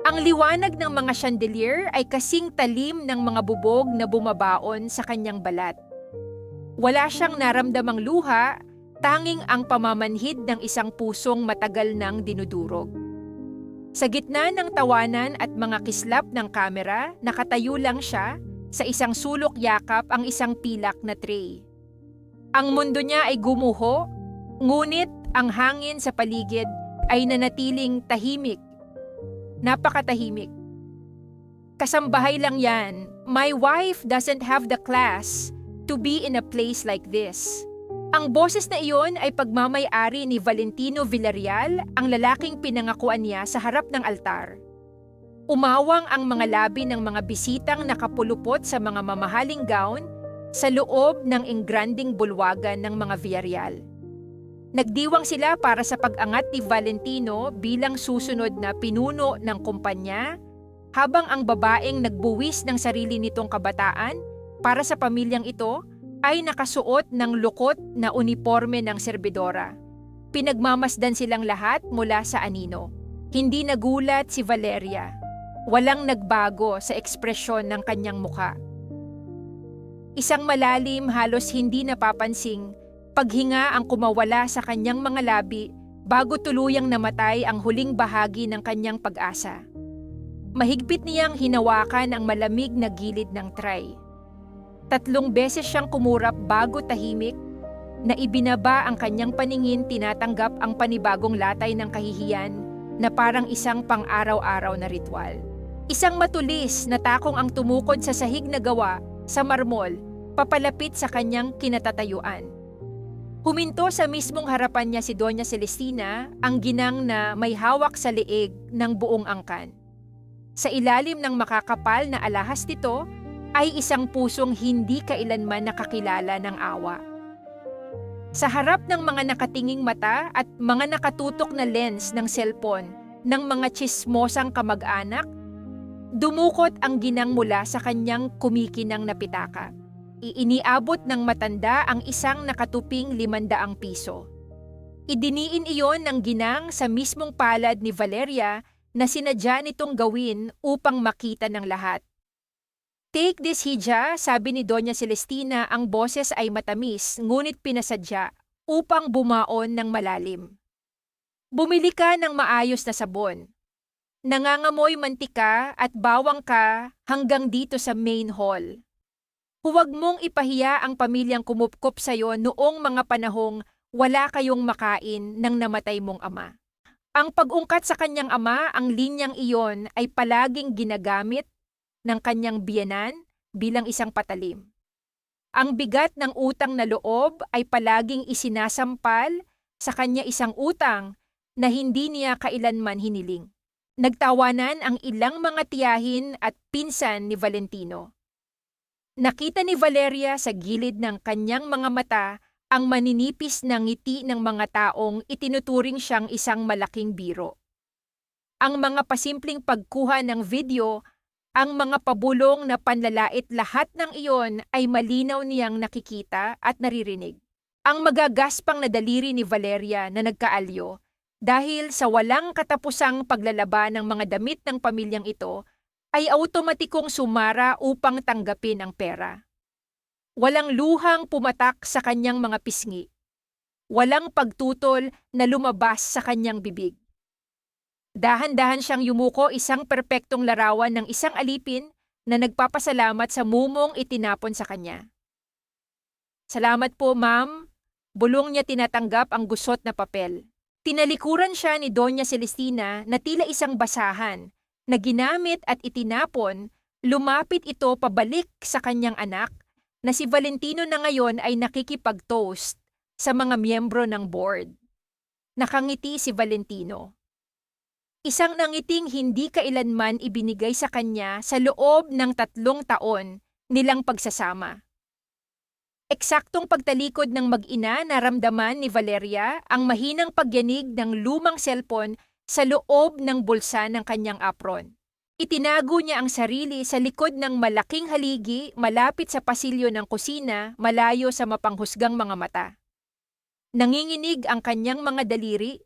Ang liwanag ng mga chandelier ay kasing talim ng mga bubog na bumabaon sa kanyang balat. Wala siyang naramdamang luha, tanging ang pamamanhid ng isang pusong matagal nang dinudurog. Sa gitna ng tawanan at mga kislap ng kamera, nakatayo lang siya, sa isang sulok yakap ang isang pilak na tray. Ang mundo niya ay gumuho, ngunit ang hangin sa paligid ay nanatiling tahimik. Napakatahimik. Kasambahay lang yan. My wife doesn't have the class to be in a place like this. Ang boses na iyon ay pagmamay-ari ni Valentino Villarreal, ang lalaking pinangakuan niya sa harap ng altar. Umawang ang mga labi ng mga bisitang nakapulupot sa mga mamahaling gown sa loob ng engranding bulwagan ng mga Villarreal. Nagdiwang sila para sa pag-angat ni Valentino bilang susunod na pinuno ng kumpanya, habang ang babaeng nagbuwis ng sarili nitong kabataan para sa pamilyang ito ay nakasuot ng lukot na uniforme ng serbidora. Pinagmamasdan silang lahat mula sa anino. Hindi nagulat si Valeria. Walang nagbago sa ekspresyon ng kanyang mukha. Isang malalim, halos hindi napapansing paghinga ang kumawala sa kanyang mga labi bago tuluyang namatay ang huling bahagi ng kanyang pag-asa. Mahigpit niyang hinawakan ang malamig na gilid ng tray. 3 beses siyang kumurap bago tahimik, na ibinaba ang kanyang paningin, tinatanggap ang panibagong latay ng kahihiyan na parang isang pang-araw-araw na ritual. Isang matulis na takong ang tumukod sa sahig na gawa sa marmol, papalapit sa kanyang kinatatayuan. Huminto sa mismong harapan niya si Doña Celestina, ang ginang na may hawak sa leeg ng buong angkan. Sa ilalim ng makakapal na alahas nito ay isang pusong hindi kailanman nakakilala ng awa. Sa harap ng mga nakatinging mata at mga nakatutok na lens ng cellphone ng mga tsismosang kamag-anak, dumukot ang ginang mula sa kanyang kumikinang na pitaka. Iniabot ng matanda ang isang nakatuping 500 piso. Idiniin iyon ng ginang sa mismong palad ni Valeria na sinadya nitong gawin upang makita ng lahat. Take this, Hija, sabi ni Doña Celestina, ang boses ay matamis ngunit pinasadya upang bumaon ng malalim. Bumili ka ng maayos na sabon. Nangangamoy mantika at bawang ka hanggang dito sa main hall. Huwag mong ipahiya ang pamilyang kumupkop sa'yo noong mga panahong wala kayong makain ng namatay mong ama. Ang pag-ungkat sa kanyang ama, ang linyang iyon ay palaging ginagamit ng kanyang biyenan bilang isang patalim. Ang bigat ng utang na loob ay palaging isinasampal sa kanya isang utang na hindi niya kailanman hiniling. Nagtawanan ang ilang mga tiyahin at pinsan ni Valentino. Nakita ni Valeria sa gilid ng kanyang mga mata ang maninipis na ngiti ng mga taong itinuturing siyang isang malaking biro. Ang mga pasimpleng pagkuha ng video, ang mga pabulong na panlalait, lahat ng iyon ay malinaw niyang nakikita at naririnig. Ang magagaspang na daliri ni Valeria na nagkaalyo dahil sa walang katapusang paglalaba ng mga damit ng pamilyang ito ay automatikong sumara upang tanggapin ang pera. Walang luhang pumatak sa kanyang mga pisngi. Walang pagtutol na lumabas sa kanyang bibig. Dahan-dahan siyang yumuko, isang perpektong larawan ng isang alipin na nagpapasalamat sa mumong itinapon sa kanya. Salamat po, ma'am. Bulong niya tinatanggap ang gusot na papel. Tinalikuran siya ni Doña Celestina na tila isang basahan na ginamit at itinapon. Lumapit ito pabalik sa kanyang anak na si Valentino na ngayon ay nakikipag-toast sa mga miyembro ng board. Nakangiti si Valentino. Isang nangiting hindi kailanman ibinigay sa kanya sa loob ng 3 taon nilang pagsasama. Eksaktong pagtalikod ng mag-ina, naramdaman ni Valeria ang mahinang pagyanig ng lumang cellphone sa loob ng bulsa ng kanyang apron. Itinago niya ang sarili sa likod ng malaking haligi malapit sa pasilyo ng kusina, malayo sa mapanghusgang mga mata. Nanginginig ang kanyang mga daliri,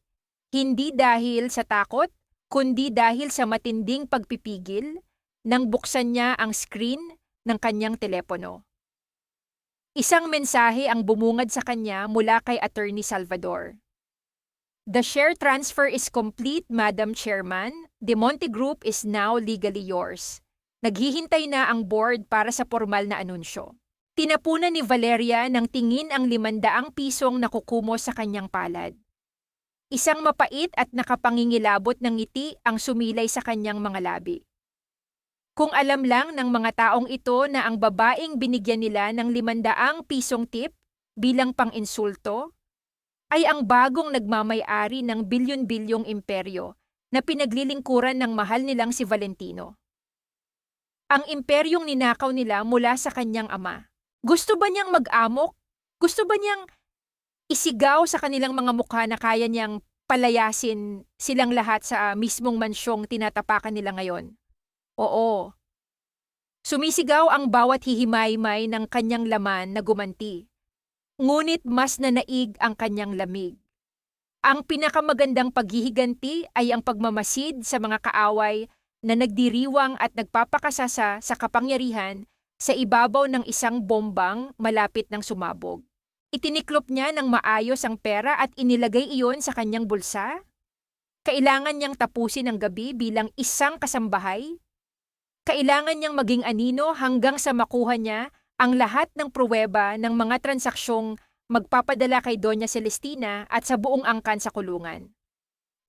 hindi dahil sa takot, kundi dahil sa matinding pagpipigil nang buksan niya ang screen ng kanyang telepono. Isang mensahe ang bumungad sa kanya mula kay Attorney Salvador. "The share transfer is complete, Madam Chairman. The Monte Group is now legally yours." Naghihintay na ang board para sa formal na anunsyo. Tinapunan ni Valeria ng tingin ang 500 pisong nakukumo sa kanyang palad. Isang mapait at nakapangingilabot ng ngiti ang sumilay sa kanyang mga labi. Kung alam lang ng mga taong ito na ang babaeng binigyan nila ng 500 pisong tip bilang pang-insulto, ay ang bagong nagmamay-ari ng bilyon-bilyong imperyo na pinaglilingkuran ng mahal nilang si Valentino. Ang imperyong ninakaw nila mula sa kanyang ama. Gusto ba niyang mag-amok? Gusto ba niyang isigaw sa kanilang mga mukha na kaya niyang palayasin silang lahat sa mismong mansyong tinatapakan nila ngayon? Oo. Sumisigaw ang bawat hihimay-may ng kanyang laman na gumanti. Ngunit mas nanaig ang kanyang lamig. Ang pinakamagandang paghihiganti ay ang pagmamasid sa mga kaaway na nagdiriwang at nagpapakasasa sa kapangyarihan sa ibabaw ng isang bombang malapit ng sumabog. Itiniklop niya ng maayos ang pera at inilagay iyon sa kanyang bulsa. Kailangan niyang tapusin ang gabi bilang isang kasambahay. Kailangan niyang maging anino hanggang sa makuha niya ang lahat ng pruweba ng mga transaksyong magpapadala kay Doña Celestina at sa buong angkan sa kulungan.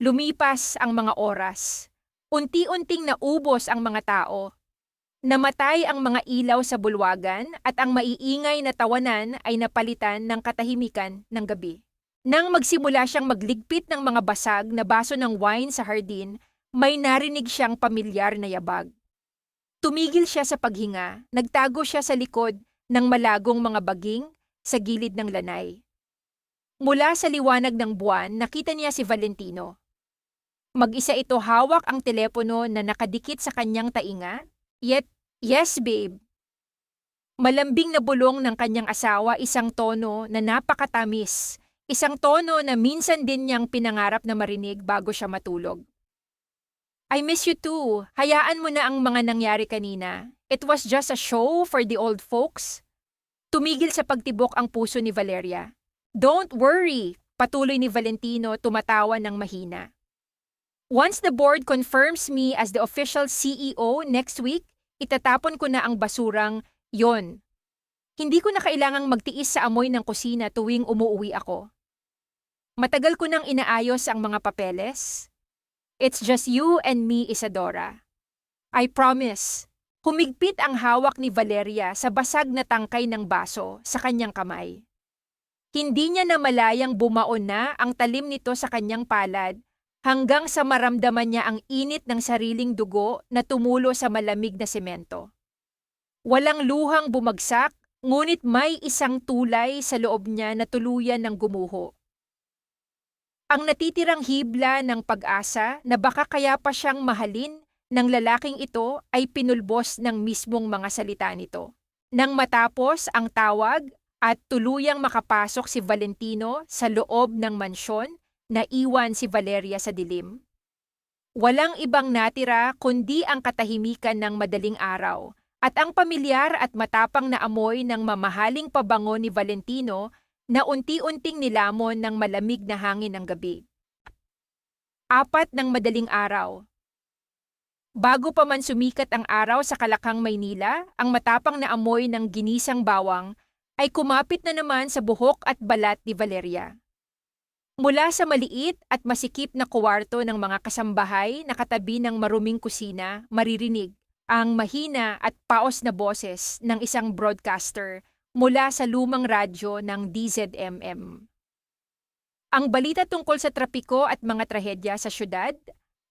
Lumipas ang mga oras. Unti-unting naubos ang mga tao. Namatay ang mga ilaw sa bulwagan at ang maiingay na tawanan ay napalitan ng katahimikan ng gabi. Nang magsimula siyang magligpit ng mga basag na baso ng wine sa hardin, may narinig siyang pamilyar na yabag. Tumigil siya sa paghinga, nagtago siya sa likod ng malagong mga baging sa gilid ng lanay. Mula sa liwanag ng buwan, nakita niya si Valentino. Mag-isa ito hawak ang telepono na nakadikit sa kanyang tainga. Yet, yes babe. Malambing na bulong ng kanyang asawa isang tono na napakatamis, isang tono na minsan din niyang pinangarap na marinig bago siya matulog. I miss you too. Hayaan mo na ang mga nangyari kanina. It was just a show for the old folks. Tumigil sa pagtibok ang puso ni Valeria. Don't worry, patuloy ni Valentino tumatawa ng mahina. Once the board confirms me as the official CEO next week, itatapon ko na ang basurang yon. Hindi ko na kailangang magtiis sa amoy ng kusina tuwing umuuwi ako. Matagal ko nang inaayos ang mga papeles. It's just you and me, Isadora. I promise. Humigpit ang hawak ni Valeria sa basag na tangkay ng baso sa kanyang kamay. Hindi niya namalayang bumaon na ang talim nito sa kanyang palad hanggang sa maramdaman niya ang init ng sariling dugo na tumulo sa malamig na semento. Walang luhang bumagsak, ngunit may isang tulay sa loob niya na tuluyan ng gumuho. Ang natitirang hibla ng pag-asa na baka kaya pa siyang mahalin ng lalaking ito ay pinulbos ng mismong mga salita nito. Nang matapos ang tawag at tuluyang makapasok si Valentino sa loob ng mansyon, naiwan si Valeria sa dilim. Walang ibang natira kundi ang katahimikan ng madaling araw at ang pamilyar at matapang na amoy ng mamahaling pabango ni Valentino na unti-unting nilamon ng malamig na hangin ng gabi. 4 ng madaling araw. Bago pa man sumikat ang araw sa Kalakang, Maynila, ang matapang na amoy ng ginisang bawang ay kumapit na naman sa buhok at balat ni Valeria. Mula sa maliit at masikip na kuwarto ng mga kasambahay na katabi ng maruming kusina, maririnig ang mahina at paos na boses ng isang broadcaster mula sa lumang radyo ng DZMM. Ang balita tungkol sa trapiko at mga trahedya sa syudad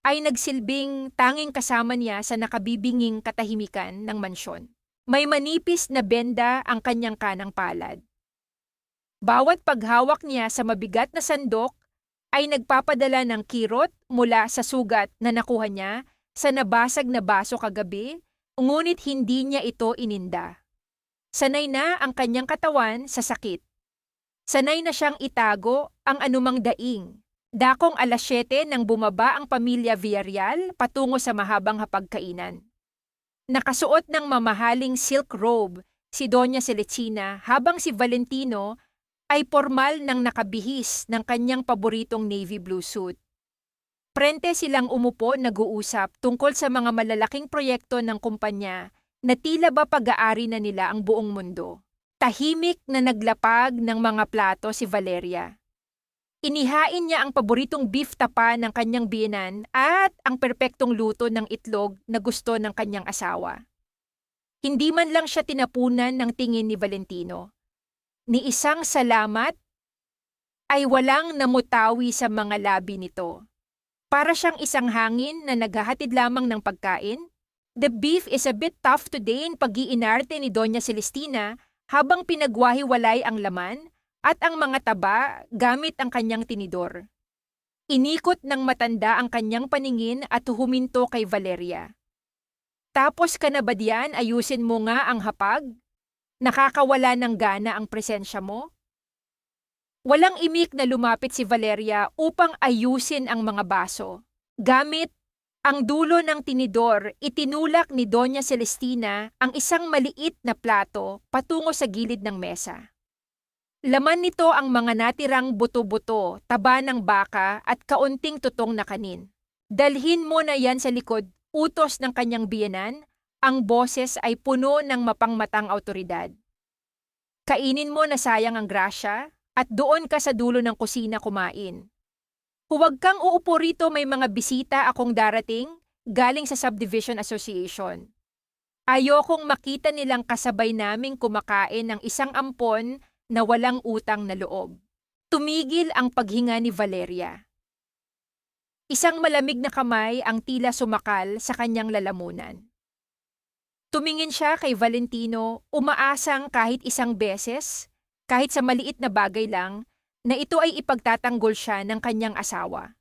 ay nagsilbing tanging kasama niya sa nakabibinging katahimikan ng mansyon. May manipis na benda ang kanyang kanang palad. Bawat paghawak niya sa mabigat na sandok ay nagpapadala ng kirot mula sa sugat na nakuha niya sa nabasag na baso kagabi, ngunit hindi niya ito ininda. Sanay na ang kanyang katawan sa sakit. Sanay na siyang itago ang anumang daing. Dakong 7:00 nang bumaba ang pamilya Villarreal patungo sa mahabang hapagkainan. Nakasuot ng mamahaling silk robe si Doña Celestina habang si Valentino ay formal nang nakabihis ng kanyang paboritong navy blue suit. Prente silang umupo nag-uusap tungkol sa mga malalaking proyekto ng kumpanya na tila ba pag-aari na nila ang buong mundo. Tahimik na naglapag ng mga plato si Valeria. Inihain niya ang paboritong beef tapa ng kanyang biyenan at ang perpektong luto ng itlog na gusto ng kanyang asawa. Hindi man lang siya tinapunan ng tingin ni Valentino. Ni isang salamat ay walang namutawi sa mga labi nito. Para siyang isang hangin na naghahatid lamang ng pagkain. The beef is a bit tough today in pag-iinarte ni Doña Celestina habang pinagwahiwalay ang laman at ang mga taba gamit ang kanyang tinidor. Inikot ng matanda ang kanyang paningin at huminto kay Valeria. Tapos ka na ba diyan, ayusin mo nga ang hapag? Nakakawala ng gana ang presensya mo? Walang imik na lumapit si Valeria upang ayusin ang mga baso. Gamit ang dulo ng tinidor, itinulak ni Doña Celestina ang isang maliit na plato patungo sa gilid ng mesa. Laman nito ang mga natirang buto-buto, taba ng baka at kaunting tutong na kanin. Dalhin mo na yan sa likod, utos ng kanyang biyenan, ang boses ay puno ng mapangmatang awtoridad. Kainin mo na sayang ang grasya, at doon ka sa dulo ng kusina kumain. Huwag kang uupo rito, may mga bisita akong darating galing sa Subdivision Association. Ayokong makita nilang kasabay naming kumakain ng isang ampon na walang utang na loob. Tumigil ang paghinga ni Valeria. Isang malamig na kamay ang tila sumakal sa kanyang lalamunan. Tumingin siya kay Valentino, umaasang kahit isang beses, kahit sa maliit na bagay lang, na ito ay ipagtatanggol siya ng kanyang asawa.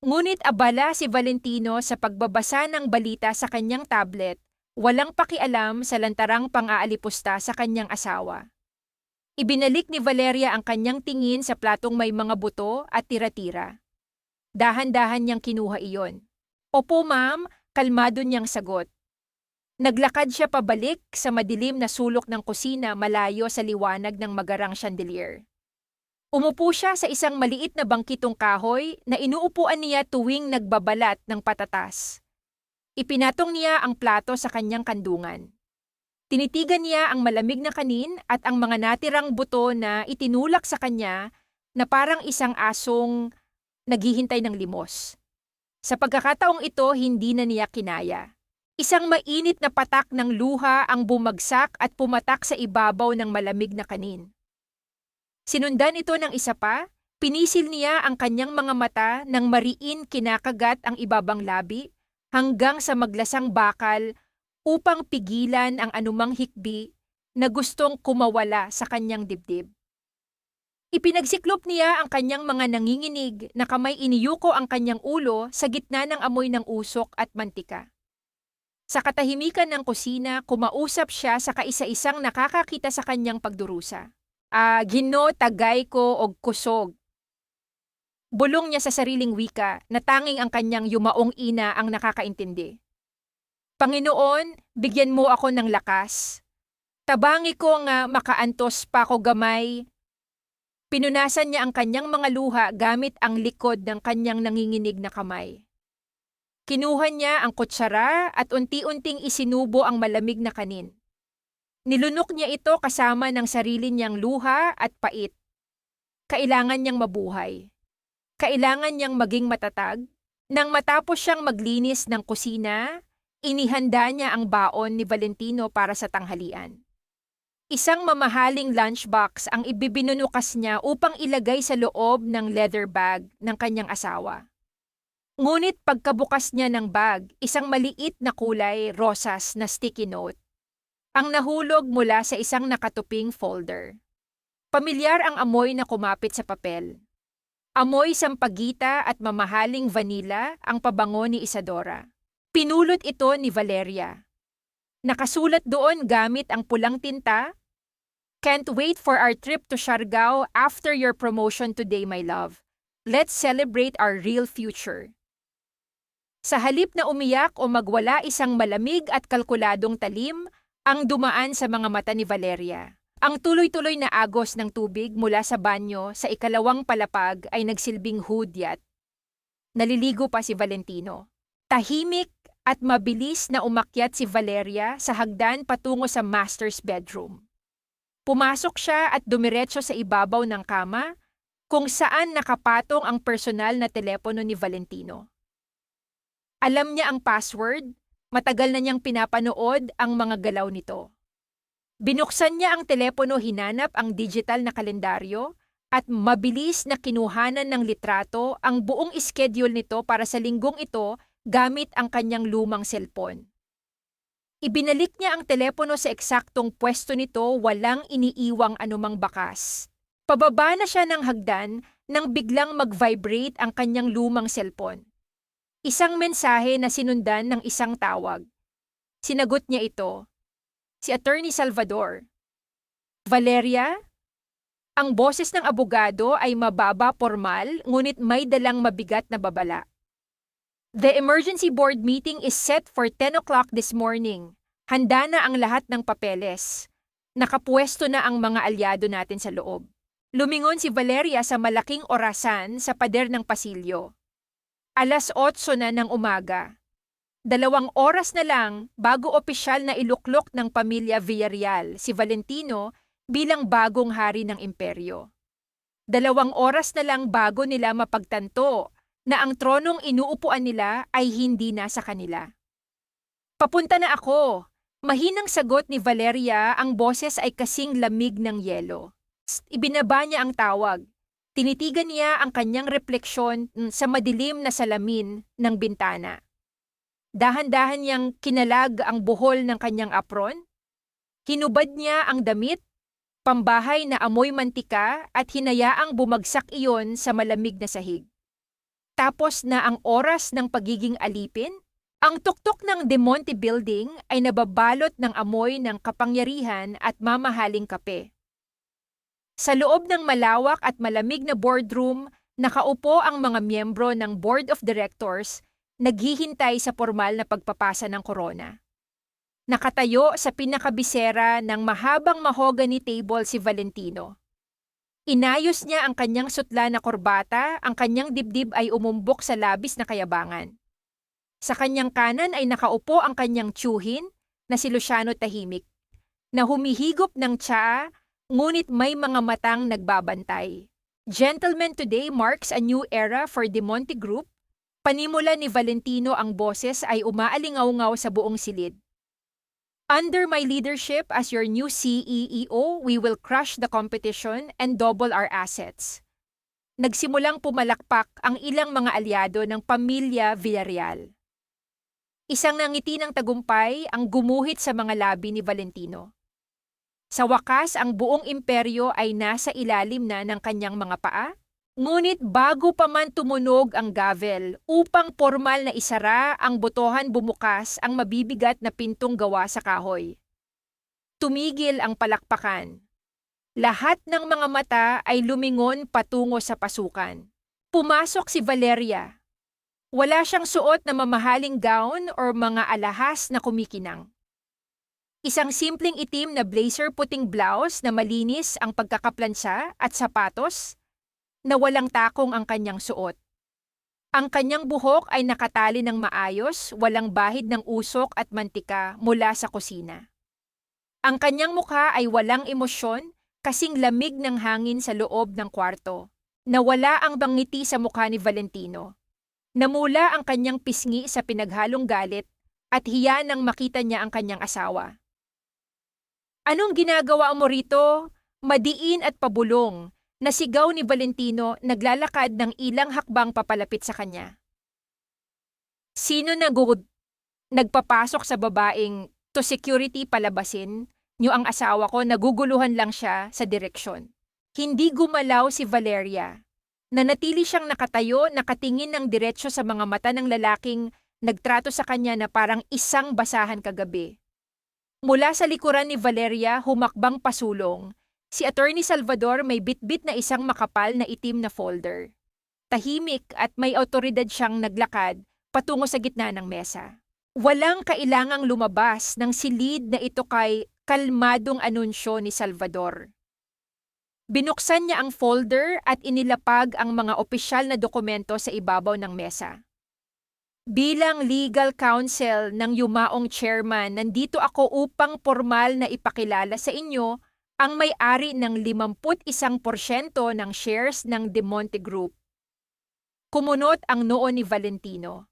Ngunit abala si Valentino sa pagbabasa ng balita sa kanyang tablet, walang pakialam sa lantarang pang-aalipusta sa kanyang asawa. Ibinalik ni Valeria ang kanyang tingin sa platong may mga buto at tira-tira. Dahan-dahan niyang kinuha iyon. Opo ma'am, kalmado niyang sagot. Naglakad siya pabalik sa madilim na sulok ng kusina malayo sa liwanag ng magarang chandelier. Umupo siya sa isang maliit na bangkitong kahoy na inuupuan niya tuwing nagbabalat ng patatas. Ipinatong niya ang plato sa kanyang kandungan. Tinitigan niya ang malamig na kanin at ang mga natirang buto na itinulak sa kanya na parang isang asong naghihintay ng limos. Sa pagkakataong ito, hindi na niya kinaya. Isang mainit na patak ng luha ang bumagsak at pumatak sa ibabaw ng malamig na kanin. Sinundan ito ng isa pa, pinisil niya ang kanyang mga mata nang mariin kinakagat ang ibabang labi hanggang sa maglasang bakal upang pigilan ang anumang hikbi na gustong kumawala sa kanyang dibdib. Ipinagsiklop niya ang kanyang mga nanginginig na kamay, iniyuko ang kanyang ulo sa gitna ng amoy ng usok at mantika. Sa katahimikan ng kusina, kumausap siya sa kaisa-isang nakakakita sa kanyang pagdurusa. Gino, tagay ko og kusog. Bulong niya sa sariling wika na tanging ang kanyang yumaong ina ang nakakaintindi. Panginoon, bigyan mo ako ng lakas. Tabangi ko nga makaantos pa ko gamay. Pinunasan niya ang kanyang mga luha gamit ang likod ng kanyang nanginginig na kamay. Kinuha niya ang kutsara at unti-unting isinubo ang malamig na kanin. Nilunok niya ito kasama ng sarili niyang luha at pait. Kailangan niyang mabuhay. Kailangan niyang maging matatag. Nang matapos siyang maglinis ng kusina, inihanda niya ang baon ni Valentino para sa tanghalian. Isang mamahaling lunchbox ang ibibinunukas niya upang ilagay sa loob ng leather bag ng kanyang asawa. Ngunit pagkabukas niya ng bag, isang maliit na kulay rosas na sticky note ang nahulog mula sa isang nakatuping folder. Pamilyar ang amoy na kumapit sa papel. Amoy sampagita at mamahaling vanilla ang pabango ni Isadora. Pinulot ito ni Valeria. Nakasulat doon gamit ang pulang tinta, "Can't wait for our trip to Siargao after your promotion today, my love. Let's celebrate our real future. Sa halip na umiyak o magwala, isang malamig at kalkuladong talim ang dumaan sa mga mata ni Valeria. Ang tuloy-tuloy na agos ng tubig mula sa banyo sa ikalawang palapag ay nagsilbing hudyat. Naliligo pa si Valentino. Tahimik at mabilis na umakyat si Valeria sa hagdan patungo sa master's bedroom. Pumasok siya at dumiretso sa ibabaw ng kama kung saan nakapatong ang personal na telepono ni Valentino. Alam niya ang password, matagal na niyang pinapanood ang mga galaw nito. Binuksan niya ang telepono, hinanap ang digital na kalendaryo at mabilis na kinuhanan ng litrato ang buong schedule nito para sa linggong ito gamit ang kanyang lumang cellphone. Ibinalik niya ang telepono sa eksaktong pwesto nito, walang iniiwang anumang bakas. Pababa na siya ng hagdan nang biglang mag-vibrate ang kanyang lumang cellphone. Isang mensahe na sinundan ng isang tawag. Sinagot niya ito. Si Attorney Salvador. Valeria? Ang boses ng abogado ay mababa, formal, ngunit may dalang mabigat na babala. The emergency board meeting is set for 10 o'clock this morning. Handa na ang lahat ng papeles. Nakapwesto na ang mga alyado natin sa loob. Lumingon si Valeria sa malaking orasan sa pader ng pasilyo. 8:00 na ng umaga. 2 oras na lang bago opisyal na iluklok ng pamilya Villarreal si Valentino bilang bagong hari ng imperyo. 2 oras na lang bago nila mapagtanto na ang tronong inuupuan nila ay hindi na sa kanila. Papunta na ako. Mahinang sagot ni Valeria, ang boses ay kasing lamig ng yelo. Ibinaba niya ang tawag. Tinitigan niya ang kanyang refleksyon sa madilim na salamin ng bintana. Dahan-dahan niyang kinalag ang buhol ng kanyang apron. Hinubad niya ang damit, pambahay na amoy mantika at hinayaang bumagsak iyon sa malamig na sahig. Tapos na ang oras ng pagiging alipin, ang tuktok ng De Monte Building ay nababalot ng amoy ng kapangyarihan at mamahaling kape. Sa loob ng malawak at malamig na boardroom, nakaupo ang mga miyembro ng Board of Directors, naghihintay sa formal na pagpapasa ng korona. Nakatayo sa pinakabisera ng mahabang mahogany table si Valentino. Inayos niya ang kanyang sutla na korbata, ang kanyang dibdib ay umumbok sa labis na kayabangan. Sa kanyang kanan ay nakaupo ang kanyang tiyuhin na si Luciano tahimik, na humihigop ng tsaa, ngunit may mga matang nagbabantay. Gentlemen, today marks a new era for De Monte Group. Panimula ni Valentino, ang boses ay umaalingaw-ngaw sa buong silid. Under my leadership as your new CEO, we will crush the competition and double our assets. Nagsimulang pumalakpak ang ilang mga alyado ng pamilya Villarreal. Isang nangiti ng tagumpay ang gumuhit sa mga labi ni Valentino. Sa wakas, ang buong imperyo ay nasa ilalim na ng kanyang mga paa. Ngunit bago pa man tumunog ang gavel upang formal na isara ang botohan, bumukas ang mabibigat na pintong gawa sa kahoy. Tumigil ang palakpakan. Lahat ng mga mata ay lumingon patungo sa pasukan. Pumasok si Valeria. Wala siyang suot na mamahaling gown or mga alahas na kumikinang. Isang simpleng itim na blazer, puting blouse na malinis ang pagkakaplansya at sapatos na walang takong ang kanyang suot. Ang kanyang buhok ay nakatali ng maayos, walang bahid ng usok at mantika mula sa kusina. Ang kanyang mukha ay walang emosyon, kasing lamig ng hangin sa loob ng kwarto. Nawala ang bangiti sa mukha ni Valentino. Namula ang kanyang pisngi sa pinaghalong galit at hiya nang makita niya ang kanyang asawa. Anong ginagawa mo rito? Madiin at pabulong, nasigaw ni Valentino, naglalakad ng ilang hakbang papalapit sa kanya. Sino nagpapasok sa babaeng to security palabasin? Niyo ang asawa ko, naguguluhan lang siya sa direksyon. Hindi gumalaw si Valeria. Nanatili siyang nakatayo, nakatingin ng diretsyo sa mga mata ng lalaking nagtrato sa kanya na parang isang basahan kagabi. Mula sa likuran ni Valeria, humakbang pasulong. Si Attorney Salvador may bitbit na isang makapal na itim na folder. Tahimik at may awtoridad siyang naglakad patungo sa gitna ng mesa. Walang kailangang lumabas ng silid na ito kay kalmadong anunsyo ni Salvador. Binuksan niya ang folder at inilapag ang mga opisyal na dokumento sa ibabaw ng mesa. Bilang legal counsel ng yumaong chairman, nandito ako upang formal na ipakilala sa inyo ang may-ari ng 51% ng shares ng De Monte Group. Kumunot ang noo ni Valentino.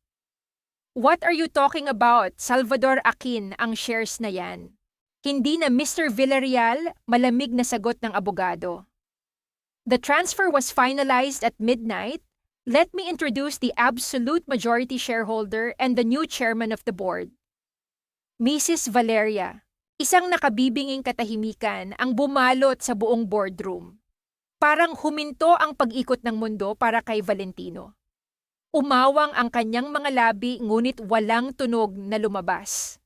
What are you talking about? Salvador Akin ang shares na yan. Hindi na Mr. Villarreal, malamig na sagot ng abogado. The transfer was finalized at midnight. Let me introduce the absolute majority shareholder and the new chairman of the board. Mrs. Valeria, isang nakabibinging katahimikan ang bumalot sa buong boardroom. Parang huminto ang pag-ikot ng mundo para kay Valentino. Umawang ang kanyang mga labi ngunit walang tunog na lumabas.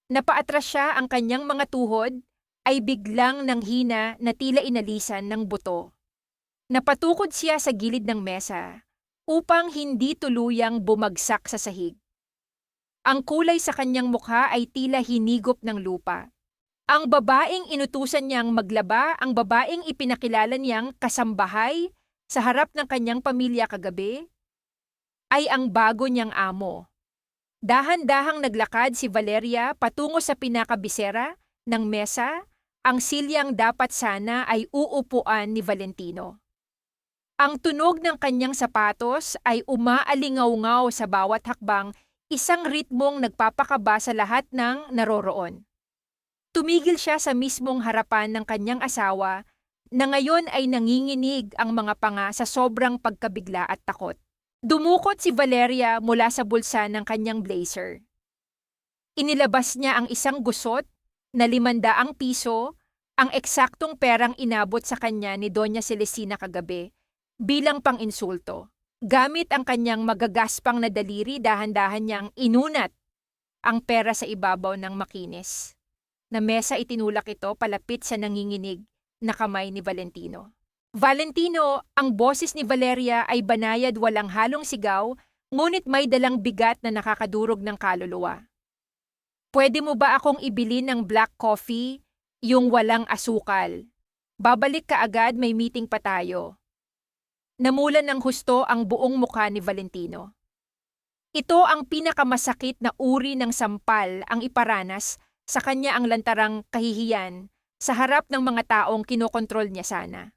Napaatras siya ang kanyang mga tuhod ay biglang nanghina na tila inalisan ng buto. Napatukod siya sa gilid ng mesa upang hindi tuluyang bumagsak sa sahig. Ang kulay sa kanyang mukha ay tila hinigop ng lupa. Ang babaeng inutusan niyang maglaba, ang babaeng ipinakilala niyang kasambahay sa harap ng kanyang pamilya kagabi, ay ang bago niyang amo. Dahan-dahang naglakad si Valeria patungo sa pinakabisera ng mesa, ang silyang dapat sana ay uupuan ni Valentino. Ang tunog ng kanyang sapatos ay umaalingaw-ngaw sa bawat hakbang, isang ritmong nagpapakaba sa lahat ng naroroon. Tumigil siya sa mismong harapan ng kanyang asawa na ngayon ay nanginginig ang mga panga sa sobrang pagkabigla at takot. Dumukot si Valeria mula sa bulsa ng kanyang blazer. Inilabas niya ang isang gusot na 500 piso, ang eksaktong perang inabot sa kanya ni Doña Celestina kagabi, bilang pang-insulto. Gamit ang kanyang magagaspang na daliri, dahan-dahan niyang inunat ang pera sa ibabaw ng makinis. Na mesa itinulak ito palapit sa nanginginig na kamay ni Valentino. Valentino, ang boses ni Valeria ay banayad, walang halong sigaw, ngunit may dalang bigat na nakakadurog ng kaluluwa. Pwede mo ba akong ibili ng black coffee, yung walang asukal? Babalik ka agad, may meeting pa tayo. Namulan ng husto ang buong mukha ni Valentino. Ito ang pinakamasakit na uri ng sampal ang iparanas sa kanya, ang lantarang kahihiyan sa harap ng mga taong kinokontrol niya sana.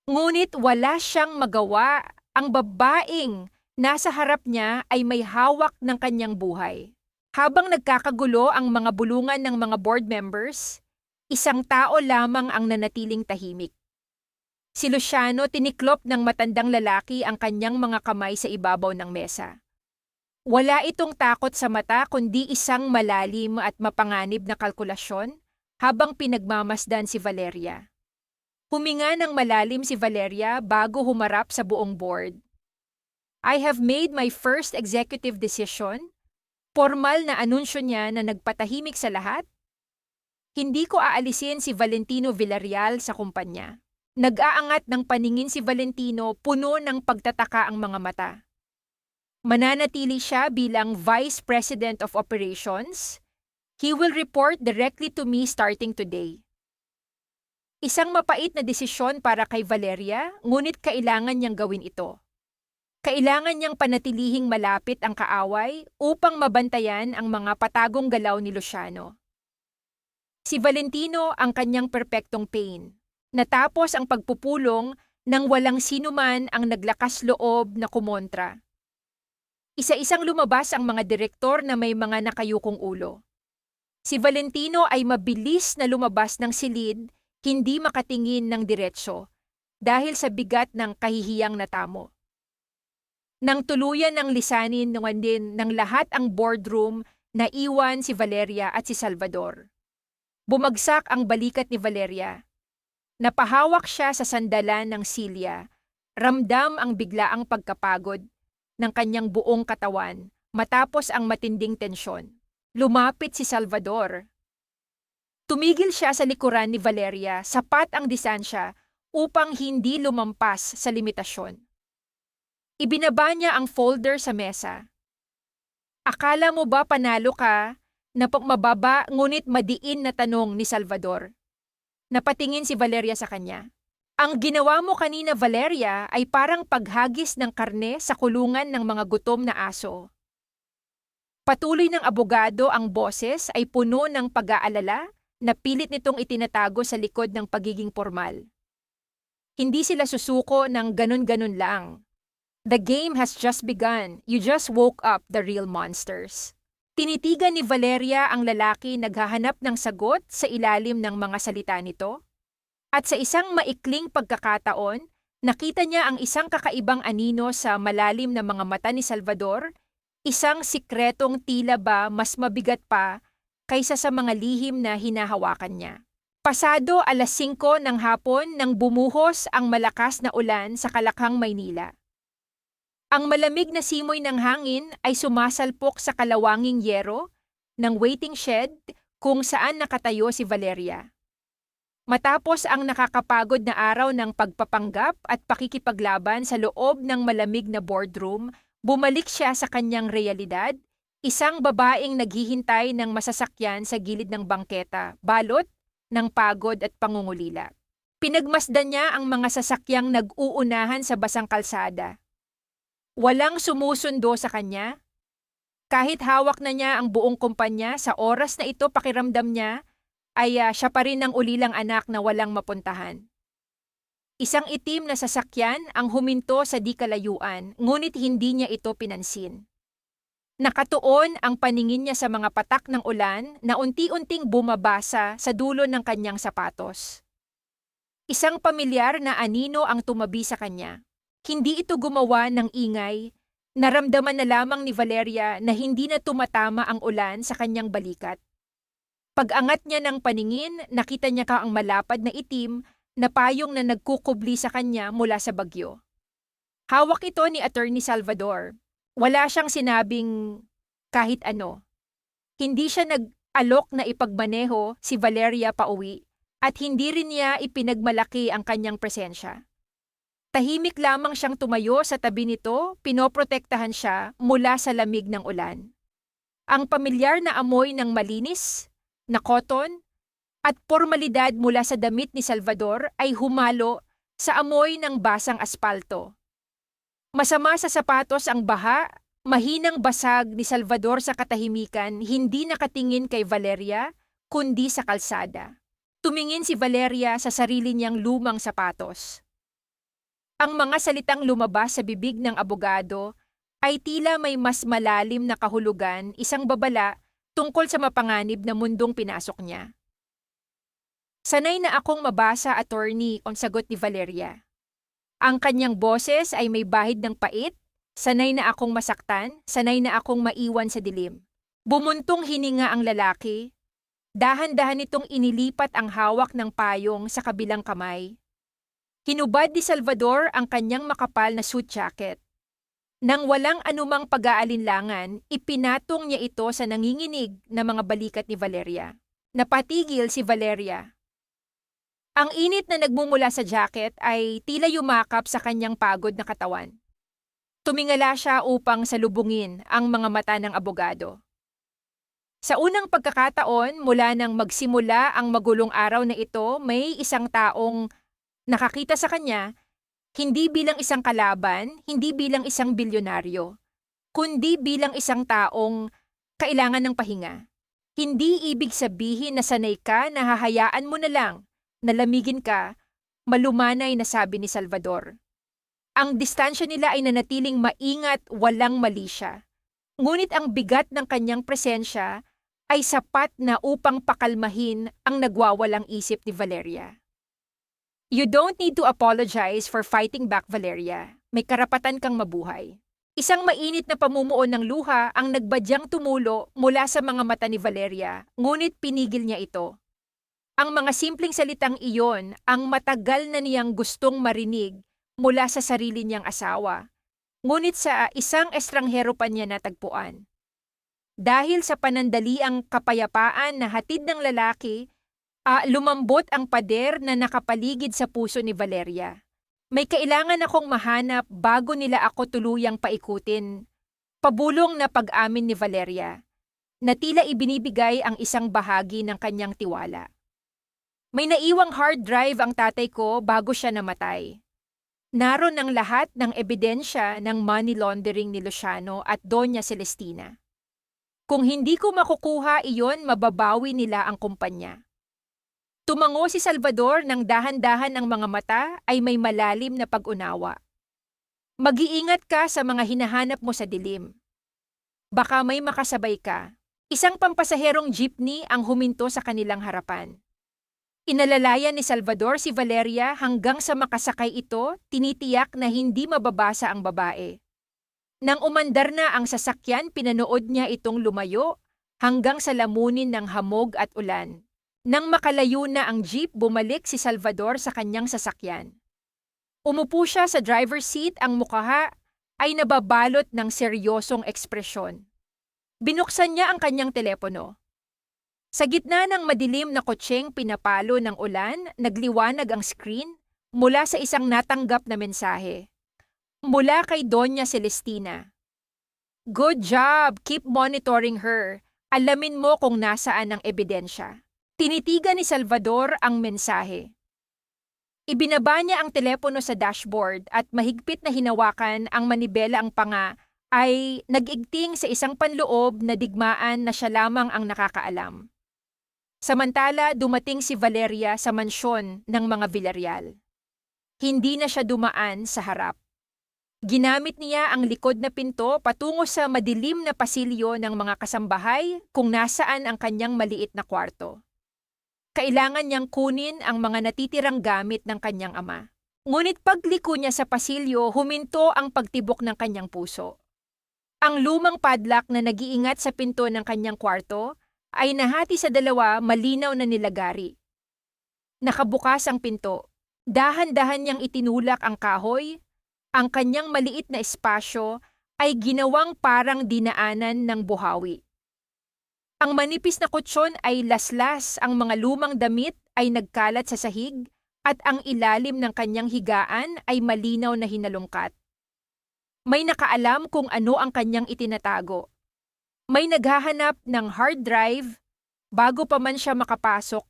Ngunit wala siyang magawa, ang babaeng nasa harap niya ay may hawak ng kanyang buhay. Habang nagkakagulo ang mga bulungan ng mga board members, isang tao lamang ang nanatiling tahimik. Si Luciano, tiniklop ng matandang lalaki ang kanyang mga kamay sa ibabaw ng mesa. Wala itong takot sa mata kundi isang malalim at mapanganib na kalkulasyon habang pinagmamasdan si Valeria. Huminga ng malalim si Valeria bago humarap sa buong board. I have made my first executive decision. Formal na anunsyo niya na nagpatahimik sa lahat. Hindi ko aalisin si Valentino Villarreal sa kumpanya. Nag-aangat ng paningin si Valentino, puno ng pagtataka ang mga mata. Mananatili siya bilang Vice President of Operations. He will report directly to me starting today. Isang mapait na desisyon para kay Valeria, ngunit kailangan niyang gawin ito. Kailangan niyang panatilihing malapit ang kaaway upang mabantayan ang mga patagong galaw ni Luciano. Si Valentino ang kanyang perpektong pain. Natapos ang pagpupulong nang walang sinuman ang naglakas loob na kumontra. Isa-isang lumabas ang mga direktor na may mga nakayukong ulo. Si Valentino ay mabilis na lumabas ng silid, hindi makatingin ng diretso dahil sa bigat ng kahihiyang natamo. Nang tuluyan ng lisanin din ng lahat ang boardroom, naiwan si Valeria at si Salvador. Bumagsak ang balikat ni Valeria. Napahawak siya sa sandalan ng silya. Ramdam ang biglaang pagkapagod ng kanyang buong katawan matapos ang matinding tensyon. Lumapit si Salvador. Tumigil siya sa likuran ni Valeria, sapat ang distansya upang hindi lumampas sa limitasyon. Ibinaba niya ang folder sa mesa. Akala mo ba panalo ka? Mababa ngunit madiin na tanong ni Salvador. Napatingin si Valeria sa kanya. Ang ginawa mo kanina, Valeria, ay parang paghagis ng karne sa kulungan ng mga gutom na aso. Patuloy ng abogado, ang boses ay puno ng pag-aalala na pilit nitong itinatago sa likod ng pagiging formal. Hindi sila susuko ng ganun-ganun lang. The game has just begun. You just woke up the real monsters. Tinitigan ni Valeria ang lalaki naghahanap ng sagot sa ilalim ng mga salita nito. At sa isang maikling pagkakataon, nakita niya ang isang kakaibang anino sa malalim na mga mata ni Salvador, isang sikretong tila ba mas mabigat pa kaysa sa mga lihim na hinahawakan niya. Pasado 5:00 ng hapon nang bumuhos ang malakas na ulan sa Kalakhang, Maynila. Ang malamig na simoy ng hangin ay sumasalpok sa kalawanging yero ng waiting shed kung saan nakatayo si Valeria. Matapos ang nakakapagod na araw ng pagpapanggap at pakikipaglaban sa loob ng malamig na boardroom, bumalik siya sa kanyang realidad, isang babaeng naghihintay ng masasakyan sa gilid ng bangketa, balot ng pagod at pangungulila. Pinagmasdan niya ang mga sasakyang nag-uunahan sa basang kalsada. Walang sumusundo sa kanya. Kahit hawak na niya ang buong kumpanya, sa oras na ito pakiramdam niya ay siya pa rin ang ulilang anak na walang mapuntahan. Isang itim na sasakyan ang huminto sa di kalayuan, ngunit hindi niya ito pinansin. Nakatuon ang paningin niya sa mga patak ng ulan na unti-unting bumabasa sa dulo ng kanyang sapatos. Isang pamilyar na anino ang tumabi sa kanya. Hindi ito gumawa ng ingay, naramdaman na lamang ni Valeria na hindi na tumatama ang ulan sa kanyang balikat. Pag-angat niya ng paningin, nakita niya ang malapad na itim na payong na nagkukubli sa kanya mula sa bagyo. Hawak ito ni Attorney Salvador. Wala siyang sinabing kahit ano. Hindi siya nag-alok na ipagmaneho si Valeria pauwi at hindi rin niya ipinagmalaki ang kanyang presensya. Tahimik lamang siyang tumayo sa tabi nito, pinoprotektahan siya mula sa lamig ng ulan. Ang pamilyar na amoy ng malinis, na cotton, at pormalidad mula sa damit ni Salvador ay humalo sa amoy ng basang aspalto. Masama sa sapatos ang baha, mahinang basag ni Salvador sa katahimikan, hindi nakatingin kay Valeria, kundi sa kalsada. Tumingin si Valeria sa sarili niyang lumang sapatos. Ang mga salitang lumabas sa bibig ng abogado ay tila may mas malalim na kahulugan, isang babala tungkol sa mapanganib na mundong pinasok niya. Sanay na akong mabasa, attorney, ang sagot ni Valeria. Ang kanyang boses ay may bahid ng pait, sanay na akong masaktan, sanay na akong maiwan sa dilim. Bumuntong hininga ang lalaki, dahan-dahan itong inilipat ang hawak ng payong sa kabilang kamay. Hinubad ni Salvador ang kanyang makapal na suit jacket. Nang walang anumang pag-aalinlangan, ipinatong niya ito sa nanginginig na mga balikat ni Valeria. Napatigil si Valeria. Ang init na nagmumula sa jacket ay tila yumakap sa kanyang pagod na katawan. Tumingala siya upang salubungin ang mga mata ng abogado. Sa unang pagkakataon, mula nang magsimula ang magulong araw na ito, may isang taong nakakita sa kanya, hindi bilang isang kalaban, hindi bilang isang bilyonaryo, kundi bilang isang taong kailangan ng pahinga. Hindi ibig sabihin na sanay ka na hahayaan mo na lang, nalamigin ka, malumanay na sabi ni Salvador. Ang distansya nila ay nanatiling maingat, walang mali siya. Ngunit ang bigat ng kanyang presensya ay sapat na upang pakalmahin ang nagwawalang isip ni Valeria. You don't need to apologize for fighting back, Valeria. May karapatan kang mabuhay. Isang mainit na pamumuo ng luha ang nagbadyang tumulo mula sa mga mata ni Valeria, ngunit pinigil niya ito. Ang mga simpleng salitang iyon ang matagal na niyang gustong marinig mula sa sarili niyang asawa, ngunit sa isang estranghero pa niya natagpuan. Dahil sa panandaliang kapayapaan na hatid ng lalaki, lumambot ang pader na nakapaligid sa puso ni Valeria. May kailangan akong mahanap bago nila ako tuluyang paikutin. Pabulong na pag-amin ni Valeria, na tila ibinibigay ang isang bahagi ng kanyang tiwala. May naiwang hard drive ang tatay ko bago siya namatay. Naroon ang lahat ng ebidensya ng money laundering ni Luciano at Doña Celestina. Kung hindi ko makukuha iyon, mababawi nila ang kumpanya. Tumango si Salvador ng dahan-dahan ang mga mata ay may malalim na pag-unawa. Mag-iingat ka sa mga hinahanap mo sa dilim. Baka may makasabay ka. Isang pampasaherong jeepney ang huminto sa kanilang harapan. Inalalayan ni Salvador si Valeria hanggang sa makasakay ito, tinitiyak na hindi mababasa ang babae. Nang umandar na ang sasakyan, pinanood niya itong lumayo hanggang sa lamunin ng hamog at ulan. Nang makalayo na ang jeep, bumalik si Salvador sa kanyang sasakyan. Umupo siya sa driver's seat, ang mukha ay nababalot ng seryosong ekspresyon. Binuksan niya ang kanyang telepono. Sa gitna ng madilim na kotseng pinapalo ng ulan, nagliwanag ang screen mula sa isang natanggap na mensahe. Mula kay Doña Celestina. Good job! Keep monitoring her. Alamin mo kung nasaan ang ebidensya. Tinitigan ni Salvador ang mensahe. Ibinaba niya ang telepono sa dashboard at mahigpit na hinawakan ang manibela. Ang panga ay nag-igting sa isang panloob na digmaan na siya lamang ang nakakaalam. Samantala, dumating si Valeria sa mansyon ng mga Villarreal. Hindi na siya dumaan sa harap. Ginamit niya ang likod na pinto patungo sa madilim na pasilyo ng mga kasambahay kung nasaan ang kanyang maliit na kwarto. Kailangan niyang kunin ang mga natitirang gamit ng kanyang ama. Ngunit pagliko niya sa pasilyo, huminto ang pagtibok ng kanyang puso. Ang lumang padlock na nag-iingat sa pinto ng kanyang kwarto ay nahati sa dalawa, malinaw na nilagari. Nakabukas ang pinto. Dahan-dahan niyang itinulak ang kahoy. Ang kanyang maliit na espasyo ay ginawang parang dinaanan ng buhawi. Ang manipis na kutsyon ay laslas, ang mga lumang damit ay nagkalat sa sahig, at ang ilalim ng kanyang higaan ay malinaw na hinalungkat. May nakaalam kung ano ang kanyang itinatago. May naghahanap ng hard drive bago pa man siya makapasok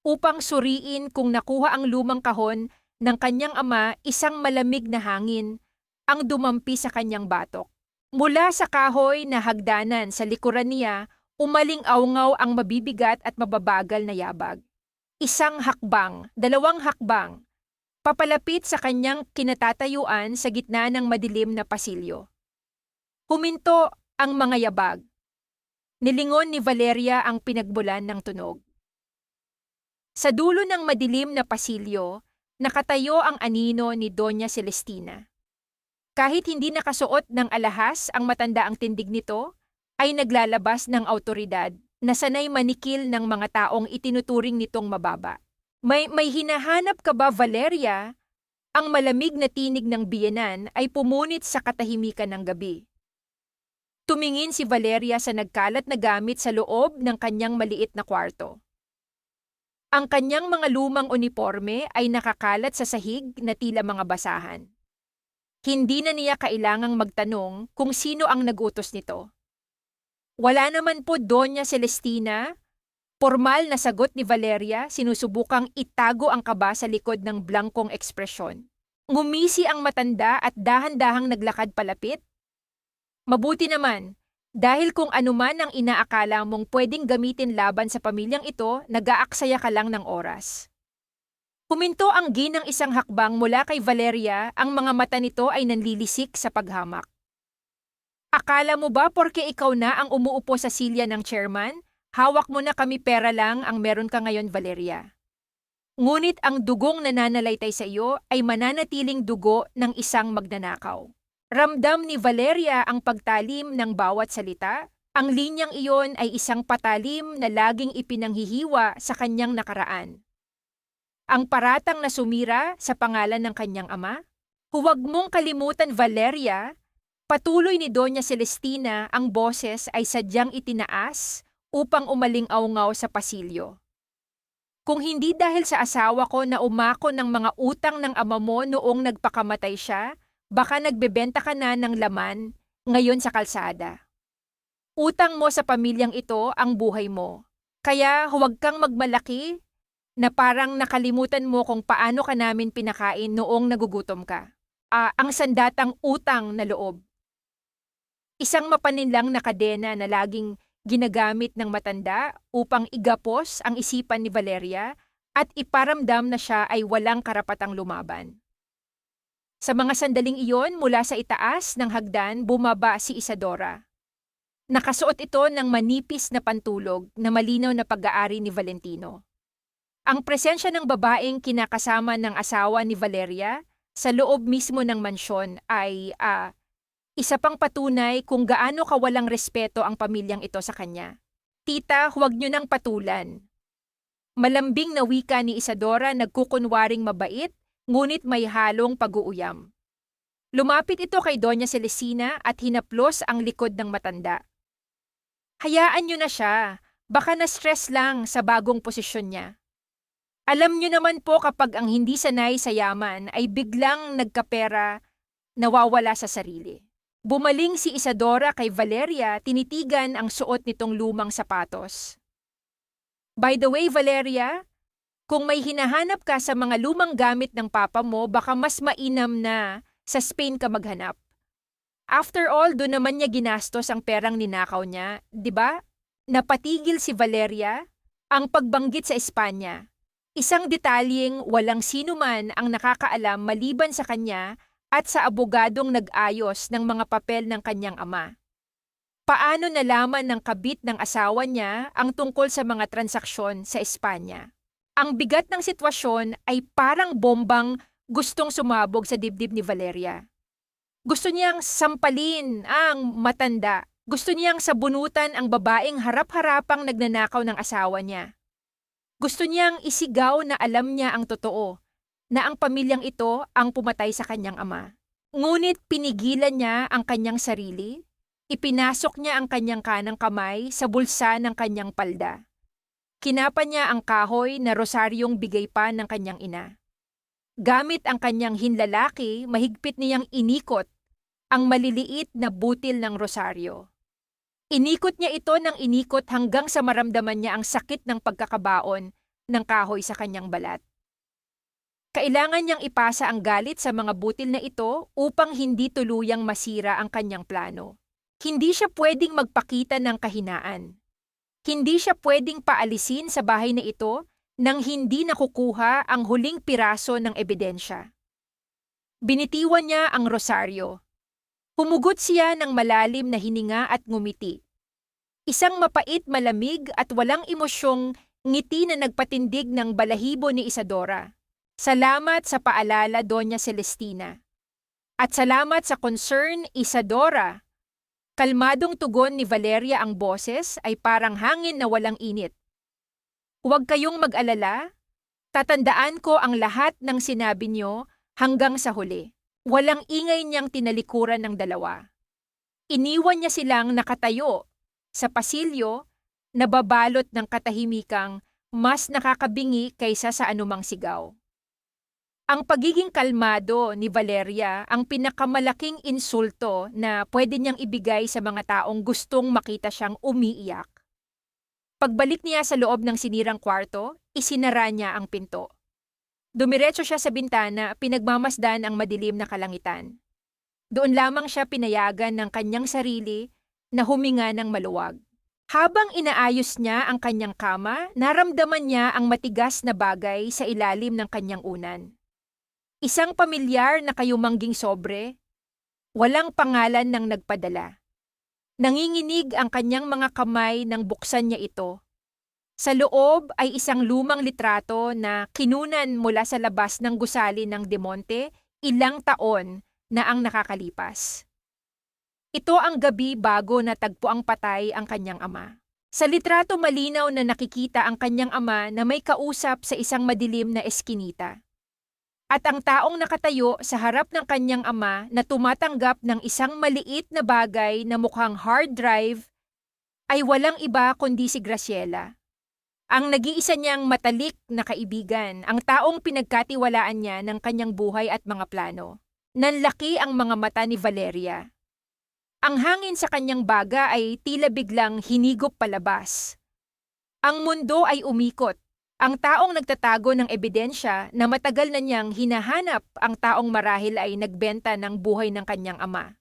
upang suriin kung nakuha ang lumang kahon ng kanyang ama. Isang malamig na hangin ang dumampi sa kanyang batok. Mula sa kahoy na hagdanan sa likuran niya, umaling-awngaw ang mabibigat at mababagal na yabag. Isang hakbang, dalawang hakbang, papalapit sa kanyang kinatatayuan sa gitna ng madilim na pasilyo. Huminto ang mga yabag. Nilingon ni Valeria ang pinagbulan ng tunog. Sa dulo ng madilim na pasilyo, nakatayo ang anino ni Doña Celestina. Kahit hindi nakasuot ng alahas, ang matandaang tindig nito ay naglalabas ng awtoridad na sanay manikil ng mga taong itinuturing nitong mababa. May hinahanap ka ba, Valeria? Ang malamig na tinig ng biyenan ay pumunit sa katahimikan ng gabi. Tumingin si Valeria sa nagkalat na gamit sa loob ng kanyang maliit na kwarto. Ang kanyang mga lumang uniforme ay nakakalat sa sahig na tila mga basahan. Hindi na niya kailangang magtanong kung sino ang nagutos nito. Wala naman po, Doña Celestina. Formal na sagot ni Valeria, sinusubukang itago ang kaba sa likod ng blangkong ekspresyon. Ngumisi ang matanda at dahan-dahang naglakad palapit. Mabuti naman, dahil kung anuman ang inaakala mong pwedeng gamitin laban sa pamilyang ito, nag-aaksaya ka lang ng oras. Huminto ang ginang isang hakbang mula kay Valeria, ang mga mata nito ay nanlilisik sa paghamak. Akala mo ba porke ikaw na ang umuupo sa silya ng chairman, hawak mo na kami pera lang ang meron ka ngayon, Valeria? Ngunit ang dugong nananalaytay sa iyo ay mananatiling dugo ng isang magnanakaw. Ramdam ni Valeria ang pagtalim ng bawat salita. Ang linyang iyon ay isang patalim na laging ipinanghihiwa sa kanyang nakaraan. Ang paratang na sumira sa pangalan ng kanyang ama. Huwag mong kalimutan, Valeria. Patuloy ni Doña Celestina, ang boses ay sadyang itinaas upang umaling-awngaw sa pasilyo. Kung hindi dahil sa asawa ko na umako ng mga utang ng ama mo noong nagpakamatay siya, baka nagbebenta ka na ng laman ngayon sa kalsada. Utang mo sa pamilyang ito ang buhay mo. Kaya huwag kang magmalaki na parang nakalimutan mo kung paano ka namin pinakain noong nagugutom ka. Ang sandatang utang na loob. Isang mapaninlang na kadena na laging ginagamit ng matanda upang igapos ang isipan ni Valeria at iparamdam na siya ay walang karapatang lumaban. Sa mga sandaling iyon, mula sa itaas ng hagdan, bumaba si Isadora. Nakasuot ito ng manipis na pantulog na malinaw na pag-aari ni Valentino. Ang presensya ng babaeng kinakasama ng asawa ni Valeria sa loob mismo ng mansyon ay isa pang patunay kung gaano kawalang respeto ang pamilyang ito sa kanya. Tita, huwag niyo nang patulan. Malambing na wika ni Isadora, nagkukunwaring mabait, ngunit may halong pag-uuyam. Lumapit ito kay Doña Celestina at hinaplos ang likod ng matanda. Hayaan niyo na siya, baka na-stress lang sa bagong posisyon niya. Alam niyo naman po kapag ang hindi sanay sa yaman ay biglang nagkapera, nawawala sa sarili. Bumaling si Isadora kay Valeria, tinitigan ang suot nitong lumang sapatos. By the way, Valeria, kung may hinahanap ka sa mga lumang gamit ng papa mo, baka mas mainam na sa Spain ka maghanap. After all, doon naman niya ginastos ang perang ninakaw niya, di ba? Napatigil si Valeria ang pagbanggit sa Espanya. Isang detalyeng walang sinuman ang nakakaalam maliban sa kanya at sa abogadong nag-ayos ng mga papel ng kanyang ama. Paano nalaman ng kabit ng asawa niya ang tungkol sa mga transaksyon sa Espanya? Ang bigat ng sitwasyon ay parang bombang gustong sumabog sa dibdib ni Valeria. Gusto niyang sampalin ang matanda. Gusto niyang sabunutan ang babaeng harap-harapang nagnanakaw ng asawa niya. Gusto niyang isigaw na alam niya ang totoo, na ang pamilyang ito ang pumatay sa kanyang ama. Ngunit pinigilan niya ang kanyang sarili, ipinasok niya ang kanyang kanang kamay sa bulsa ng kanyang palda. Kinapa niya ang kahoy na rosaryong bigay pa ng kanyang ina. Gamit ang kanyang hinlalaki, mahigpit niyang inikot ang maliliit na butil ng rosaryo. Inikot niya ito ng inikot hanggang sa maramdaman niya ang sakit ng pagkakabaon ng kahoy sa kanyang balat. Kailangan niyang ipasa ang galit sa mga butil na ito upang hindi tuluyang masira ang kanyang plano. Hindi siya pwedeng magpakita ng kahinaan. Hindi siya pwedeng paalisin sa bahay na ito nang hindi nakukuha ang huling piraso ng ebidensya. Binitiwan niya ang rosaryo. Humugot siya ng malalim na hininga at ngumiti. Isang mapait, malamig at walang emosyong ngiti na nagpatindig ng balahibo ni Isadora. Salamat sa paalala, Doña Celestina. At salamat sa concern, Isadora. Kalmadong tugon ni Valeria, ang boses ay parang hangin na walang init. Huwag kayong mag-alala. Tatandaan ko ang lahat ng sinabi niyo hanggang sa huli. Walang ingay niyang tinalikuran ng dalawa. Iniwan niya silang nakatayo sa pasilyo na babalot ng katahimikang mas nakakabingi kaysa sa anumang sigaw. Ang pagiging kalmado ni Valeria ang pinakamalaking insulto na pwede niyang ibigay sa mga taong gustong makita siyang umiiyak. Pagbalik niya sa loob ng sinirang kwarto, isinara niya ang pinto. Dumiretso siya sa bintana, pinagmamasdan ang madilim na kalangitan. Doon lamang siya pinayagan ng kanyang sarili na huminga ng maluwag. Habang inaayos niya ang kanyang kama, naramdaman niya ang matigas na bagay sa ilalim ng kanyang unan. Isang pamilyar na kayumangging sobre, walang pangalan ng nagpadala. Nanginginig ang kanyang mga kamay nang buksan niya ito. Sa loob ay isang lumang litrato na kinunan mula sa labas ng gusali ng De Monte ilang taon na ang nakakalipas. Ito ang gabi bago natagpo ang patay ang kanyang ama. Sa litrato malinaw na nakikita ang kanyang ama na may kausap sa isang madilim na eskinita. At ang taong nakatayo sa harap ng kanyang ama na tumatanggap ng isang maliit na bagay na mukhang hard drive ay walang iba kundi si Graciela. Ang nag-iisa niyang matalik na kaibigan, ang taong pinagkatiwalaan niya ng kanyang buhay at mga plano. Nanlaki ang mga mata ni Valeria. Ang hangin sa kanyang baga ay tila biglang hinigop palabas. Ang mundo ay umikot. Ang taong nagtatago ng ebidensya na matagal na niyang hinahanap, ang taong marahil ay nagbenta ng buhay ng kanyang ama,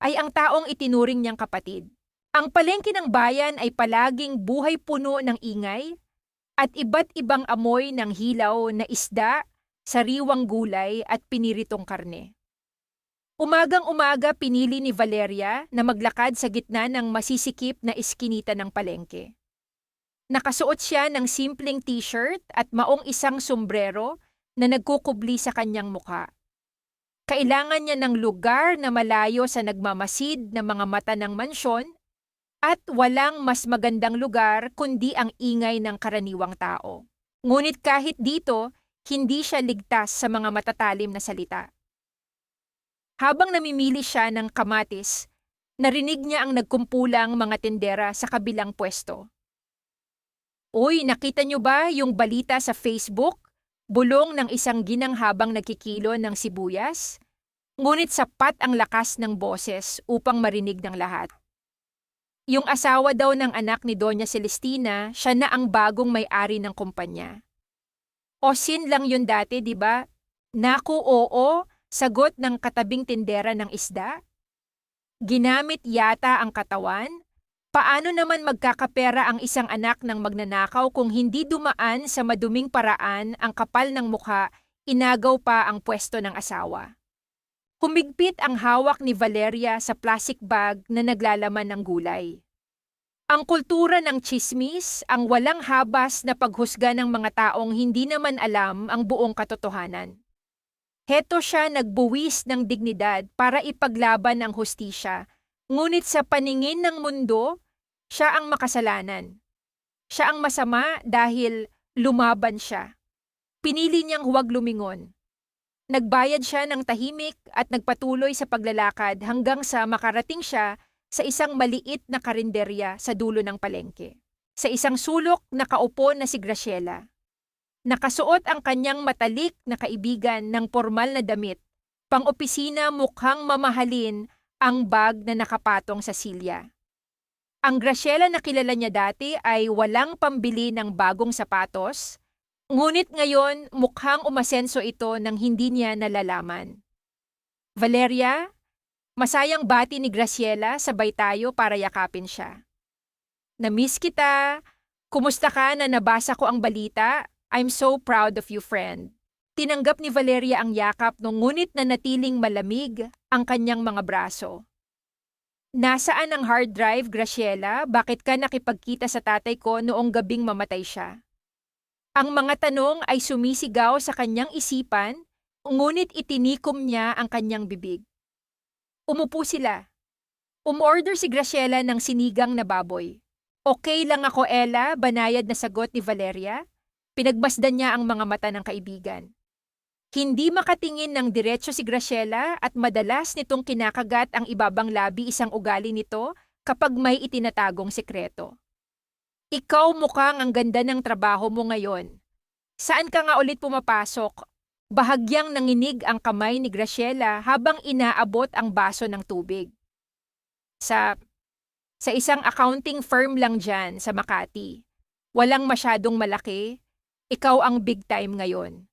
ay ang taong itinuring niyang kapatid. Ang palengke ng bayan ay palaging buhay puno ng ingay at iba't ibang amoy ng hilaw na isda, sariwang gulay at piniritong karne. Umagang-umaga pinili ni Valeria na maglakad sa gitna ng masisikip na iskinita ng palengke. Nakasuot siya ng simpleng t-shirt at maong isang sombrero na nagkukubli sa kanyang mukha. Kailangan niya ng lugar na malayo sa nagmamasid na mga mata ng mansyon at walang mas magandang lugar kundi ang ingay ng karaniwang tao. Ngunit kahit dito, hindi siya ligtas sa mga matatalim na salita. Habang namimili siya ng kamatis, narinig niya ang nagkumpulang mga tindera sa kabilang pwesto. Uy, nakita niyo ba yung balita sa Facebook? Bulong ng isang ginang habang nagkikilo ng sibuyas? Ngunit sapat ang lakas ng boses upang marinig ng lahat. Yung asawa daw ng anak ni Doña Celestina, siya na ang bagong may-ari ng kumpanya. Osin lang yun dati, di ba? Naku, oo, sagot ng katabing tindera ng isda. Ginamit yata ang katawan? Paano naman magkakapera ang isang anak ng magnanakaw kung hindi dumaan sa maduming paraan ang kapal ng mukha, inagaw pa ang pwesto ng asawa? Humigpit ang hawak ni Valeria sa plastic bag na naglalaman ng gulay. Ang kultura ng tsismis, ang walang habas na paghusga ng mga taong hindi naman alam ang buong katotohanan. Heto siya nagbuwis ng dignidad para ipaglaban ang hustisya, ngunit sa paningin ng mundo, siya ang makasalanan. Siya ang masama dahil lumaban siya. Pinili niyang huwag lumingon. Nagbayad siya ng tahimik at nagpatuloy sa paglalakad hanggang sa makarating siya sa isang maliit na karinderya sa dulo ng palengke. Sa isang sulok nakaupo na si Graciela. Nakasuot ang kanyang matalik na kaibigan ng formal na damit. Pang-opisina mukhang mamahalin ang bag na nakapatong sa silya. Ang Graciela na kilala niya dati ay walang pambili ng bagong sapatos, ngunit ngayon mukhang umasenso ito nang hindi niya nalalaman. Valeria, masayang bati ni Graciela, sabay tayo para yakapin siya. Na-miss kita. Kumusta ka na nabasa ko ang balita? I'm so proud of you, friend. Tinanggap ni Valeria ang yakap ngunit nanatiling malamig ang kanyang mga braso. Nasaan ang hard drive, Graciela? Bakit ka nakipagkita sa tatay ko noong gabing mamatay siya? Ang mga tanong ay sumisigaw sa kanyang isipan, ngunit itinikom niya ang kanyang bibig. Umupo sila. Umorder si Graciela ng sinigang na baboy. Okay lang ako, Ella, banayad na sagot ni Valeria. Pinagmasdan niya ang mga mata ng kaibigan. Hindi makatingin ng diretso si Graciela at madalas nitong kinakagat ang ibabang labi isang ugali nito kapag may itinatagong sekreto. Ikaw mukhang ang ganda ng trabaho mo ngayon. Saan ka nga ulit pumapasok? Bahagyang nanginig ang kamay ni Graciela habang inaabot ang baso ng tubig. Sa isang accounting firm lang dyan sa Makati. Walang masyadong malaki. Ikaw ang big time ngayon.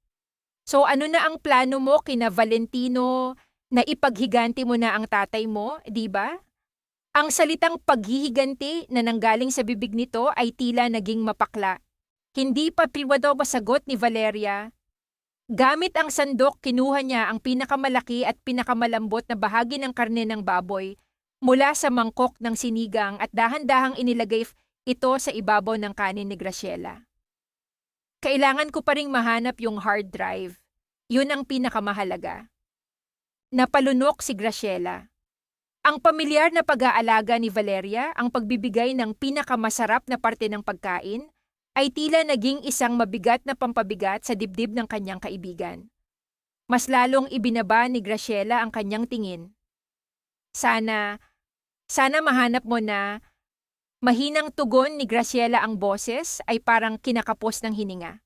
So ano na ang plano mo kina Valentino na ipaghiganti mo na ang tatay mo, di ba? Ang salitang paghihiganti na nanggaling sa bibig nito ay tila naging mapakla. Hindi pa privado masagot ni Valeria. Gamit ang sandok, kinuha niya ang pinakamalaki at pinakamalambot na bahagi ng karne ng baboy mula sa mangkok ng sinigang at dahan-dahang inilagay ito sa ibabaw ng kanin ni Graciela. Kailangan ko pa ring mahanap yung hard drive. Yun ang pinakamahalaga. Napalunok si Graciela. Ang pamilyar na pag-aalaga ni Valeria, ang pagbibigay ng pinakamasarap na parte ng pagkain, ay tila naging isang mabigat na pampabigat sa dibdib ng kanyang kaibigan. Mas lalong ibinaba ni Graciela ang kanyang tingin. Sana mahanap mo na Mahinang tugon ni Graciela ang boses ay parang kinakapos ng hininga.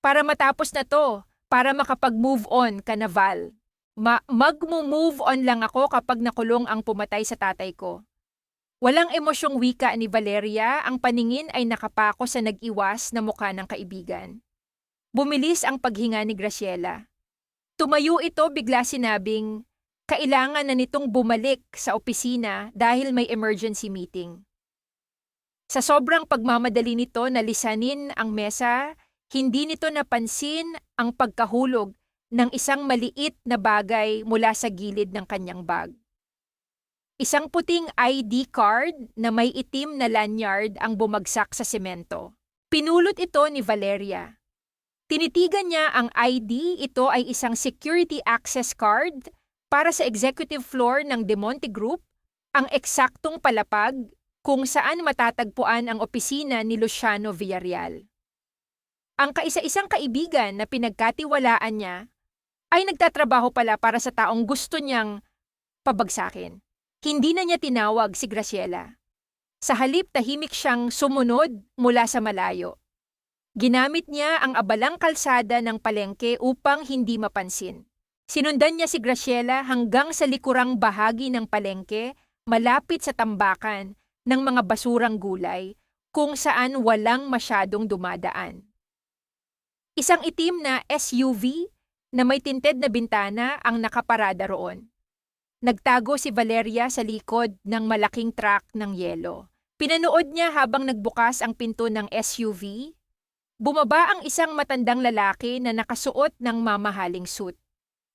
Para matapos na to, para makapag-move on ka na, Val. Mag-move on lang ako kapag nakulong ang pumatay sa tatay ko. Walang emosyong wika ni Valeria, ang paningin ay nakapako sa nag-iwas na mukha ng kaibigan. Bumilis ang paghinga ni Graciela. Tumayo ito, bigla sinabing, kailangan na nitong bumalik sa opisina dahil may emergency meeting. Sa sobrang pagmamadali nito na lisanin ang mesa, hindi nito napansin ang pagkahulog ng isang maliit na bagay mula sa gilid ng kanyang bag. Isang puting ID card na may itim na lanyard ang bumagsak sa semento. Pinulot ito ni Valeria. Tinitigan niya ang ID, ito ay isang security access card para sa executive floor ng De Monte Group, ang eksaktong palapag kung saan matatagpuan ang opisina ni Luciano Villarreal. Ang kaisa-isang kaibigan na pinagkatiwalaan niya ay nagtatrabaho pala para sa taong gusto niyang pabagsakin. Hindi na niya tinawag si Graciela. Sa halip, tahimik siyang sumunod mula sa malayo. Ginamit niya ang abalang kalsada ng palengke upang hindi mapansin. Sinundan niya si Graciela hanggang sa likurang bahagi ng palengke, malapit sa tambakan ng mga basurang gulay, kung saan walang masyadong dumadaan. Isang itim na SUV na may tinted na bintana ang nakaparada roon. Nagtago si Valeria sa likod ng malaking truck ng yelo. Pinanood niya habang nagbukas ang pinto ng SUV. Bumaba ang isang matandang lalaki na nakasuot ng mamahaling suit.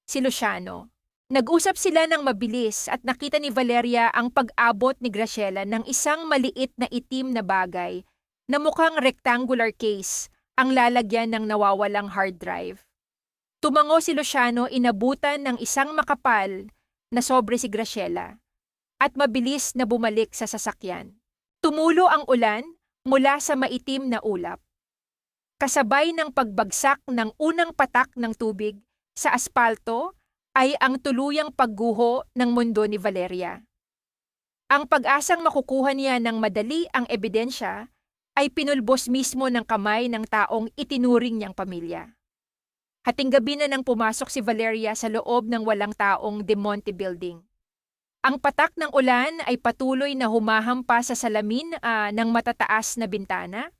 Si Luciano. Nag-usap sila ng mabilis at nakita ni Valeria ang pag-abot ni Graciela ng isang maliit na itim na bagay na mukhang rectangular case ang lalagyan ng nawawalang hard drive. Tumango si Luciano, inabutan ng isang makapal na sobre si Graciela at mabilis na bumalik sa sasakyan. Tumulo ang ulan mula sa maitim na ulap. Kasabay ng pagbagsak ng unang patak ng tubig sa aspalto ay ang tuluyang pagguho ng mundo ni Valeria. Ang pag-asang makukuha niya ng madali ang ebidensya ay pinulbos mismo ng kamay ng taong itinuring niyang pamilya. Hating gabi na nang pumasok si Valeria sa loob ng walang taong De Monte Building. Ang patak ng ulan ay patuloy na humahampas sa salamin ng matataas na bintana.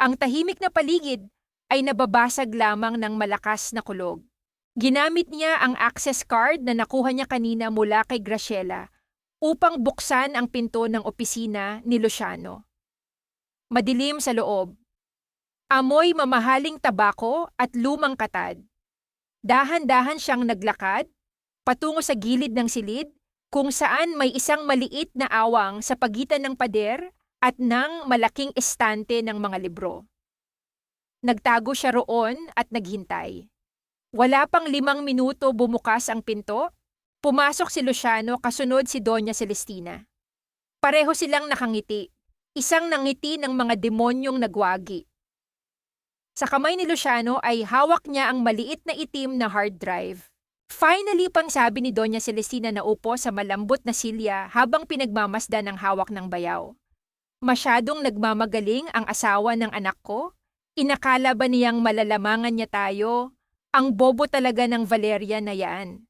Ang tahimik na paligid ay nababasag lamang ng malakas na kulog. Ginamit niya ang access card na nakuha niya kanina mula kay Graciela upang buksan ang pinto ng opisina ni Luciano. Madilim sa loob. Amoy mamahaling tabako at lumang katad. Dahan-dahan siyang naglakad, patungo sa gilid ng silid, kung saan may isang maliit na awang sa pagitan ng pader at ng malaking estante ng mga libro. Nagtago siya roon at naghintay. Wala pang 5 minuto bumukas ang pinto, pumasok si Luciano kasunod si Doña Celestina. Pareho silang nakangiti, isang nangiti ng mga demonyong nagwagi. Sa kamay ni Luciano ay hawak niya ang maliit na itim na hard drive. Finally pang sabi ni Doña Celestina na upo sa malambot na silya habang pinagmamasdan ang hawak ng bayaw. Masyadong nagmamagaling ang asawa ng anak ko? Inakala ba niyang malalamangan niya tayo? Ang bobo talaga ng Valeria na yan.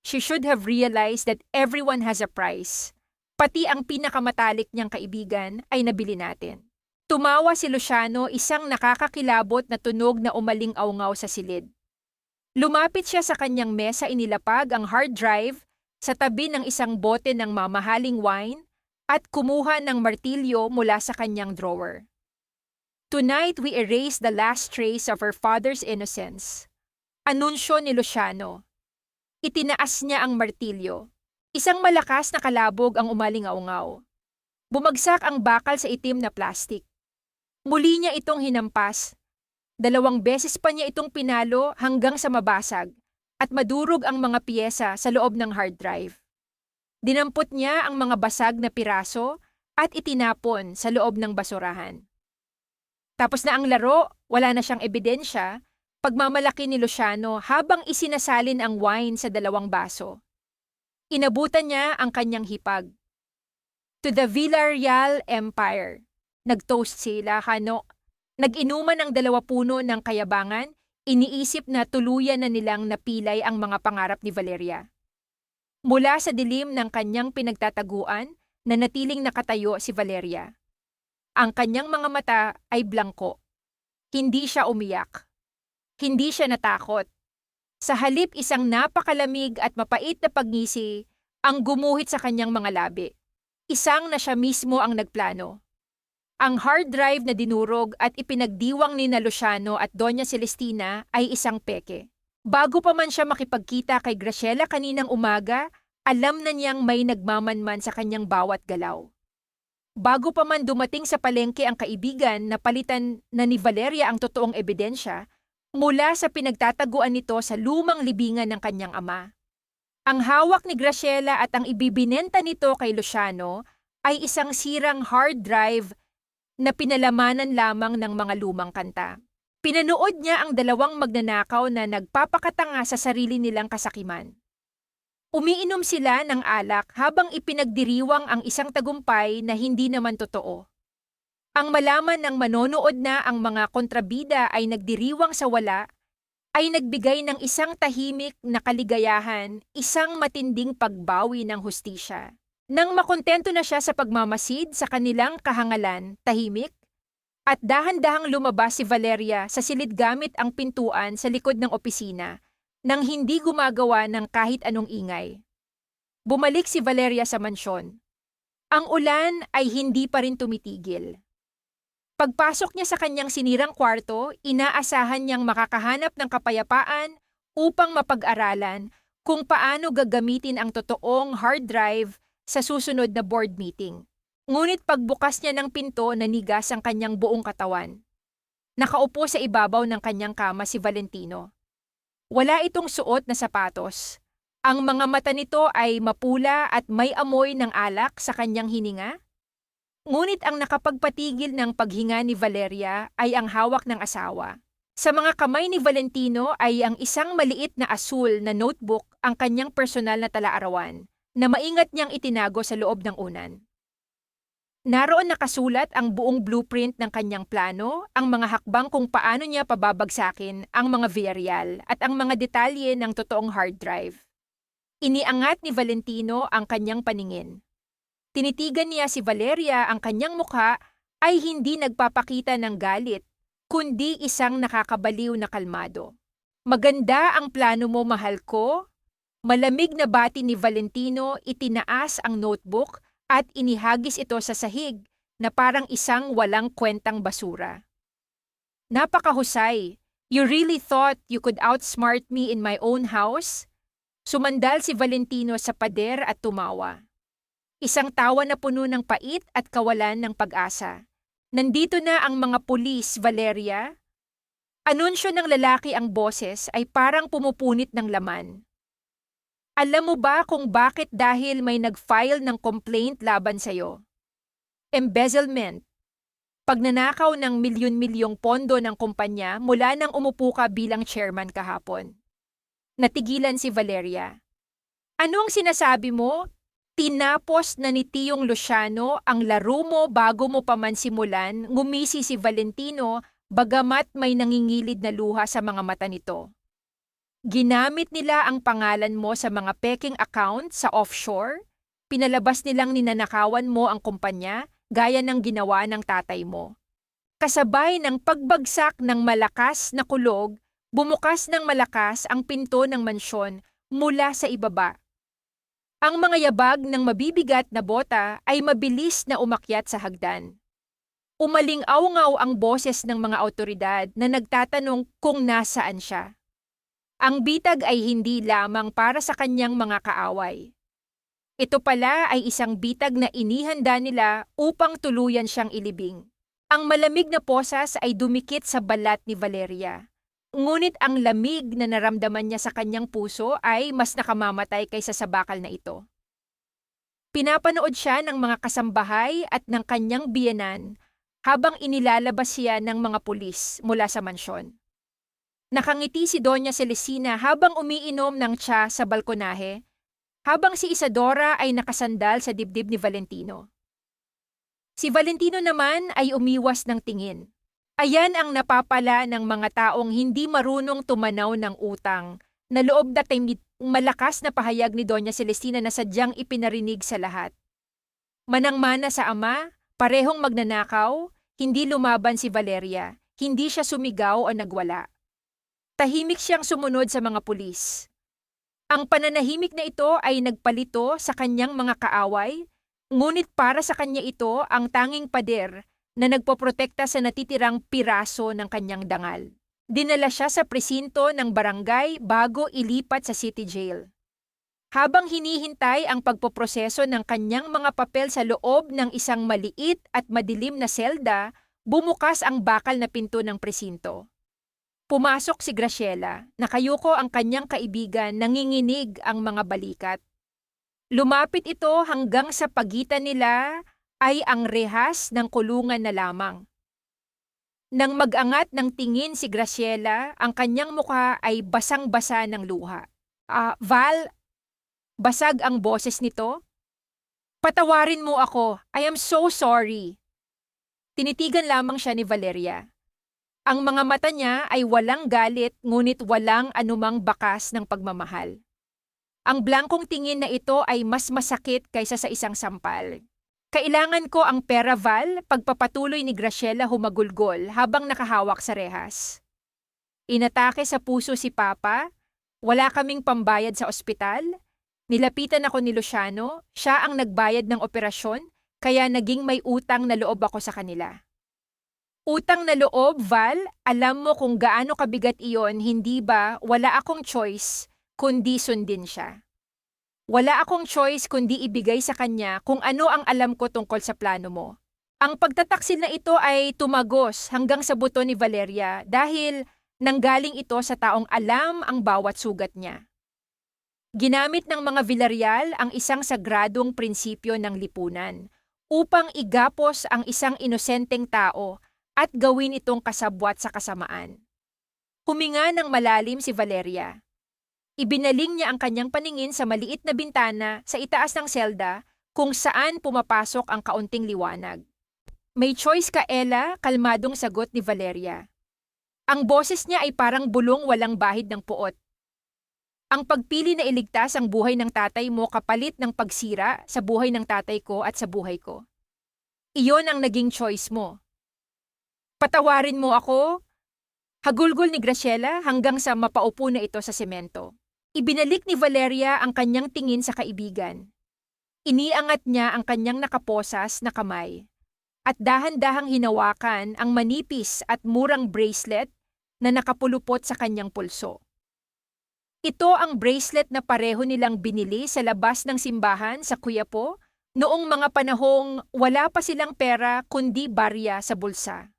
She should have realized that everyone has a price. Pati ang pinakamatalik niyang kaibigan ay nabili natin. Tumawa si Luciano, isang nakakakilabot na tunog na umaling-awngaw sa silid. Lumapit siya sa kanyang mesa, inilapag ang hard drive sa tabi ng isang bote ng mamahaling wine at kumuha ng martilyo mula sa kanyang drawer. Tonight we erase the last trace of her father's innocence. Anunsyo ni Luciano. Itinaas niya ang martilyo. Isang malakas na kalabog ang umaling-awngaw. Bumagsak ang bakal sa itim na plastik. Muli niya itong hinampas. 2 beses pa niya itong pinalo hanggang sa mabasag at madurog ang mga piyesa sa loob ng hard drive. Dinampot niya ang mga basag na piraso at itinapon sa loob ng basurahan. Tapos na ang laro, wala na siyang ebidensya, pagmamalaki ni Luciano habang isinasalin ang wine sa 2 baso. Inabutan niya ang kanyang hipag. To the Villarreal Empire. Nag-toast sila, Hano. Nag-inuman ang 20 ng kayabangan, iniisip na tuluyan na nilang napilay ang mga pangarap ni Valeria. Mula sa dilim ng kanyang pinagtataguan, nanatiling nakatayo si Valeria. Ang kanyang mga mata ay blangko. Hindi siya umiyak. Hindi siya natakot. Sa halip isang napakalamig at mapait na pagngisi ang gumuhit sa kanyang mga labi. Isang na siya mismo ang nagplano. Ang hard drive na dinurog at ipinagdiwang ni na Luciano at Doña Celestina ay isang peke. Bago pa man siya makipagkita kay Graciela kaninang umaga, alam na niyang may nagmamanman sa kanyang bawat galaw. Bago pa man dumating sa palengke ang kaibigan na palitan na ni Valeria ang totoong ebidensya, mula sa pinagtataguan nito sa lumang libingan ng kanyang ama. Ang hawak ni Graciela at ang ibibinenta nito kay Luciano ay isang sirang hard drive na pinalamanan lamang ng mga lumang kanta. Pinanood niya ang 2 magnanakaw na nagpapakatanga sa sarili nilang kasakiman. Umiinom sila ng alak habang ipinagdiriwang ang isang tagumpay na hindi naman totoo. Ang malaman ng manonood na ang mga kontrabida ay nagdiriwang sa wala, ay nagbigay ng isang tahimik na kaligayahan, isang matinding pagbawi ng hustisya. Nang makontento na siya sa pagmamasid sa kanilang kahangalan, tahimik, at dahan-dahang lumabas si Valeria sa silid gamit ang pintuan sa likod ng opisina, nang hindi gumagawa ng kahit anong ingay. Bumalik si Valeria sa mansyon. Ang ulan ay hindi pa rin tumitigil. Pagpasok niya sa kanyang sinirang kwarto, inaasahan niyang makakahanap ng kapayapaan upang mapag-aralan kung paano gagamitin ang totoong hard drive sa susunod na board meeting. Ngunit pagbukas niya ng pinto, nanigas ang kanyang buong katawan. Nakaupo sa ibabaw ng kanyang kama si Valentino. Wala itong suot na sapatos. Ang mga mata nito ay mapula at may amoy ng alak sa kanyang hininga. Ngunit ang nakapagpatigil ng paghinga ni Valeria ay ang hawak ng asawa. Sa mga kamay ni Valentino ay ang isang maliit na asul na notebook, ang kanyang personal na talaarawan, na maingat niyang itinago sa loob ng unan. Naroon nakasulat ang buong blueprint ng kanyang plano, ang mga hakbang kung paano niya pababagsakin ang mga Villarreal at ang mga detalye ng totoong hard drive. Iniangat ni Valentino ang kanyang paningin. Tinitigan niya si Valeria, ang kanyang mukha ay hindi nagpapakita ng galit, kundi isang nakakabaliw na kalmado. Maganda ang plano mo, mahal ko. Malamig na bati ni Valentino, itinaas ang notebook at inihagis ito sa sahig na parang isang walang kwentang basura. Napakahusay. You really thought you could outsmart me in my own house? Sumandal si Valentino sa pader at tumawa. Isang tawa na puno ng pait at kawalan ng pag-asa. Nandito na ang mga pulis, Valeria. Anunsyo ng lalaki ang boses ay parang pumupunit ng laman. Alam mo ba kung bakit? Dahil may nag-file ng complaint laban sa'yo? Embezzlement. Pagnanakaw ng milyon-milyong pondo ng kumpanya mula nang umupo ka bilang chairman kahapon. Natigilan si Valeria. Ano ang sinasabi mo? Tinapos na ni Tiyong Luciano ang laro mo bago mo pa man simulan, ngumisi si Valentino bagamat may nangingilid na luha sa mga mata nito. Ginamit nila ang pangalan mo sa mga peking account sa offshore, pinalabas nilang ninanakawan mo ang kumpanya gaya ng ginawa ng tatay mo. Kasabay ng pagbagsak ng malakas na kulog, bumukas ng malakas ang pinto ng mansyon mula sa ibaba. Ang mga yabag ng mabibigat na bota ay mabilis na umakyat sa hagdan. Umaling-awngaw ang boses ng mga awtoridad na nagtatanong kung nasaan siya. Ang bitag ay hindi lamang para sa kanyang mga kaaway. Ito pala ay isang bitag na inihanda nila upang tuluyan siyang ilibing. Ang malamig na posas ay dumikit sa balat ni Valeria. Ngunit ang lamig na naramdaman niya sa kanyang puso ay mas nakamamatay kaysa sa bakal na ito. Pinapanood siya ng mga kasambahay at ng kanyang biyenan habang inilalabas siya ng mga pulis mula sa mansyon. Nakangiti si Doña Celestina habang umiinom ng tsa sa balkonahe, habang si Isadora ay nakasandal sa dibdib ni Valentino. Si Valentino naman ay umiwas ng tingin. Ayan ang napapala ng mga taong hindi marunong tumanaw ng utang, na loob na malakas na pahayag ni Doña Celestina na sadyang ipinarinig sa lahat. Manang-mana sa ama, parehong magnanakaw, hindi lumaban si Valeria, hindi siya sumigaw o nagwala. Tahimik siyang sumunod sa mga pulis. Ang pananahimik na ito ay nagpalito sa kanyang mga kaaway, ngunit para sa kanya ito ang tanging pader na nagpoprotekta sa natitirang piraso ng kanyang dangal. Dinala siya sa presinto ng barangay bago ilipat sa city jail. Habang hinihintay ang pagpoproseso ng kanyang mga papel sa loob ng isang maliit at madilim na selda, bumukas ang bakal na pinto ng presinto. Pumasok si Graciela, nakayuko ang kanyang kaibigan, nanginginig ang mga balikat. Lumapit ito hanggang sa pagitan nila ay ang rehas ng kulungan na lamang. Nang mag-angat ng tingin si Graciela, ang kanyang mukha ay basang-basa ng luha. Val, basag ang boses nito. Patawarin mo ako, I am so sorry. Tinitigan lamang siya ni Valeria. Ang mga mata niya ay walang galit ngunit walang anumang bakas ng pagmamahal. Ang blankong tingin na ito ay mas masakit kaysa sa isang sampal. Kailangan ko ang pera, Val, pagpapatuloy ni Graciela humagulgol habang nakahawak sa rehas. Inatake sa puso si Papa, wala kaming pambayad sa ospital, nilapitan ako ni Luciano, siya ang nagbayad ng operasyon, kaya naging may utang na loob ako sa kanila. Utang na loob, Val, alam mo kung gaano kabigat iyon, hindi ba wala akong choice kundi sundin siya. Wala akong choice kundi ibigay sa kanya kung ano ang alam ko tungkol sa plano mo. Ang pagtataksil na ito ay tumagos hanggang sa buto ni Valeria dahil nanggaling ito sa taong alam ang bawat sugat niya. Ginamit ng mga Villarreal ang isang sagradong prinsipyo ng lipunan upang igapos ang isang inosenteng tao at gawin itong kasabwat sa kasamaan. Huminga ng malalim si Valeria. Ibinaling niya ang kanyang paningin sa maliit na bintana sa itaas ng selda kung saan pumapasok ang kaunting liwanag. May choice ka, Ella, kalmadong sagot ni Valeria. Ang boses niya ay parang bulong walang bahid ng puot. Ang pagpili na iligtas ang buhay ng tatay mo kapalit ng pagsira sa buhay ng tatay ko at sa buhay ko. Iyon ang naging choice mo. Patawarin mo ako? Hagulgol ni Graciela hanggang sa mapaupo na ito sa semento. Ibinalik ni Valeria ang kanyang tingin sa kaibigan. Iniangat niya ang kanyang nakaposas na kamay at dahan-dahang hinawakan ang manipis at murang bracelet na nakapulupot sa kanyang pulso. Ito ang bracelet na pareho nilang binili sa labas ng simbahan sa Quiapo noong mga panahong wala pa silang pera kundi barya sa bulsa.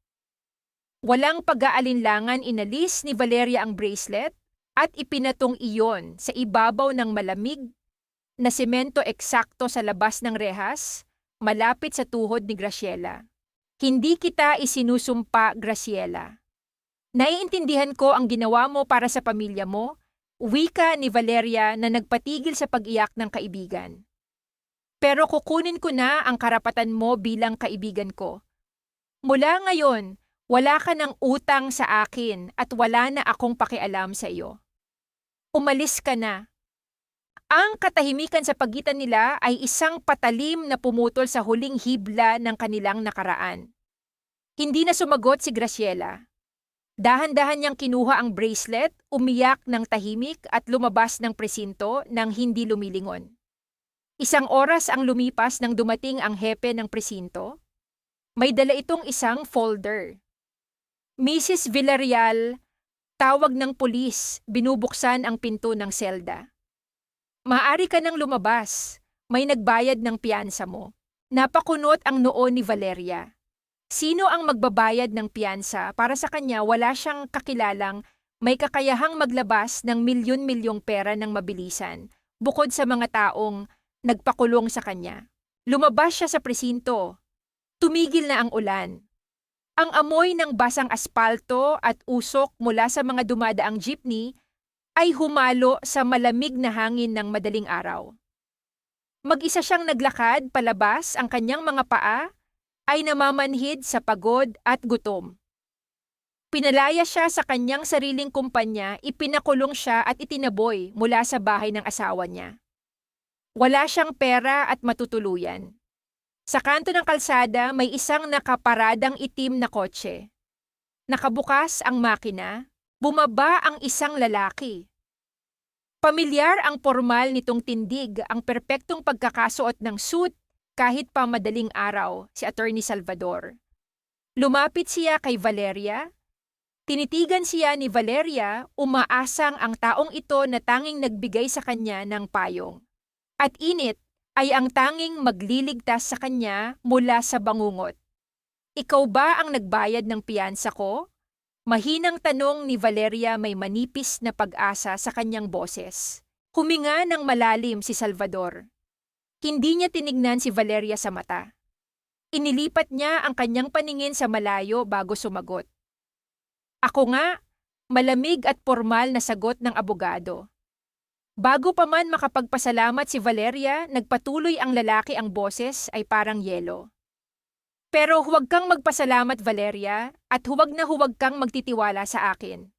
Walang pag-aalinlangan inalis ni Valeria ang bracelet at ipinatong iyon sa ibabaw ng malamig na semento eksakto sa labas ng rehas, malapit sa tuhod ni Graciela. Hindi kita isinusumpa, Graciela. Naiintindihan ko ang ginawa mo para sa pamilya mo, wika ni Valeria na nagpatigil sa pag-iyak ng kaibigan. Pero kukunin ko na ang karapatan mo bilang kaibigan ko. Mula ngayon, wala ka ng utang sa akin at wala na akong pakialam sa iyo. Umalis ka na. Ang katahimikan sa pagitan nila ay isang patalim na pumutol sa huling hibla ng kanilang nakaraan. Hindi na sumagot si Graciela. Dahan-dahan niyang kinuha ang bracelet, umiyak ng tahimik at lumabas ng presinto nang hindi lumilingon. Isang oras ang lumipas nang dumating ang hepe ng presinto. May dala itong isang folder. Mrs. Villarreal, tawag ng pulis, binubuksan ang pinto ng selda. Maaari ka nang lumabas, may nagbayad ng piyansa mo. Napakunot ang noo ni Valeria. Sino ang magbabayad ng piyansa para sa kanya wala siyang kakilalang may kakayahang maglabas ng milyon-milyong pera ng mabilisan, bukod sa mga taong nagpakulong sa kanya. Lumabas siya sa presinto. Tumigil na ang ulan. Ang amoy ng basang aspalto at usok mula sa mga dumadaang jeepney ay humalo sa malamig na hangin ng madaling araw. Mag-isa siyang naglakad palabas ang kanyang mga paa ay namamanhid sa pagod at gutom. Pinalaya siya sa kanyang sariling kumpanya, ipinakulong siya at itinaboy mula sa bahay ng asawa niya. Wala siyang pera at matutuluyan. Sa kanto ng kalsada may isang nakaparadang itim na kotse. Nakabukas ang makina, bumaba ang isang lalaki. Pamilyar ang formal nitong tindig, ang perpektong pagkakasuot ng suit kahit pa madaling araw, si Attorney Salvador. Lumapit siya kay Valeria. Tinitigan siya ni Valeria, umaasang ang taong ito na tanging nagbigay sa kanya ng payong. At init ay ang tanging magliligtas sa kanya mula sa bangungot. Ikaw ba ang nagbayad ng piyansa ko? Mahinang tanong ni Valeria, may manipis na pag-asa sa kanyang boses. Huminga ng malalim si Salvador. Hindi niya tinignan si Valeria sa mata. Inilipat niya ang kanyang paningin sa malayo bago sumagot. Ako nga, malamig at formal na sagot ng abogado. Bago pa man makapagpasalamat si Valeria, nagpatuloy ang lalaki, ang boses ay parang yelo. Pero huwag kang magpasalamat, Valeria, at huwag kang magtitiwala sa akin.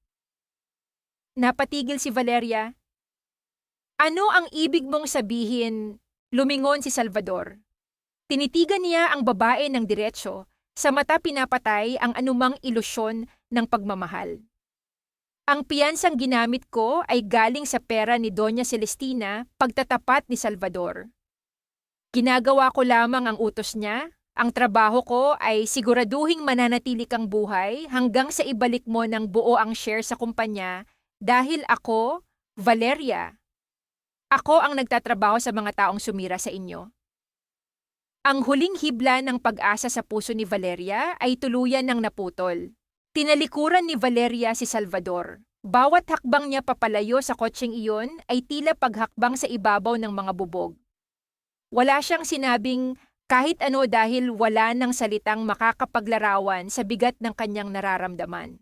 Napatigil si Valeria. Ano ang ibig mong sabihin? Lumingon si Salvador. Tinitigan niya ang babae ng diretso, sa mata pinapatay ang anumang ilusyon ng pagmamahal. Ang piyansang ginamit ko ay galing sa pera ni Doña Celestina, pagtatapat ni Salvador. Ginagawa ko lamang ang utos niya. Ang trabaho ko ay siguraduhing mananatili kang buhay hanggang sa ibalik mo ng buo ang share sa kumpanya dahil ako, Valeria, ako ang nagtatrabaho sa mga taong sumira sa inyo. Ang huling hibla ng pag-asa sa puso ni Valeria ay tuluyan ng naputol. Tinalikuran ni Valeria si Salvador. Bawat hakbang niya papalayo sa kotseng iyon ay tila paghakbang sa ibabaw ng mga bubog. Wala siyang sinabing kahit ano dahil wala ng salitang makakapaglarawan sa bigat ng kanyang nararamdaman.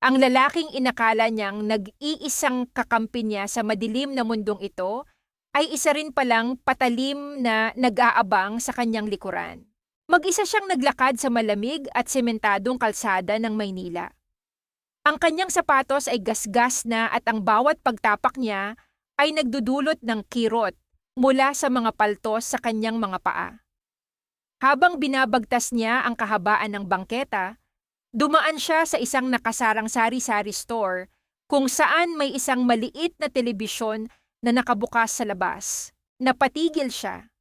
Ang lalaking inakala niyang nag-iisang kakampi niya sa madilim na mundong ito ay isa rin palang patalim na nag-aabang sa kanyang likuran. Mag-isa siyang naglakad sa malamig at sementadong kalsada ng Maynila. Ang kanyang sapatos ay gasgas na at ang bawat pagtapak niya ay nagdudulot ng kirot mula sa mga paltos sa kanyang mga paa. Habang binabagtas niya ang kahabaan ng bangketa, dumaan siya sa isang nakasarang sari-sari store kung saan may isang maliit na telebisyon na nakabukas sa labas. Napatigil siya.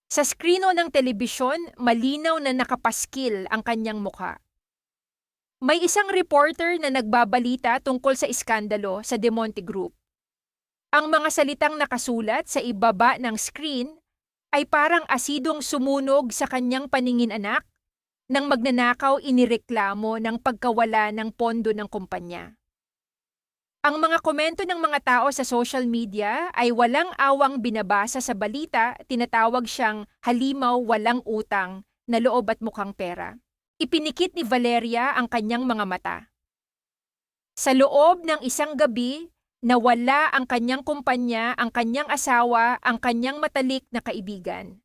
Sa skrino ng telebisyon, malinaw na nakapaskil ang kanyang mukha. May isang reporter na nagbabalita tungkol sa iskandalo sa De Monte Group. Ang mga salitang nakasulat sa ibaba ng screen ay parang asidong sumunog sa kanyang paningin, anak, nang magnanakaw inireklamo ng pagkawala ng pondo ng kumpanya. Ang mga komento ng mga tao sa social media ay walang awang binabasa sa balita, tinatawag siyang halimaw walang utang na loob at mukhang pera. Ipinikit ni Valeria ang kanyang mga mata. Sa loob ng isang gabi, nawala ang kanyang kumpanya, ang kanyang asawa, ang kanyang matalik na kaibigan.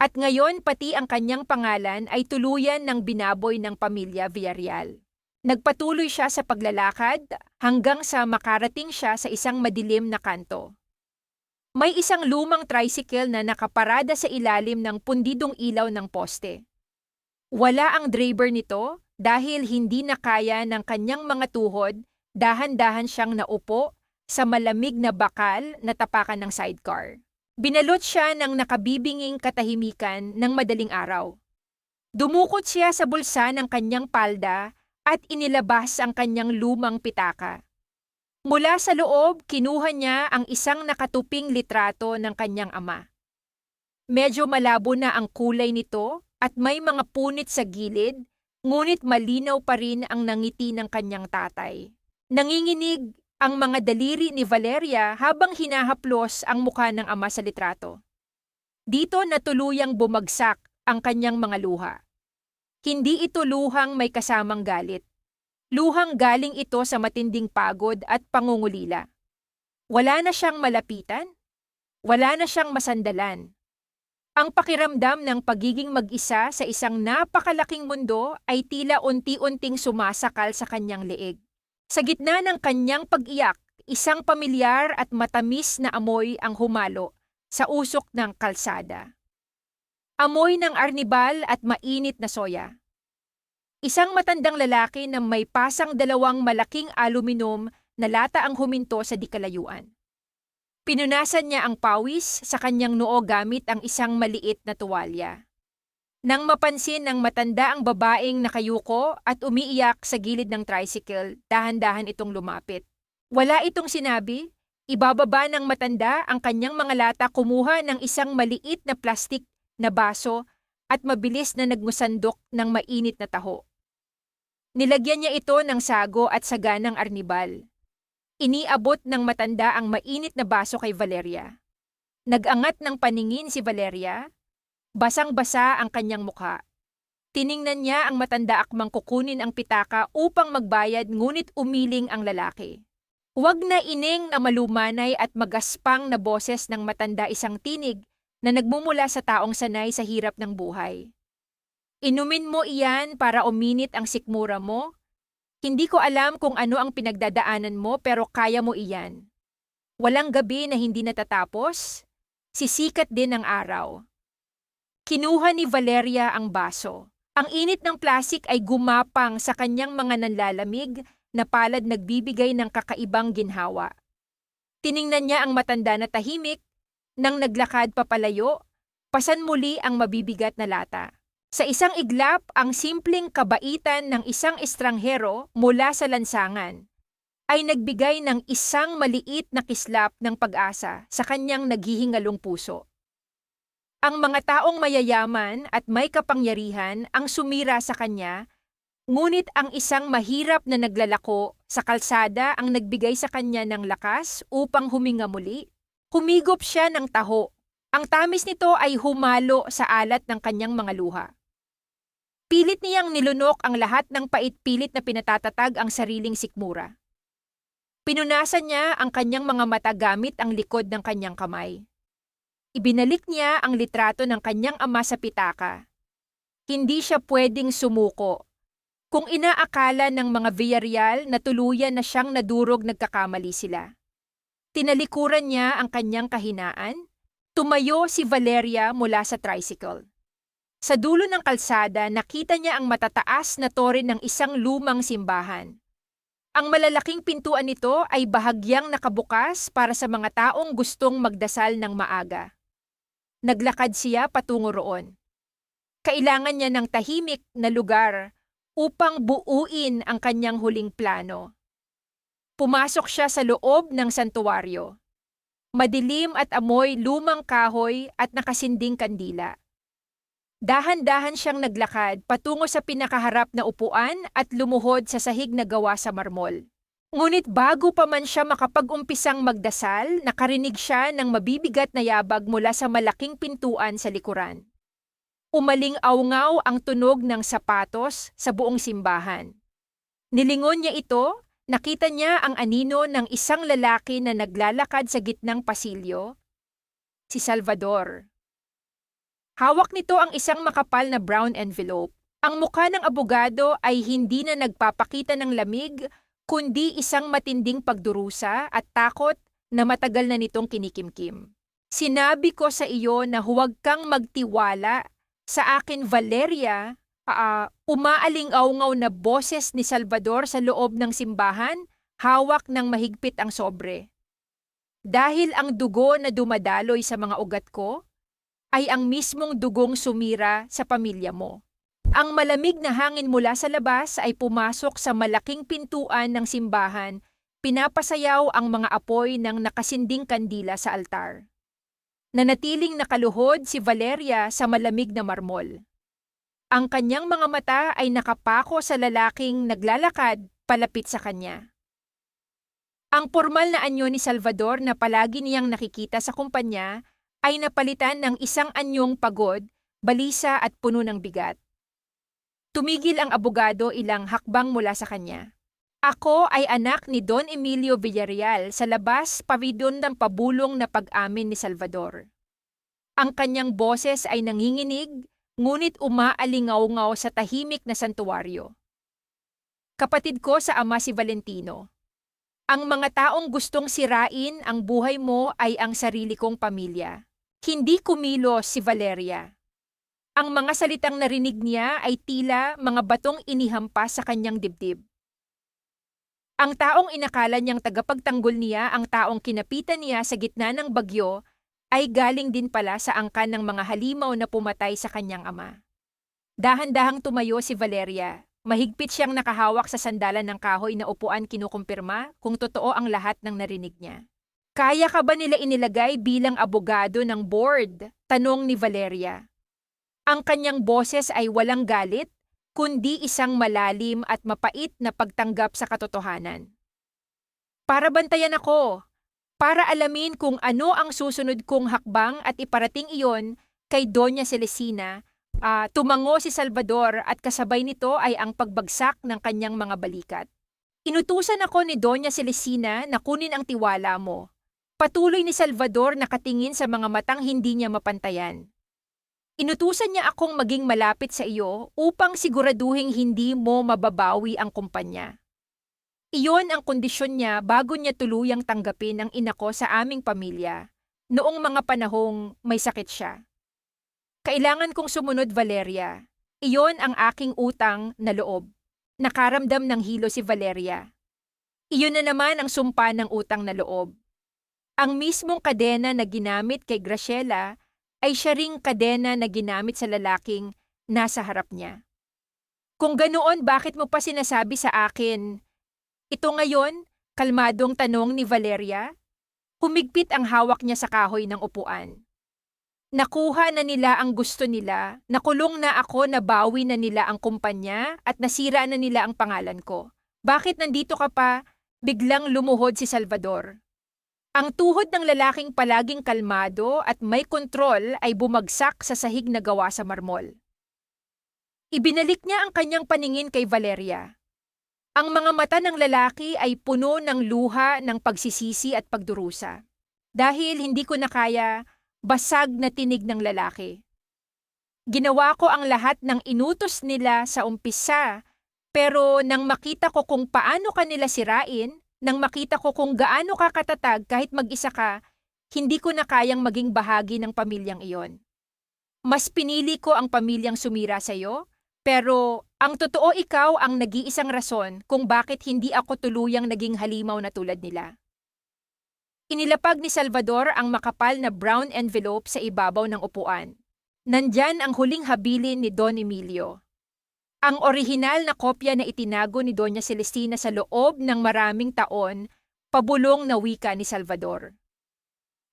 At ngayon pati ang kanyang pangalan ay tuluyan ng binaboy ng pamilya Villarreal. Nagpatuloy siya sa paglalakad hanggang sa makarating siya sa isang madilim na kanto. May isang lumang tricycle na nakaparada sa ilalim ng pundidong ilaw ng poste. Wala ang driver nito dahil hindi na kaya ng kanyang mga tuhod, dahan-dahan siyang naupo sa malamig na bakal na tapakan ng sidecar. Binalot siya ng nakabibinging katahimikan ng madaling araw. Dumukot siya sa bulsa ng kanyang palda at inilabas ang kanyang lumang pitaka. Mula sa loob, kinuha niya ang isang nakatuping litrato ng kanyang ama. Medyo malabo na ang kulay nito at may mga punit sa gilid, ngunit malinaw pa rin ang nangiti ng kanyang tatay. Nanginginig ang mga daliri ni Valeria habang hinahaplos ang mukha ng ama sa litrato. Dito natuluyang bumagsak ang kanyang mga luha. Hindi ito luhang may kasamang galit. Luhang galing ito sa matinding pagod at pangungulila. Wala na siyang malapitan. Wala na siyang masandalan. Ang pakiramdam ng pagiging mag-isa sa isang napakalaking mundo ay tila unti-unting sumasakal sa kanyang leeg. Sa gitna ng kanyang pag-iyak, isang pamilyar at matamis na amoy ang humalo sa usok ng kalsada. Amoy ng arnibal at mainit na soya. Isang matandang lalaki na may pasang dalawang malaking aluminum na lata ang huminto sa dikalayuan. Pinunasan niya ang pawis sa kanyang noo gamit ang isang maliit na tuwalya. Nang mapansin ng matanda ang babaeng nakayuko at umiiyak sa gilid ng tricycle, dahan-dahan itong lumapit. Wala itong sinabi, ibababa ng matanda ang kanyang mga lata, kumuha ng isang maliit na plastik na baso at mabilis na nagmusandok ng mainit na taho. Nilagyan niya ito ng sago at saganang arnibal. Iniabot ng matanda ang mainit na baso kay Valeria. Nag-angat ng paningin si Valeria. Basang-basa ang kanyang mukha. Tiningnan niya ang matanda akmang kukunin ang pitaka upang magbayad, ngunit umiling ang lalaki. Huwag na, ining na malumanay at magaspang na boses ng matanda, isang tinig na nagmumula sa taong sanay sa hirap ng buhay. Inumin mo iyan para uminit ang sikmura mo. Hindi ko alam kung ano ang pinagdadaanan mo, pero kaya mo iyan. Walang gabi na hindi natatapos. Sisikat din ang araw. Kinuha ni Valeria ang baso. Ang init ng plastik ay gumapang sa kanyang mga nanlalamig na palad, nagbibigay ng kakaibang ginhawa. Tiningnan niya ang matanda na tahimik. Nang naglakad papalayo, pasan muli ang mabibigat na lata. Sa isang iglap, ang simpleng kabaitan ng isang estranghero mula sa lansangan ay nagbigay ng isang maliit na kislap ng pag-asa sa kanyang naghihingalong puso. Ang mga taong mayayaman at may kapangyarihan ang sumira sa kanya, ngunit ang isang mahirap na naglalako sa kalsada ang nagbigay sa kanya ng lakas upang huminga muli. Humigop siya ng taho. Ang tamis nito ay humalo sa alat ng kanyang mga luha. Pilit niyang nilunok ang lahat ng pait-pilit na pinatatatag ang sariling sikmura. Pinunasan niya ang kanyang mga mata gamit ang likod ng kanyang kamay. Ibinalik niya ang litrato ng kanyang ama sa pitaka. Hindi siya pwedeng sumuko. Kung inaakala ng mga Villarreal na tuluyan na siyang nadurog, nagkakamali sila. Tinalikuran niya ang kanyang kahinaan. Tumayo si Valeria mula sa tricycle. Sa dulo ng kalsada, nakita niya ang matataas na tore ng isang lumang simbahan. Ang malalaking pintuan nito ay bahagyang nakabukas para sa mga taong gustong magdasal ng maaga. Naglakad siya patungo roon. Kailangan niya ng tahimik na lugar upang buuin ang kanyang huling plano. Pumasok siya sa loob ng santuwaryo. Madilim at amoy lumang kahoy at nakasinding kandila. Dahan-dahan siyang naglakad patungo sa pinakaharap na upuan at lumuhod sa sahig na gawa sa marmol. Ngunit bago pa man siya makapag-umpisang magdasal, nakarinig siya ng mabibigat na yabag mula sa malaking pintuan sa likuran. Umaling-awngaw ang tunog ng sapatos sa buong simbahan. Nilingon niya ito, nakita niya ang anino ng isang lalaki na naglalakad sa gitnang pasilyo, si Salvador. Hawak nito ang isang makapal na brown envelope. Ang mukha ng abogado ay hindi na nagpapakita ng lamig, kundi isang matinding pagdurusa at takot na matagal na nitong kinikimkim. Sinabi ko sa iyo na huwag kang magtiwala sa akin, Valeria. Umaaling-awngaw na boses ni Salvador sa loob ng simbahan, hawak ng mahigpit ang sobre. Dahil ang dugo na dumadaloy sa mga ugat ko ay ang mismong dugong sumira sa pamilya mo. Ang malamig na hangin mula sa labas ay pumasok sa malaking pintuan ng simbahan, pinapasayaw ang mga apoy ng nakasinding kandila sa altar. Nanatiling nakaluhod si Valeria sa malamig na marmol. Ang kanyang mga mata ay nakapako sa lalaking naglalakad palapit sa kanya. Ang pormal na anyo ni Salvador na palagi niyang nakikita sa kumpanya ay napalitan ng isang anyong pagod, balisa at puno ng bigat. Tumigil ang abogado ilang hakbang mula sa kanya. Ako ay anak ni Don Emilio Villarreal, sa labas pavidon ng pabulong na pag-amin ni Salvador. Ang kanyang boses ay nanginginig, ngunit umaalingaw-ngaw sa tahimik na santuwaryo. Kapatid ko sa ama si Valentino. Ang mga taong gustong sirain ang buhay mo ay ang sarili kong pamilya. Hindi kumilos si Valeria. Ang mga salitang narinig niya ay tila mga batong inihampas sa kanyang dibdib. Ang taong inakala niyang tagapagtanggol niya, ang taong kinapitan niya sa gitna ng bagyo, ay galing din pala sa angkan ng mga halimaw na pumatay sa kanyang ama. Dahan-dahang tumayo si Valeria. Mahigpit siyang nakahawak sa sandalan ng kahoy na upuan, kinukumpirma kung totoo ang lahat ng narinig niya. Kaya ka ba nila inilagay bilang abogado ng board? Tanong ni Valeria. Ang kanyang boses ay walang galit, kundi isang malalim at mapait na pagtanggap sa katotohanan. Para bantayan ako, para alamin kung ano ang susunod kong hakbang at iparating iyon kay Doña Celestina. Tumango si Salvador at kasabay nito ay ang pagbagsak ng kanyang mga balikat. Inutusan ako ni Doña Celestina na kunin ang tiwala mo. Patuloy ni Salvador nakatingin sa mga matang hindi niya mapantayan. Inutusan niya akong maging malapit sa iyo upang siguraduhing hindi mo mababawi ang kumpanya. Iyon ang kondisyon niya bago niya tuluyang tanggapin ang ina ko sa aming pamilya, noong mga panahong may sakit siya. Kailangan kong sumunod, Valeria. Iyon ang aking utang na loob. Nakaramdam ng hilo si Valeria. Iyon na naman ang sumpa ng utang na loob. Ang mismong kadena na ginamit kay Graciela ay siya ring kadena na ginamit sa lalaking nasa harap niya. Kung ganoon, bakit mo pa sinasabi sa akin? Ito ngayon, kalmadong tanong ni Valeria. Humigpit ang hawak niya sa kahoy ng upuan. Nakuha na nila ang gusto nila, nakulong na ako, nabawi na nila ang kumpanya at nasira na nila ang pangalan ko. Bakit nandito ka pa? Biglang lumuhod si Salvador. Ang tuhod ng lalaking palaging kalmado at may kontrol ay bumagsak sa sahig na gawa sa marmol. Ibinalik niya ang kanyang paningin kay Valeria. Ang mga mata ng lalaki ay puno ng luha ng pagsisisi at pagdurusa. Dahil hindi ko na kaya, basag na tinig ng lalaki. Ginawa ko ang lahat ng inutos nila sa umpisa, pero nang makita ko kung paano kanila sirain, nang makita ko kung gaano ka katatag kahit mag-isa ka, hindi ko na kayang maging bahagi ng pamilyang iyon. Mas pinili ko ang pamilyang sumira sa iyo, pero ang totoo ikaw ang nag-iisang rason kung bakit hindi ako tuluyang naging halimaw na tulad nila. Inilapag ni Salvador ang makapal na brown envelope sa ibabaw ng upuan. Nandyan ang huling habilin ni Don Emilio. Ang orihinal na kopya na itinago ni Doña Celestina sa loob ng maraming taon, pabulong na wika ni Salvador.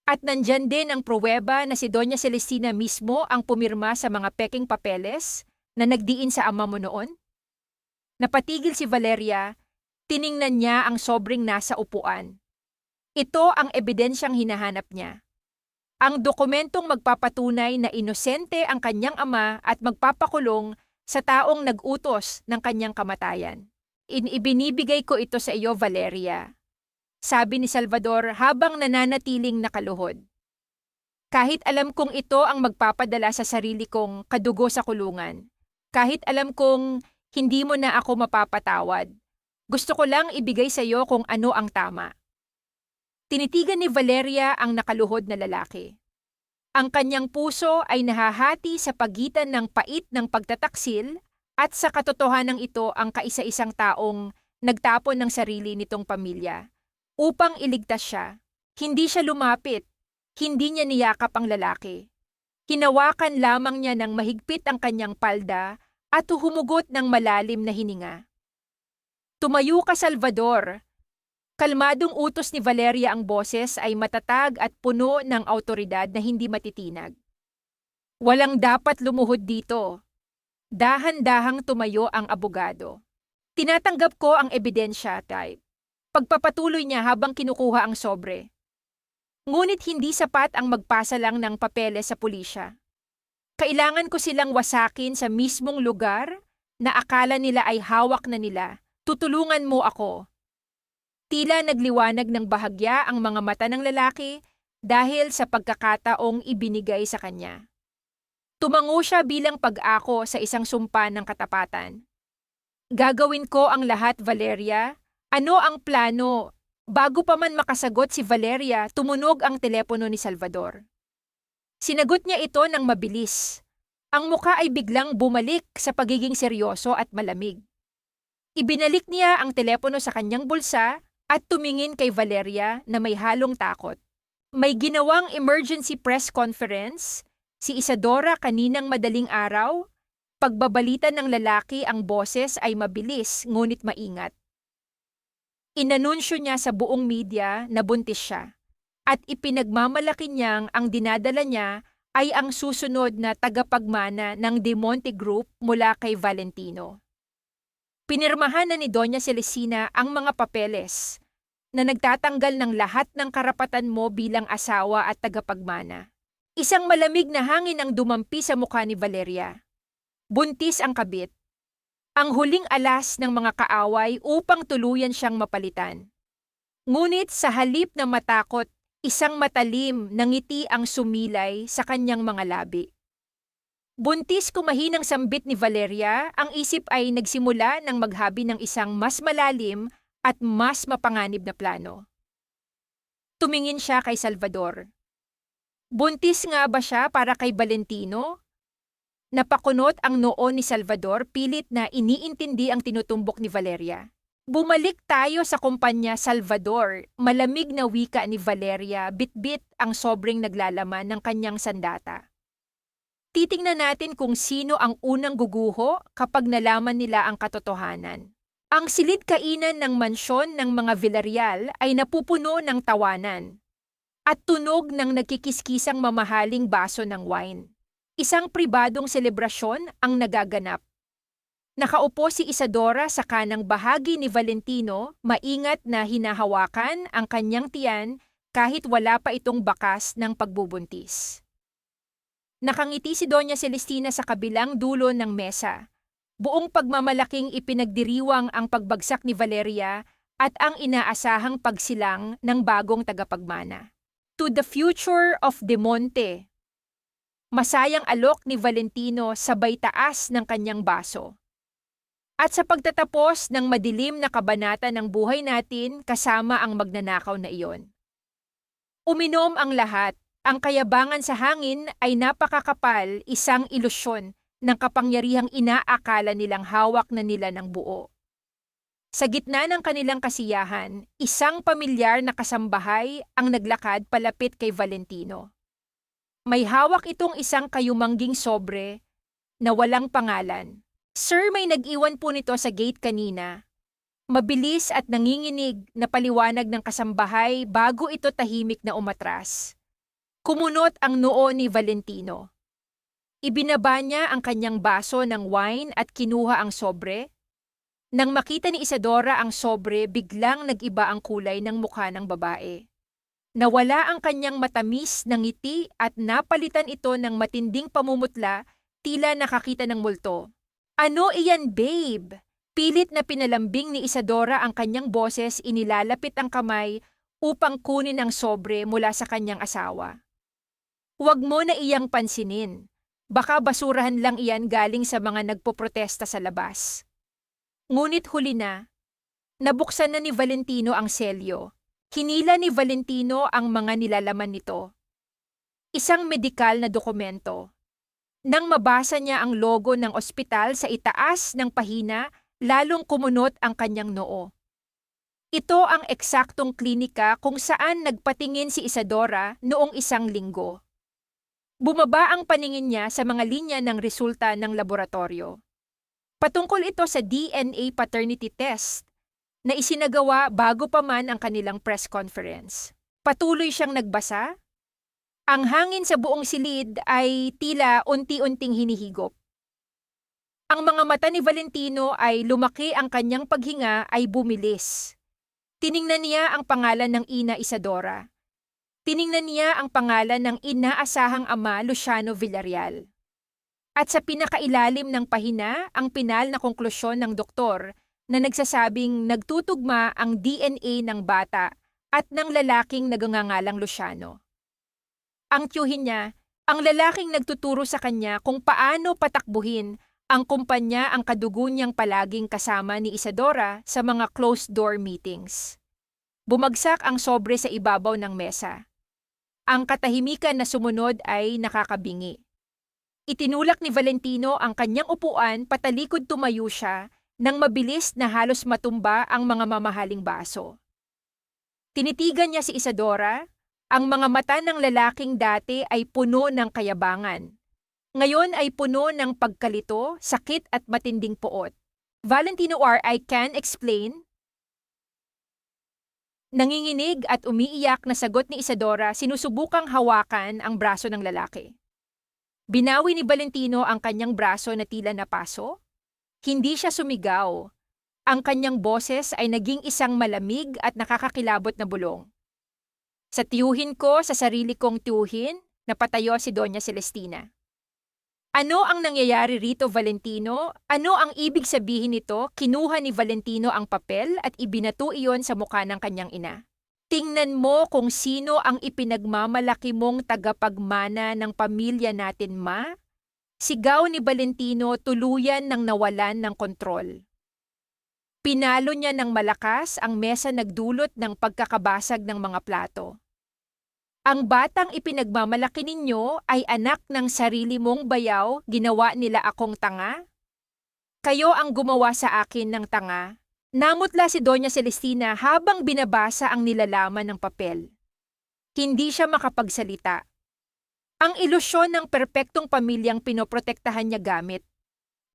At nandyan din ang pruweba na si Doña Celestina mismo ang pumirma sa mga peking papeles na nagdiin sa ama mo noon. Napatigil si Valeria, tiningnan niya ang sobreng nasa upuan. Ito ang ebidensyang hinahanap niya. Ang dokumentong magpapatunay na inosente ang kanyang ama at magpapakulong sa taong nag-utos ng kanyang kamatayan. Ibinibigay ko ito sa iyo, Valeria, sabi ni Salvador habang nananatiling nakaluhod. Kahit alam kong ito ang magpapadala sa sarili kong kadugo sa kulungan, kahit alam kong hindi mo na ako mapapatawad, gusto ko lang ibigay sa iyo kung ano ang tama. Tinitigan ni Valeria ang nakaluhod na lalaki. Ang kanyang puso ay nahahati sa pagitan ng pait ng pagtataksil at sa katotohanan ito ang kaisa-isang taong nagtapon ng sarili nitong pamilya. Upang iligtas siya, hindi siya lumapit, hindi niya niyakap ang lalaki. Hinawakan lamang niya ng mahigpit ang kanyang palda at humugot ng malalim na hininga. Tumayo ka, Salvador. Kalmadong utos ni Valeria, ang boses ay matatag at puno ng awtoridad na hindi matitinag. Walang dapat lumuhod dito. Dahan-dahang tumayo ang abogado. Tinatanggap ko ang ebidensya, type. Pagpapatuloy niya habang kinukuha ang sobre. Ngunit hindi sapat ang magpasa lang ng papeles sa pulisya. Kailangan ko silang wasakin sa mismong lugar na akala nila ay hawak na nila. Tutulungan mo ako. Tila nagliwanag ng bahagya ang mga mata ng lalaki dahil sa pagkakataong ibinigay sa kanya. Tumango siya bilang pag-ako sa isang sumpa ng katapatan. Gagawin ko ang lahat, Valeria. Ano ang plano? Bago pa man makasagot si Valeria, tumunog ang telepono ni Salvador. Sinagot niya ito ng mabilis. Ang muka ay biglang bumalik sa pagiging seryoso at malamig. Ibinalik niya ang telepono sa kanyang bulsa at tumingin kay Valeria na may halong takot. May ginawang emergency press conference si Isadora kaninang madaling araw. Pagbabalita ng lalaki ang boses ay mabilis ngunit maingat. Inanunsyo niya sa buong media na buntis siya at ipinagmamalaki niyang ang dinadala niya ay ang susunod na tagapagmana ng De Monte Group mula kay Valentino. Pinirmahan na ni Doña Celestina ang mga papeles na nagtatanggal ng lahat ng karapatan mo bilang asawa at tagapagmana. Isang malamig na hangin ang dumampi sa mukha ni Valeria. Buntis ang kabit. Ang huling alas ng mga kaaway upang tuluyan siyang mapalitan. Ngunit sa halip na matakot, isang matalim na ngiti ang sumilay sa kanyang mga labi. Buntis kumahinang sambit ni Valeria, ang isip ay nagsimula ng maghabi ng isang mas malalim at mas mapanganib na plano. Tumingin siya kay Salvador. Buntis nga ba siya para kay Valentino? Napakunot ang noo ni Salvador, pilit na iniintindi ang tinutumbok ni Valeria. Bumalik tayo sa kumpanya, Salvador. Malamig na wika ni Valeria, bit-bit ang sobrang naglalaman ng kanyang sandata. Titingnan natin kung sino ang unang guguho kapag nalaman nila ang katotohanan. Ang silid kainan ng mansyon ng mga Villarreal ay napupuno ng tawanan at tunog ng nagkikiskisang mamahaling baso ng wine. Isang pribadong selebrasyon ang nagaganap. Nakaupo si Isadora sa kanang bahagi ni Valentino, maingat na hinahawakan ang kanyang tiyan kahit wala pa itong bakas ng pagbubuntis. Nakangiti si Doña Celestina sa kabilang dulo ng mesa. Buong pagmamalaking ipinagdiriwang ang pagbagsak ni Valeria at ang inaasahang pagsilang ng bagong tagapagmana. To the future of De Monte. Masayang alok ni Valentino sabay taas ng kanyang baso. At sa pagtatapos ng madilim na kabanata ng buhay natin kasama ang magnanakaw na iyon. Uminom ang lahat, ang kayabangan sa hangin ay napakakapal, isang ilusyon ng kapangyarihang inaakala nilang hawak na nila ng buo. Sa gitna ng kanilang kasiyahan, isang pamilyar na kasambahay ang naglakad palapit kay Valentino. May hawak itong isang kayumangging sobre na walang pangalan. Sir, may nag-iwan po nito sa gate kanina. Mabilis at nanginginig na paliwanag ng kasambahay bago ito tahimik na umatras. Kumunot ang noo ni Valentino. Ibinaba niya ang kanyang baso ng wine at kinuha ang sobre. Nang makita ni Isadora ang sobre, biglang nag-iba ang kulay ng mukha ng babae. Nawala ang kanyang matamis na ngiti at napalitan ito ng matinding pamumutla, tila nakakita ng multo. Ano iyan, babe? Pilit na pinalambing ni Isadora ang kanyang boses, inilalapit ang kamay upang kunin ang sobre mula sa kanyang asawa. Huwag mo na iyang pansinin. Baka basurahan lang iyan galing sa mga nagpoprotesta sa labas. Ngunit huli na, nabuksan na ni Valentino ang selyo. Hinila ni Valentino ang mga nilalaman nito. Isang medikal na dokumento. Nang mabasa niya ang logo ng ospital sa itaas ng pahina, lalong kumunot ang kanyang noo. Ito ang eksaktong klinika kung saan nagpatingin si Isadora noong isang linggo. Bumaba ang paningin niya sa mga linya ng resulta ng laboratorio. Patungkol ito sa DNA paternity test na isinagawa bago pa man ang kanilang press conference. Patuloy siyang nagbasa. Ang hangin sa buong silid ay tila unti-unting hinihigop. Ang mga mata ni Valentino ay lumaki, ang kanyang paghinga ay bumilis. Tiningnan niya ang pangalan ng ina Isadora. Tiningnan niya ang pangalan ng inaasahang ama Luciano Villarreal. At sa pinakailalim ng pahina, ang pinal na konklusyon ng doktor na nagsasabing nagtutugma ang DNA ng bata at ng lalaking nagngangalang Luciano. Ang tiyuhin niya, ang lalaking nagtuturo sa kanya kung paano patakbuhin ang kumpanya ang kadugo niyang palaging kasama ni Isadora sa mga closed-door meetings. Bumagsak ang sobre sa ibabaw ng mesa. Ang katahimikan na sumunod ay nakakabingi. Itinulak ni Valentino ang kanyang upuan, patalikod tumayo siya nang mabilis na halos matumba ang mga mamahaling baso. Tinitigan niya si Isadora, ang mga mata ng lalaking dati ay puno ng kayabangan. Ngayon ay puno ng pagkalito, sakit at matinding poot. Valentino R. I can explain. Nanginginig at umiiyak na sagot ni Isadora, sinusubukang hawakan ang braso ng lalaki. Binawi ni Valentino ang kanyang braso na tila napaso. Hindi siya sumigaw. Ang kanyang boses ay naging isang malamig at nakakakilabot na bulong. Sa tiyuhin ko, sa sarili kong tiyuhin, napatayo si Doña Celestina. Ano ang nangyayari rito, Valentino? Ano ang ibig sabihin nito? Kinuha ni Valentino ang papel at ibinato iyon sa mukha ng kanyang ina. Tingnan mo kung sino ang ipinagmamalaki mong tagapagmana ng pamilya natin, ma? Sigaw ni Valentino, tuluyan ng nawalan ng kontrol. Pinalo niya ng malakas ang mesa, nagdulot ng pagkakabasag ng mga plato. Ang batang ipinagmamalaki ninyo ay anak ng sarili mong bayaw, ginawa nila akong tanga? Kayo ang gumawa sa akin ng tanga. Namutla si Doña Celestina habang binabasa ang nilalaman ng papel. Hindi siya makapagsalita. Ang ilusyon ng perpektong pamilyang pinoprotektahan niya gamit.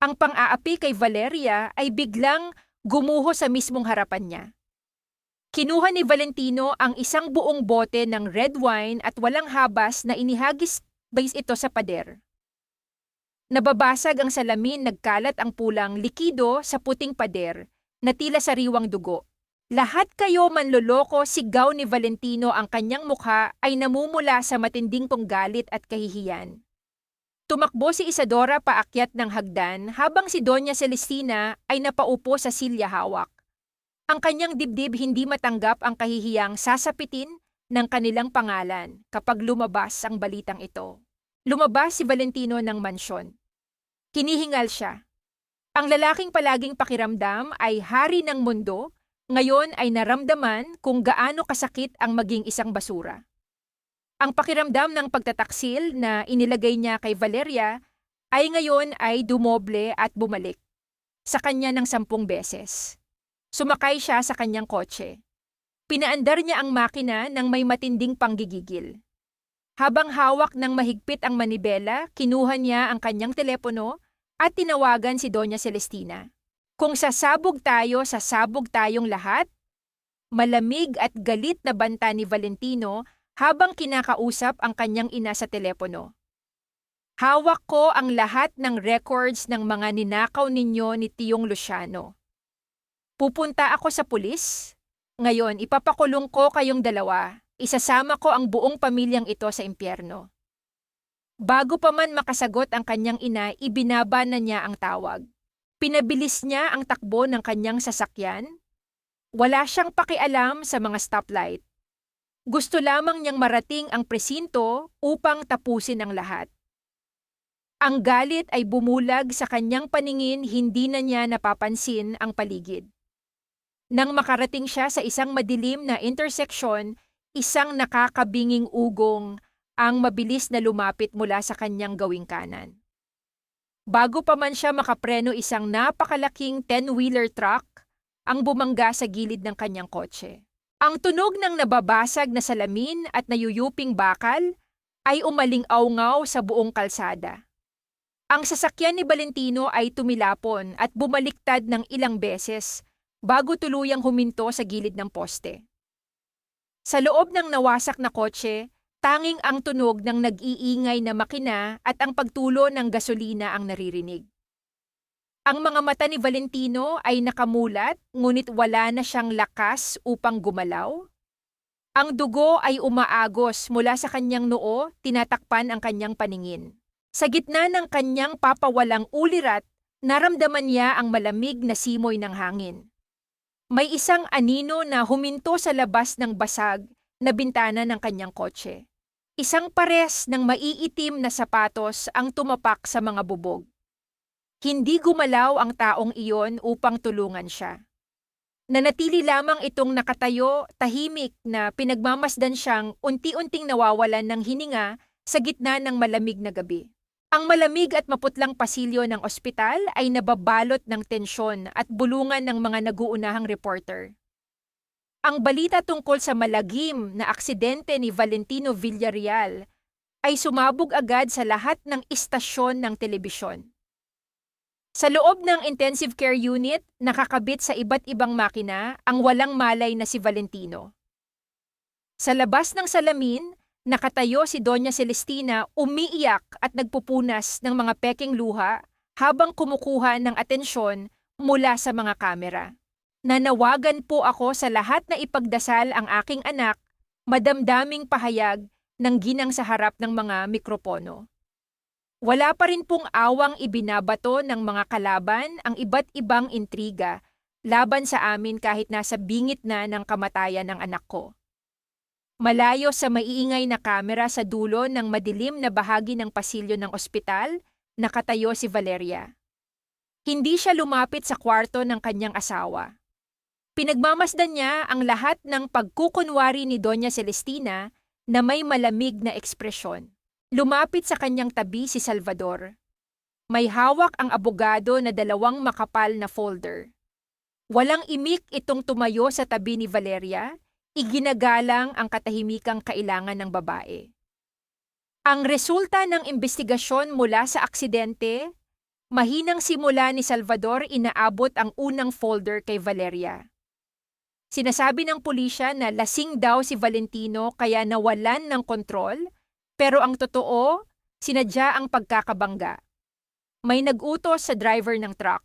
Ang pang-aapi kay Valeria ay biglang gumuho sa mismong harapan niya. Kinuha ni Valentino ang isang buong bote ng red wine at walang habas na inihagis ito sa pader. Nababasag ang salamin, nagkalat ang pulang likido sa puting pader na tila sariwang dugo. Lahat kayo manloloko, sigaw ni Valentino, ang kanyang mukha ay namumula sa matinding panggalit at kahihiyan. Tumakbo si Isadora paakyat ng hagdan habang si Doña Celestina ay napaupo sa silya hawak. Ang kanyang dibdib hindi matanggap ang kahihiyang sasapitin ng kanilang pangalan kapag lumabas ang balitang ito. Lumabas si Valentino ng mansyon. Hinihingal siya. Ang lalaking palaging pakiramdam ay hari ng mundo, ngayon ay naramdaman kung gaano kasakit ang maging isang basura. Ang pakiramdam ng pagtataksil na inilagay niya kay Valeria ay ngayon ay dumoble at bumalik sa kanya ng 10 beses. Sumakay siya sa kanyang kotse. Pinaandar niya ang makina ng may matinding panggigigil. Habang hawak ng mahigpit ang manibela, kinuha niya ang kanyang telepono at tinawagan si Doña Celestina. Kung sasabog tayong lahat. Malamig at galit na banta ni Valentino habang kinakausap ang kanyang ina sa telepono. Hawak ko ang lahat ng records ng mga ninakaw ninyo ni Tiyong Luciano. Pupunta ako sa pulis. Ngayon, ipapakulong ko kayong dalawa. Isasama ko ang buong pamilyang ito sa impyerno. Bago pa man makasagot ang kanyang ina, ibinaba na niya ang tawag. Pinabilis niya ang takbo ng kanyang sasakyan. Wala siyang pakialam sa mga stoplight. Gusto lamang niyang marating ang presinto upang tapusin ang lahat. Ang galit ay bumulag sa kanyang paningin, hindi na niya napapansin ang paligid. Nang makarating siya sa isang madilim na interseksyon, isang nakakabinging ugong ang mabilis na lumapit mula sa kanyang gawing kanan. Bago pa man siya makapreno, isang napakalaking 10-wheeler truck ang bumangga sa gilid ng kanyang kotse. Ang tunog ng nababasag na salamin at nayuyuping bakal ay umaling-awngaw sa buong kalsada. Ang sasakyan ni Valentino ay tumilapon at bumaliktad ng ilang beses bago tuluyang huminto sa gilid ng poste. Sa loob ng nawasak na kotse, tanging ang tunog ng nag-iingay na makina at ang pagtulo ng gasolina ang naririnig. Ang mga mata ni Valentino ay nakamulat, ngunit wala na siyang lakas upang gumalaw. Ang dugo ay umaagos mula sa kanyang noo, tinatakpan ang kanyang paningin. Sa gitna ng kanyang papawalang ulirat, naramdaman niya ang malamig na simoy ng hangin. May isang anino na huminto sa labas ng basag na bintana ng kanyang kotse. Isang pares ng maiitim na sapatos ang tumapak sa mga bubog. Hindi gumalaw ang taong iyon upang tulungan siya. Nanatili lamang itong nakatayo, tahimik na pinagmamasdan siyang unti-unting nawawalan ng hininga sa gitna ng malamig na gabi. Ang malamig at maputlang pasilyo ng ospital ay nababalot ng tensyon at bulungan ng mga naguunahang reporter. Ang balita tungkol sa malagim na aksidente ni Valentino Villarreal ay sumabog agad sa lahat ng istasyon ng telebisyon. Sa loob ng intensive care unit, nakakabit sa iba't ibang makina ang walang malay na si Valentino. Sa labas ng salamin, nakatayo si Doña Celestina umiiyak at nagpupunas ng mga peking luha habang kumukuha ng atensyon mula sa mga kamera. Nanawagan po ako sa lahat na ipagdasal ang aking anak, madamdaming pahayag ng ginang sa harap ng mga mikropono. Wala pa rin pong awang ibinabato ng mga kalaban ang iba't ibang intriga laban sa amin kahit nasa bingit na ng kamatayan ng anak ko. Malayo sa maiingay na kamera sa dulo ng madilim na bahagi ng pasilyo ng ospital, nakatayo si Valeria. Hindi siya lumapit sa kwarto ng kanyang asawa. Pinagmamasdan niya ang lahat ng pagkukunwari ni Doña Celestina na may malamig na ekspresyon. Lumapit sa kanyang tabi si Salvador. May hawak ang abogado na 2 makapal na folder. Walang imik itong tumayo sa tabi ni Valeria, iginagalang ang katahimikang kailangan ng babae. Ang resulta ng investigasyon mula sa aksidente, mahinang simula ni Salvador inaabot ang unang folder kay Valeria. Sinasabi ng pulisya na lasing daw si Valentino kaya nawalan ng kontrol, pero ang totoo, sinadya ang pagkakabangga. May nag-utos sa driver ng truck.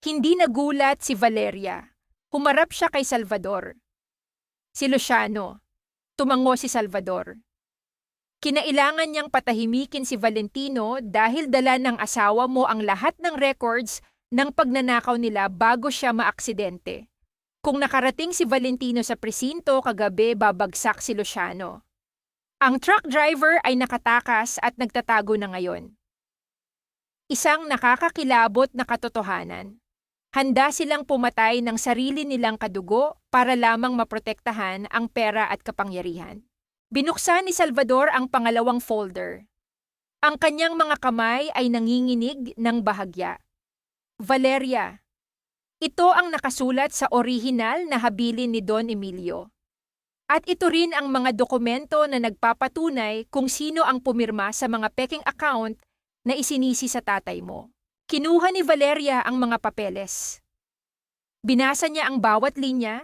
Hindi nagulat si Valeria. Humarap siya kay Salvador. Si Luciano. Tumango si Salvador. Kinailangan niyang patahimikin si Valentino dahil dala ng asawa mo ang lahat ng records ng pagnanakaw nila bago siya maaksidente. Kung nakarating si Valentino sa presinto kagabi, babagsak si Luciano. Ang truck driver ay nakatakas at nagtatago na ngayon. Isang nakakakilabot na katotohanan. Handa silang pumatay ng sarili nilang kadugo para lamang maprotektahan ang pera at kapangyarihan. Binuksan ni Salvador ang pangalawang folder. Ang kanyang mga kamay ay nanginginig ng bahagya. Valeria. Ito ang nakasulat sa orihinal na habilin ni Don Emilio. At ito rin ang mga dokumento na nagpapatunay kung sino ang pumirma sa mga peking account na isinisi sa tatay mo. Kinuha ni Valeria ang mga papeles. Binasa niya ang bawat linya,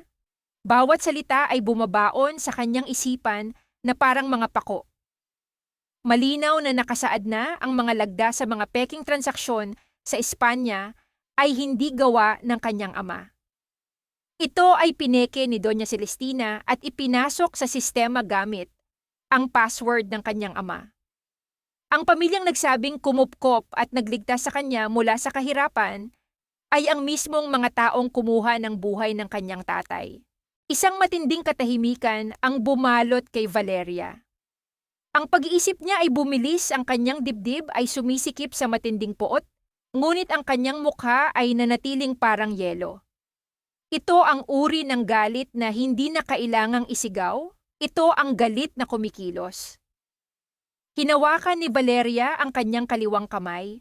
bawat salita ay bumabaon sa kanyang isipan na parang mga pako. Malinaw na nakasaad na ang mga lagda sa mga peking transaksyon sa Espanya ay hindi gawa ng kanyang ama. Ito ay pineke ni Doña Celestina at ipinasok sa sistema gamit ang password ng kanyang ama. Ang pamilyang nagsabing kumupkop at nagligtas sa kanya mula sa kahirapan ay ang mismong mga taong kumuha ng buhay ng kanyang tatay. Isang matinding katahimikan ang bumalot kay Valeria. Ang pag-iisip niya ay bumilis, ang kanyang dibdib ay sumisikip sa matinding puot, ngunit ang kanyang mukha ay nanatiling parang yelo. Ito ang uri ng galit na hindi na kailangang isigaw. Ito ang galit na kumikilos. Hinawakan ni Valeria ang kanyang kaliwang kamay.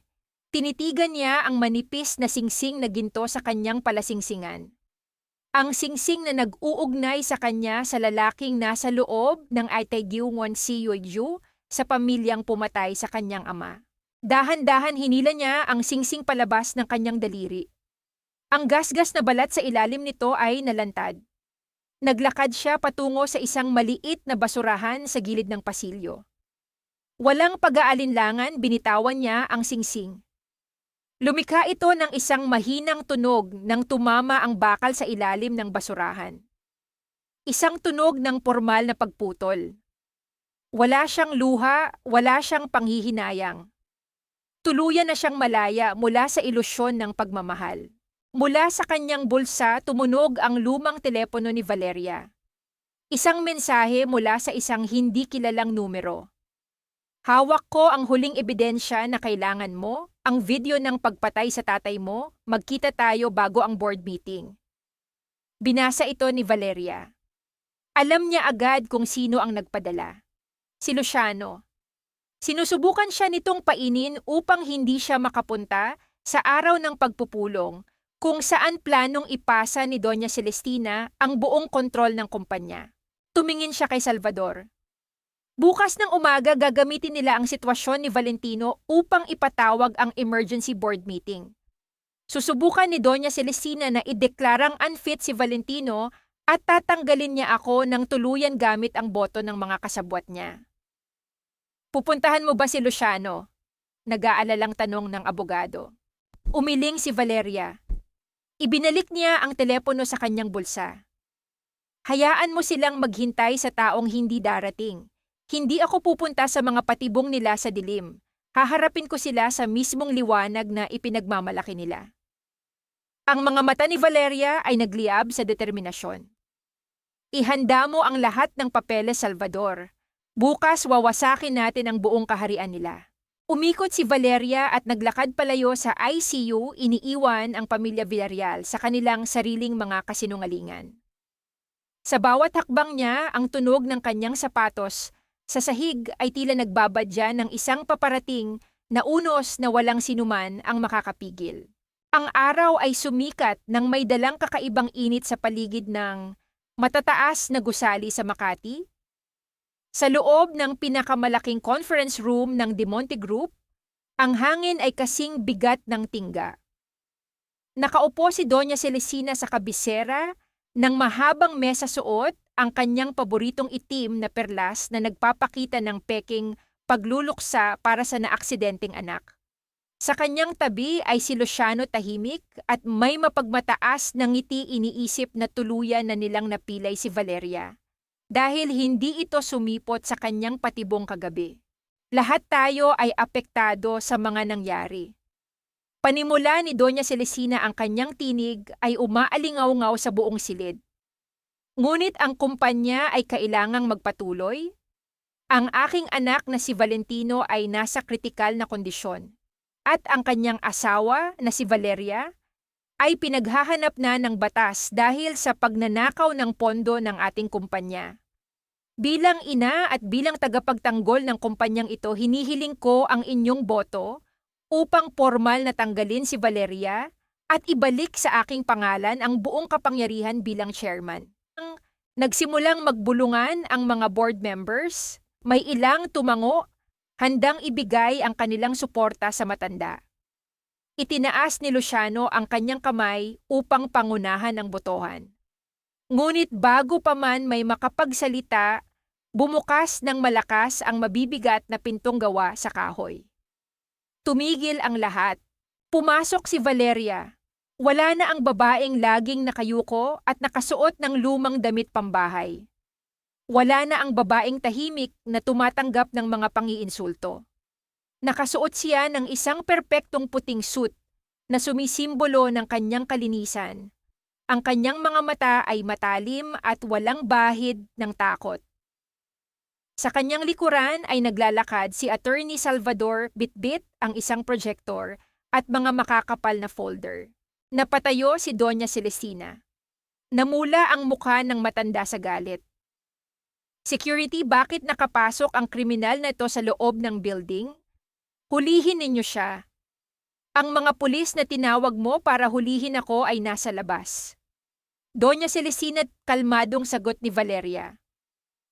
Tinitigan niya ang manipis na singsing na ginto sa kanyang palasingsingan. Ang singsing na nag-uugnay sa kanya sa lalaking nasa loob ng Aitaegyuwon Si Yoiju sa pamilyang pumatay sa kanyang ama. Dahan-dahan hinila niya ang singsing palabas ng kanyang daliri. Ang gasgas na balat sa ilalim nito ay nalantad. Naglakad siya patungo sa isang maliit na basurahan sa gilid ng pasilyo. Walang pag-aalinlangan, binitawan niya ang singsing. Lumikha ito ng isang mahinang tunog nang tumama ang bakal sa ilalim ng basurahan. Isang tunog ng pormal na pagputol. Wala siyang luha, wala siyang panghihinayang. Tuluyan na siyang malaya mula sa ilusyon ng pagmamahal. Mula sa kanyang bulsa, tumunog ang lumang telepono ni Valeria. Isang mensahe mula sa isang hindi kilalang numero. Hawak ko ang huling ebidensya na kailangan mo, ang video ng pagpatay sa tatay mo, magkita tayo bago ang board meeting. Binasa ito ni Valeria. Alam niya agad kung sino ang nagpadala. Si Luciano. Sinusubukan siya nitong painin upang hindi siya makapunta sa araw ng pagpupulong kung saan planong ipasa ni Doña Celestina ang buong kontrol ng kumpanya. Tumingin siya kay Salvador. Bukas ng umaga gagamitin nila ang sitwasyon ni Valentino upang ipatawag ang emergency board meeting. Susubukan ni Doña Celestina na ideklarang unfit si Valentino at tatanggalin niya ako ng tuluyan gamit ang boto ng mga kasabwat niya. Pupuntahan mo ba si Luciano? Nag-aalalang tanong ng abogado. Umiling si Valeria. Ibinalik niya ang telepono sa kanyang bulsa. Hayaan mo silang maghintay sa taong hindi darating. Hindi ako pupunta sa mga patibong nila sa dilim. Haharapin ko sila sa mismong liwanag na ipinagmamalaki nila. Ang mga mata ni Valeria ay nagliab sa determinasyon. Ihanda mo ang lahat ng papeles, Salvador. Bukas wawasakin natin ang buong kaharian nila. Umikot si Valeria at naglakad palayo sa ICU, iniiwan ang pamilya Villarreal sa kanilang sariling mga kasinungalingan. Sa bawat hakbang niya, ang tunog ng kanyang sapatos sa sahig ay tila nagbabadya ng isang paparating na unos na walang sinuman ang makakapigil. Ang araw ay sumikat nang may dalang kakaibang init sa paligid ng matataas na gusali sa Makati. Sa loob ng pinakamalaking conference room ng De Monte Group, ang hangin ay kasing bigat ng tingga. Nakaupo si Doña Celestina sa kabisera ng mahabang mesa, suot ang kanyang paboritong itim na perlas na nagpapakita ng peking pagluluksa para sa naaksidenteng anak. Sa kanyang tabi ay si Luciano, tahimik at may mapagmataas na ngiti, iniisip na tuluyan na nilang napilay si Valeria. Dahil hindi ito sumipot sa kanyang patibong kagabi. Lahat tayo ay apektado sa mga nangyari. Panimula ni Doña Celestina, ang kanyang tinig ay umaalingaw-ngaw sa buong silid. Ngunit ang kumpanya ay kailangang magpatuloy. Ang aking anak na si Valentino ay nasa kritikal na kondisyon. At ang kanyang asawa na si Valeria ay pinaghahanap na ng batas dahil sa pagnanakaw ng pondo ng ating kumpanya. Bilang ina at bilang tagapagtanggol ng kumpanyang ito, hinihiling ko ang inyong boto upang formal na tanggalin si Valeria at ibalik sa aking pangalan ang buong kapangyarihan bilang chairman. Nagsimulang magbulungan ang mga board members, may ilang tumango, handang ibigay ang kanilang suporta sa matanda. Itinaas ni Luciano ang kanyang kamay upang pangunahan ang botohan. Ngunit bago pa man may makapagsalita, bumukas ng malakas ang mabibigat na pintong gawa sa kahoy. Tumigil ang lahat. Pumasok si Valeria. Wala na ang babaeng laging nakayuko at nakasuot ng lumang damit pambahay. Wala na ang babaeng tahimik na tumatanggap ng mga pangiinsulto. Nakasuot siya ng isang perpektong puting suit na sumisimbolo ng kanyang kalinisan. Ang kanyang mga mata ay matalim at walang bahid ng takot. Sa kanyang likuran ay naglalakad si Attorney Salvador, bitbit ang isang projector at mga makakapal na folder. Napatayo si Doña Celestina. Namula ang mukha ng matanda sa galit. Security, bakit nakapasok ang kriminal na ito sa loob ng building? Hulihin ninyo siya. Ang mga pulis na tinawag mo para hulihin ako ay nasa labas. Doña Celestina, kalmadong sagot ni Valeria.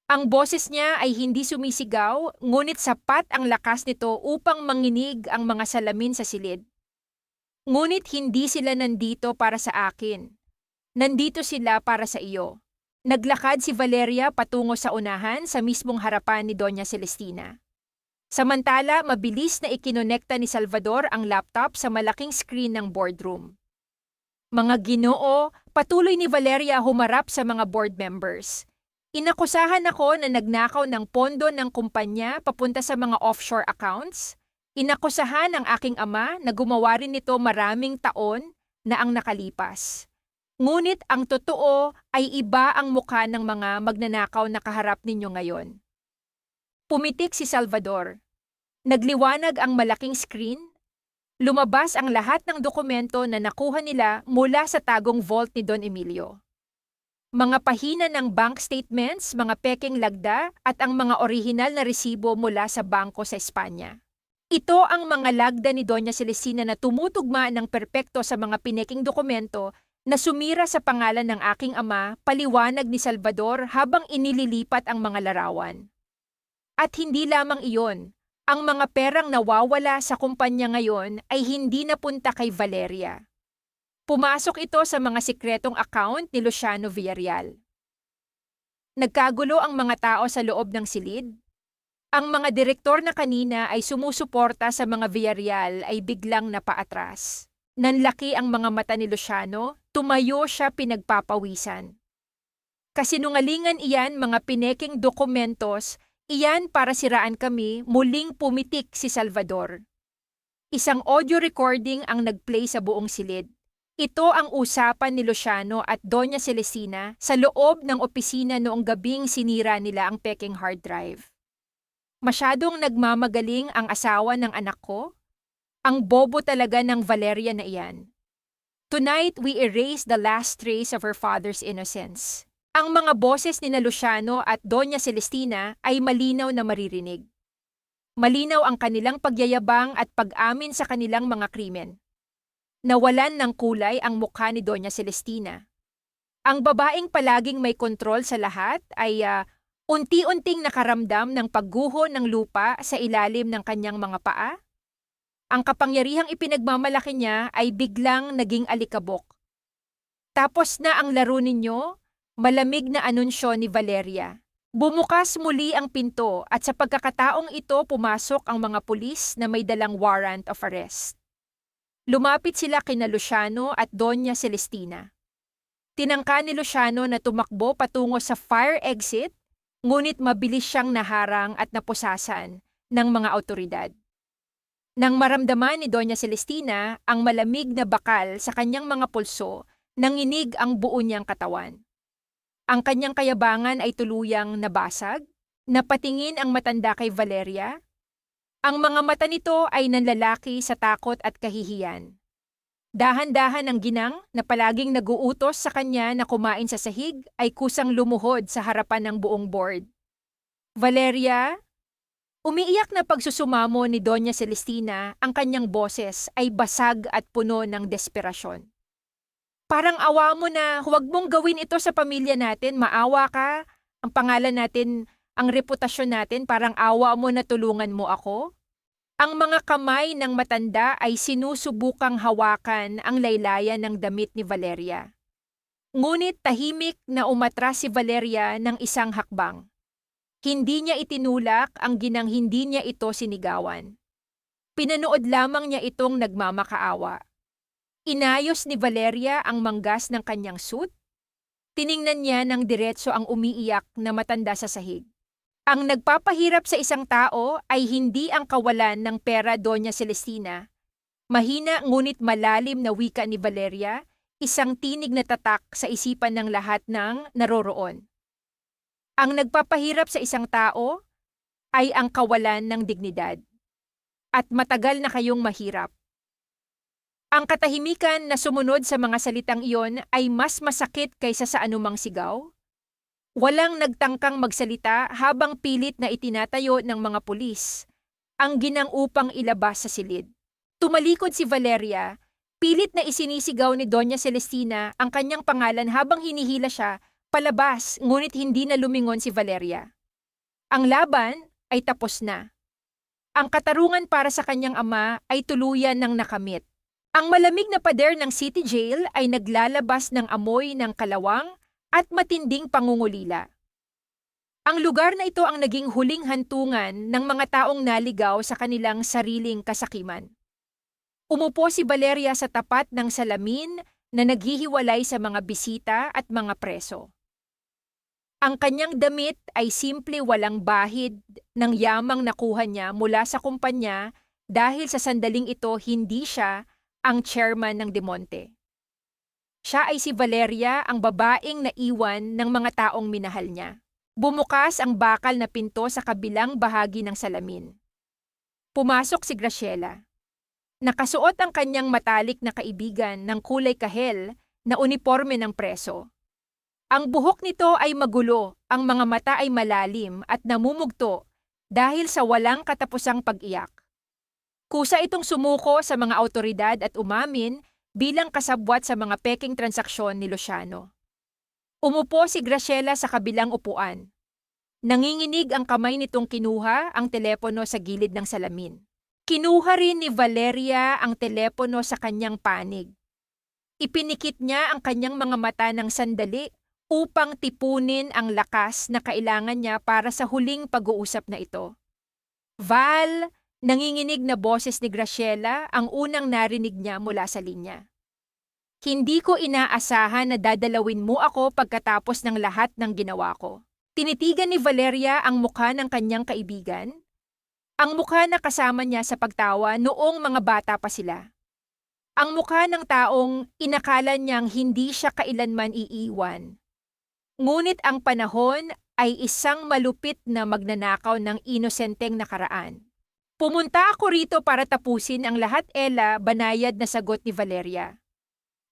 Ang boses niya ay hindi sumisigaw, ngunit sapat ang lakas nito upang manginig ang mga salamin sa silid. Ngunit hindi sila nandito para sa akin. Nandito sila para sa iyo. Naglakad si Valeria patungo sa unahan sa mismong harapan ni Doña Celestina. Samantala, mabilis na ikinonekta ni Salvador ang laptop sa malaking screen ng boardroom. Mga Ginoo, patuloy ni Valeria humarap sa mga board members. Inakusahan ako na nagnakaw ng pondo ng kumpanya papunta sa mga offshore accounts. Inakusahan ang aking ama na gumawa rin nito maraming taon na ang nakalipas. Ngunit ang totoo ay iba ang mukha ng mga magnanakaw na kaharap ninyo ngayon. Pumitik si Salvador. Nagliwanag ang malaking screen. Lumabas ang lahat ng dokumento na nakuha nila mula sa tagong vault ni Don Emilio. Mga pahina ng bank statements, mga pekeng lagda at ang mga orihinal na resibo mula sa bangko sa Espanya. Ito ang mga lagda ni Doña Celestina na tumutugma ng perpekto sa mga pineking dokumento na sumira sa pangalan ng aking ama, paliwanag ni Salvador habang inililipat ang mga larawan. At hindi lamang iyon, ang mga perang nawawala sa kumpanya ngayon ay hindi napunta kay Valeria. Pumasok ito sa mga sikretong account ni Luciano Villarreal. Nagkagulo ang mga tao sa loob ng silid. Ang mga direktor na kanina ay sumusuporta sa mga Villarreal ay biglang napaatras. Nanlaki ang mga mata ni Luciano, tumayo siya pinagpapawisan. Kasinungalingan iyan, mga pineking dokumentos, iyan para siraan kami, muling pumitik si Salvador. Isang audio recording ang nagplay sa buong silid. Ito ang usapan ni Luciano at Doña Celestina sa loob ng opisina noong gabing sinira nila ang peking hard drive. Masyadong nagmamagaling ang asawa ng anak ko. Ang bobo talaga ng Valeria na iyan. Tonight, we erase the last trace of her father's innocence. Ang mga boses ni Luciano at Doña Celestina ay malinaw na maririnig. Malinaw ang kanilang pagyayabang at pag-amin sa kanilang mga krimen. Nawalan ng kulay ang mukha ni Doña Celestina. Ang babaeng palaging may kontrol sa lahat ay unti-unting nakaramdam ng pagguho ng lupa sa ilalim ng kanyang mga paa. Ang kapangyarihang ipinagmamalaki niya ay biglang naging alikabok. Tapos na ang laro ninyo, malamig na anunsyo ni Valeria. Bumukas muli ang pinto at sa pagkakataong ito pumasok ang mga pulis na may dalang warrant of arrest. Lumapit sila kina Luciano at Doña Celestina. Tinangka ni Luciano na tumakbo patungo sa fire exit, ngunit mabilis siyang naharang at napusasan ng mga awtoridad. Nang maramdaman ni Doña Celestina ang malamig na bakal sa kanyang mga pulso, nanginig ang buo niyang katawan. Ang kanyang kayabangan ay tuluyang nabasag, napatingin ang matanda kay Valeria. Ang mga mata nito ay nanlalaki sa takot at kahihiyan. Dahan-dahan ang ginang na palaging naguutos sa kanya na kumain sa sahig ay kusang lumuhod sa harapan ng buong board. Valeria? Umiiyak na pagsusumamo ni Doña Celestina, ang kanyang boses ay basag at puno ng desperasyon. Parang awa mo na, huwag mong gawin ito sa pamilya natin, maawa ka. Ang pangalan natin, ang reputasyon natin, parang awa mo na tulungan mo ako. Ang mga kamay ng matanda ay sinusubukang hawakan ang laylayan ng damit ni Valeria. Ngunit tahimik na umatras si Valeria ng isang hakbang. Hindi niya itinulak ang ginang, hindi niya ito sinigawan. Pinanood lamang niya itong nagmamakaawa. Inayos ni Valeria ang manggas ng kanyang suit. Tiningnan niya ng diretso ang umiiyak na matanda sa sahig. Ang nagpapahirap sa isang tao ay hindi ang kawalan ng pera, Doña Celestina. Mahina ngunit malalim na wika ni Valeria, isang tinig na tatak sa isipan ng lahat ng naroroon. Ang nagpapahirap sa isang tao ay ang kawalan ng dignidad. At matagal na kayong mahirap. Ang katahimikan na sumunod sa mga salitang iyon ay mas masakit kaysa sa anumang sigaw. Walang nagtangkang magsalita habang pilit na itinatayo ng mga pulis ang ginang upang ilabas sa silid. Tumalikod si Valeria, pilit na isinisigaw ni Doña Celestina ang kanyang pangalan habang hinihila siya palabas, ngunit hindi na lumingon si Valeria. Ang laban ay tapos na. Ang katarungan para sa kanyang ama ay tuluyan ng nakamit. Ang malamig na pader ng city jail ay naglalabas ng amoy ng kalawang at matinding pangungulila. Ang lugar na ito ang naging huling hantungan ng mga taong naligaw sa kanilang sariling kasakiman. Umupo si Valeria sa tapat ng salamin na naghihiwalay sa mga bisita at mga preso. Ang kanyang damit ay simple, walang bahid ng yamang nakuha niya mula sa kumpanya dahil sa sandaling ito hindi siya ang chairman ng Demonte. Siya ay si Valeria, ang babaeng naiwan ng mga taong minahal niya. Bumukas ang bakal na pinto sa kabilang bahagi ng salamin. Pumasok si Graciela. Nakasuot ang kanyang matalik na kaibigan ng kulay kahel na uniporme ng preso. Ang buhok nito ay magulo, ang mga mata ay malalim at namumugto dahil sa walang katapusang pag-iyak. Kusa itong sumuko sa mga awtoridad at umamin bilang kasabwat sa mga peking transaksyon ni Luciano. Umupo si Graciela sa kabilang upuan. Nanginginig ang kamay nitong kinuha ang telepono sa gilid ng salamin. Kinuha rin ni Valeria ang telepono sa kanyang panig. Ipinikit niya ang kanyang mga mata ng sandali upang tipunin ang lakas na kailangan niya para sa huling pag-uusap na ito. Val, nanginginig na boses ni Graciela ang unang narinig niya mula sa linya. Hindi ko inaasahan na dadalawin mo ako pagkatapos ng lahat ng ginawa ko. Tinitigan ni Valeria ang mukha ng kanyang kaibigan. Ang mukha na kasama niya sa pagtawa noong mga bata pa sila. Ang mukha ng taong inakala niyang hindi siya kailanman iiwan. Ngunit ang panahon ay isang malupit na magnanakaw ng inosenteng nakaraan. Pumunta ako rito para tapusin ang lahat, Ella, banayad na sagot ni Valeria.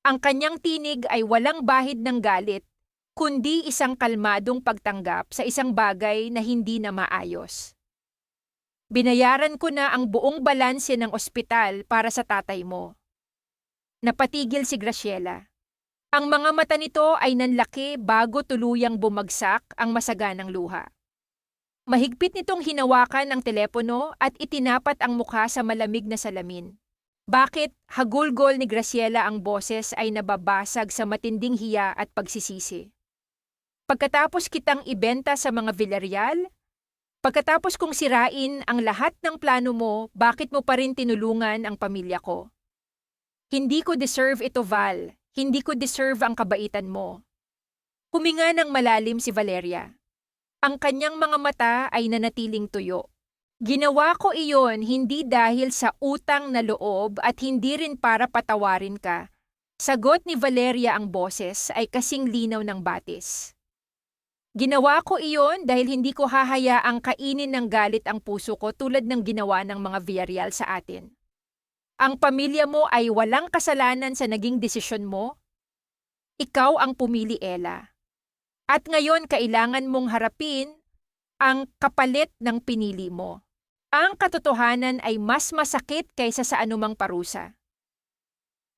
Ang kanyang tinig ay walang bahid ng galit, kundi isang kalmadong pagtanggap sa isang bagay na hindi na maayos. Binayaran ko na ang buong balanse ng ospital para sa tatay mo. Napatigil si Graciela. Ang mga mata nito ay nanlaki bago tuluyang bumagsak ang masaganang luha. Mahigpit nitong hinawakan ang telepono at itinapat ang mukha sa malamig na salamin. Bakit hagulgol ni Graciela ang boses ay nababasag sa matinding hiya at pagsisisi. Pagkatapos kitang ibenta sa mga Villarreal, pagkatapos kong sirain ang lahat ng plano mo, bakit mo pa rin tinulungan ang pamilya ko? Hindi ko deserve ito, Val. Hindi ko deserve ang kabaitan mo. Huminga ng malalim si Valeria. Ang kanyang mga mata ay nanatiling tuyo. Ginawa ko iyon hindi dahil sa utang na loob at hindi rin para patawarin ka. Sagot ni Valeria, ang boses ay kasing linaw ng batis. Ginawa ko iyon dahil hindi ko hahayaang kainin ng galit ang puso ko tulad ng ginawa ng mga Villarreal sa atin. Ang pamilya mo ay walang kasalanan sa naging desisyon mo. Ikaw ang pumili, Ella. At ngayon kailangan mong harapin ang kapalit ng pinili mo. Ang katotohanan ay mas masakit kaysa sa anumang parusa.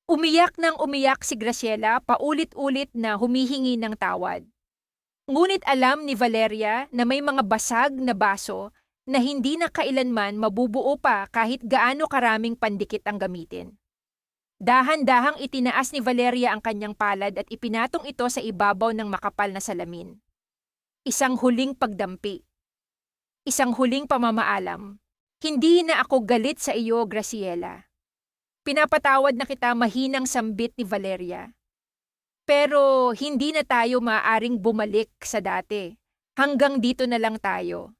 Umiyak nang umiyak si Graciela, paulit-ulit na humihingi ng tawad. Ngunit alam ni Valeria na may mga basag na baso na hindi na kailanman mabubuo pa kahit gaano karaming pandikit ang gamitin. Dahan-dahang itinaas ni Valeria ang kanyang palad at ipinatong ito sa ibabaw ng makapal na salamin. Isang huling pagdampi. Isang huling pamamaalam. Hindi na ako galit sa iyo, Graciela. Pinapatawad na kita, mahinang sambit ni Valeria. Pero hindi na tayo maaaring bumalik sa dati. Hanggang dito na lang tayo.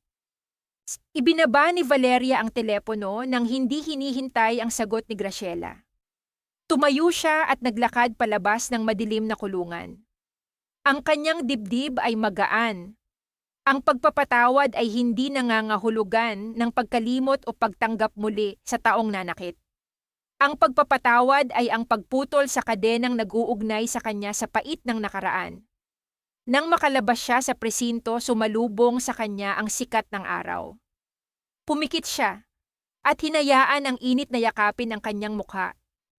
Ibinaba ni Valeria ang telepono nang hindi hinihintay ang sagot ni Graciela. Tumayo siya at naglakad palabas ng madilim na kulungan. Ang kanyang dibdib ay magaan. Ang pagpapatawad ay hindi nangangahulugan ng pagkalimot o pagtanggap muli sa taong nanakit. Ang pagpapatawad ay ang pagputol sa kadenang nag-uugnay sa kanya sa pait ng nakaraan. Nang makalabas siya sa presinto, sumalubong sa kanya ang sikat ng araw. Pumikit siya at hinayaan ang init na yakapin ang kanyang mukha.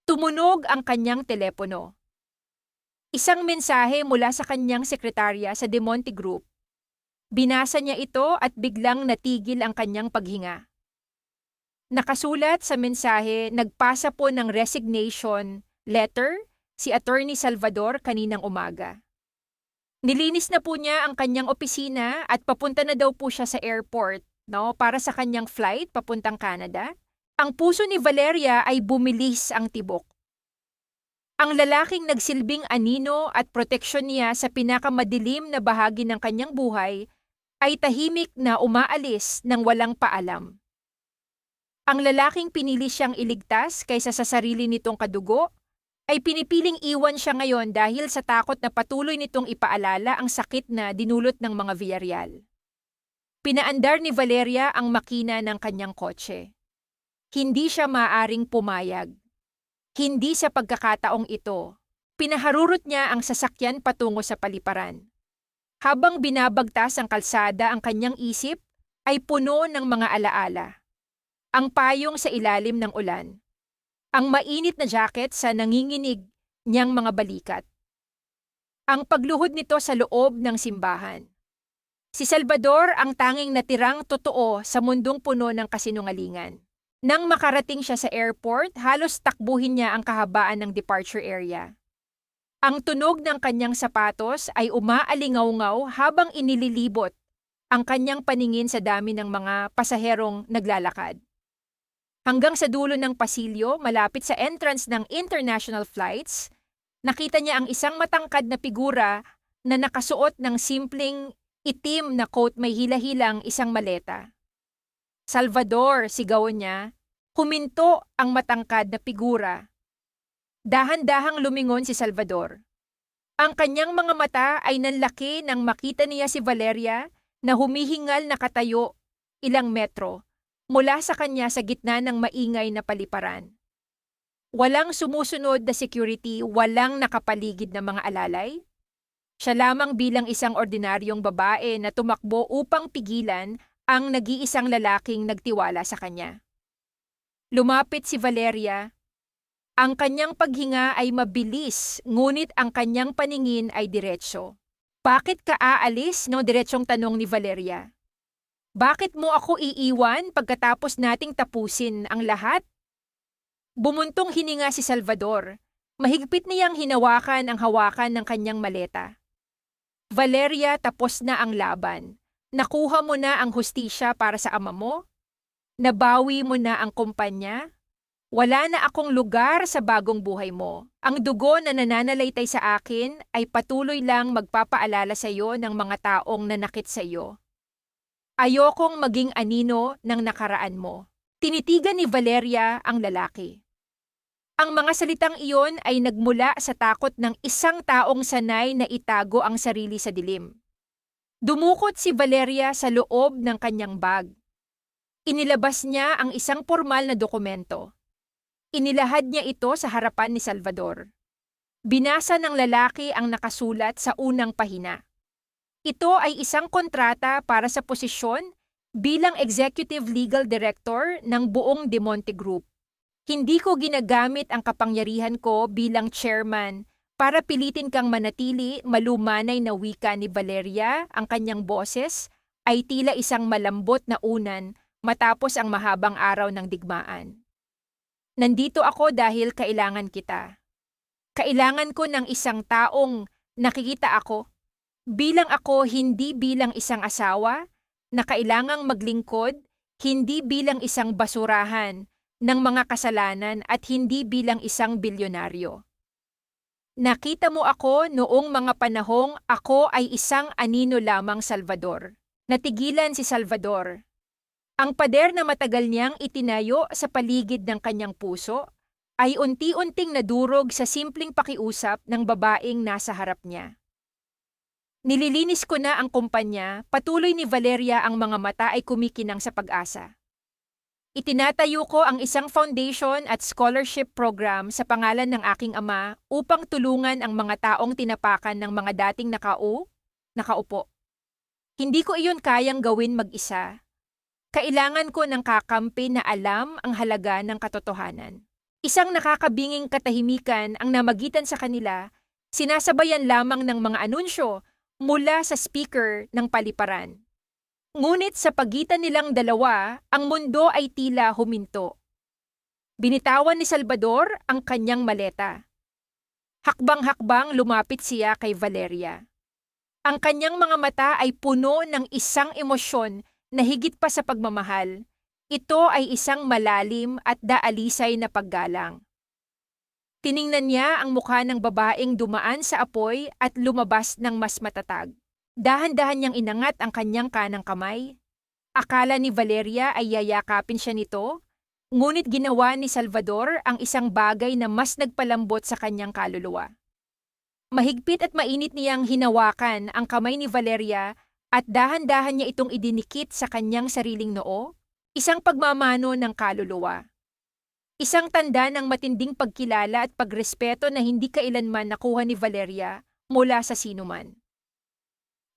Tumunog ang kanyang telepono. Isang mensahe mula sa kanyang sekretarya sa De Monte Group. Binasa niya ito at biglang natigil ang kanyang paghinga. Nakasulat sa mensahe, nagpasa po ng resignation letter si Attorney Salvador kaninang umaga. Nilinis na po niya ang kanyang opisina at papunta na daw po siya sa airport, para sa kanyang flight papuntang Canada. Ang puso ni Valeria ay bumilis ang tibok. Ang lalaking nagsilbing anino at proteksyon niya sa pinakamadilim na bahagi ng kanyang buhay ay tahimik na umaalis ng walang paalam. Ang lalaking pinili siyang iligtas kaysa sa sarili nitong kadugo ay pinipiling iwan siya ngayon dahil sa takot na patuloy nitong ipaalala ang sakit na dinulot ng mga Villarreal. Pinaandar ni Valeria ang makina ng kanyang kotse. Hindi siya maaring pumayag. Hindi sa pagkakataong ito. Pinaharurot niya ang sasakyan patungo sa paliparan. Habang binabagtas ang kalsada ang kanyang isip, ay puno ng mga alaala. Ang payong sa ilalim ng ulan. Ang mainit na jacket sa nanginginig niyang mga balikat. Ang pagluhod nito sa loob ng simbahan. Si Salvador ang tanging natirang totoo sa mundong puno ng kasinungalingan. Nang makarating siya sa airport, halos takbuhin niya ang kahabaan ng departure area. Ang tunog ng kanyang sapatos ay umaalingaw-ngaw habang inililibot ang kanyang paningin sa dami ng mga pasaherong naglalakad. Hanggang sa dulo ng pasilyo, malapit sa entrance ng international flights, nakita niya ang isang matangkad na figura na nakasuot ng simpleng itim na coat may hila-hilang isang maleta. Salvador, sigaw niya, huminto ang matangkad na figura. Dahan-dahang lumingon si Salvador. Ang kanyang mga mata ay nanlaki nang makita niya si Valeria na humihingal na katayo ilang metro mula sa kanya sa gitna ng maingay na paliparan. Walang sumusunod na security, walang nakapaligid na mga alalay. Siya lamang bilang isang ordinaryong babae na tumakbo upang pigilan ang nag-iisang lalaking nagtiwala sa kanya. Lumapit si Valeria. Ang kanyang paghinga ay mabilis, ngunit ang kanyang paningin ay diretso. Bakit ka aalis? No, diretsong tanong ni Valeria. Bakit mo ako iiwan pagkatapos nating tapusin ang lahat? Bumuntong hininga si Salvador. Mahigpit niyang hinawakan ang hawakan ng kanyang maleta. Valeria, tapos na ang laban. Nakuha mo na ang hustisya para sa ama mo? Nabawi mo na ang kumpanya? Wala na akong lugar sa bagong buhay mo. Ang dugo na nananalaytay sa akin ay patuloy lang magpapaalala sa iyo ng mga taong nanakit sa iyo. Ayokong maging anino ng nakaraan mo. Tinitigan ni Valeria ang lalaki. Ang mga salitang iyon ay nagmula sa takot ng isang taong sanay na itago ang sarili sa dilim. Dumukot si Valeria sa loob ng kanyang bag. Inilabas niya ang isang formal na dokumento. Inilahad niya ito sa harapan ni Salvador. Binasa ng lalaki ang nakasulat sa unang pahina. Ito ay isang kontrata para sa posisyon bilang Executive Legal Director ng buong De Monte Group. Hindi ko ginagamit ang kapangyarihan ko bilang chairman para pilitin kang manatili, malumanay na wika ni Valeria. Ang kanyang boses ay tila isang malambot na unan matapos ang mahabang araw ng digmaan. Nandito ako dahil kailangan kita. Kailangan ko ng isang taong nakikita ako. Bilang ako, hindi bilang isang asawa na kailangang maglingkod, hindi bilang isang basurahan ng mga kasalanan at hindi bilang isang bilyonaryo. Nakita mo ako noong mga panahong ako ay isang anino lamang, Salvador. Natigilan si Salvador. Ang pader na matagal niyang itinayo sa paligid ng kanyang puso ay unti-unting nadurog sa simpleng pakiusap ng babaeng nasa harap niya. Nililinis ko na ang kumpanya, patuloy ni Valeria, ang mga mata ay kumikinang sa pag-asa. Itinatayo ko ang isang foundation at scholarship program sa pangalan ng aking ama upang tulungan ang mga taong tinapakan ng mga dating nakaupo. Hindi ko iyon kayang gawin mag-isa. Kailangan ko ng kakampi na alam ang halaga ng katotohanan. Isang nakakabinging katahimikan ang namagitan sa kanila, sinasabayan lamang ng mga anunsyo mula sa speaker ng paliparan. Ngunit sa pagitan nilang dalawa, ang mundo ay tila huminto. Binitawan ni Salvador ang kanyang maleta. Hakbang-hakbang lumapit siya kay Valeria. Ang kanyang mga mata ay puno ng isang emosyon na higit pa sa pagmamahal. Ito ay isang malalim at daalisay na paggalang. Tiningnan niya ang mukha ng babaeng dumaan sa apoy at lumabas ng mas matatag. Dahan-dahan niyang inangat ang kanyang kanang kamay. Akala ni Valeria ay yayakapin siya nito, ngunit ginawa ni Salvador ang isang bagay na mas nagpalambot sa kanyang kaluluwa. Mahigpit at mainit niyang hinawakan ang kamay ni Valeria at dahan-dahan niya itong idinikit sa kanyang sariling noo, isang pagmamano ng kaluluwa. Isang tanda ng matinding pagkilala at pagrespeto na hindi kailanman nakuha ni Valeria mula sa sinuman.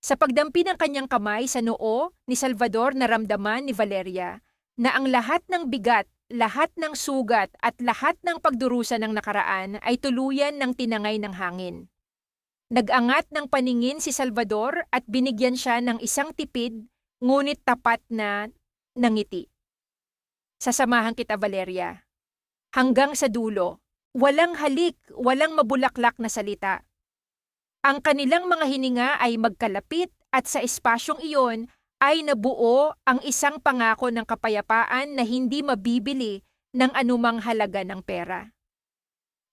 Sa pagdampi ng kanyang kamay sa noo ni Salvador, naramdaman ni Valeria na ang lahat ng bigat, lahat ng sugat at lahat ng pagdurusa ng nakaraan ay tuluyan ng tinangay ng hangin. Nag-angat ng paningin si Salvador at binigyan siya ng isang tipid ngunit tapat na ngiti. Sasamahan kita, Valeria. Hanggang sa dulo, walang halik, walang mabulaklak na salita. Ang kanilang mga hininga ay magkalapit at sa espasyong iyon ay nabuo ang isang pangako ng kapayapaan na hindi mabibili ng anumang halaga ng pera.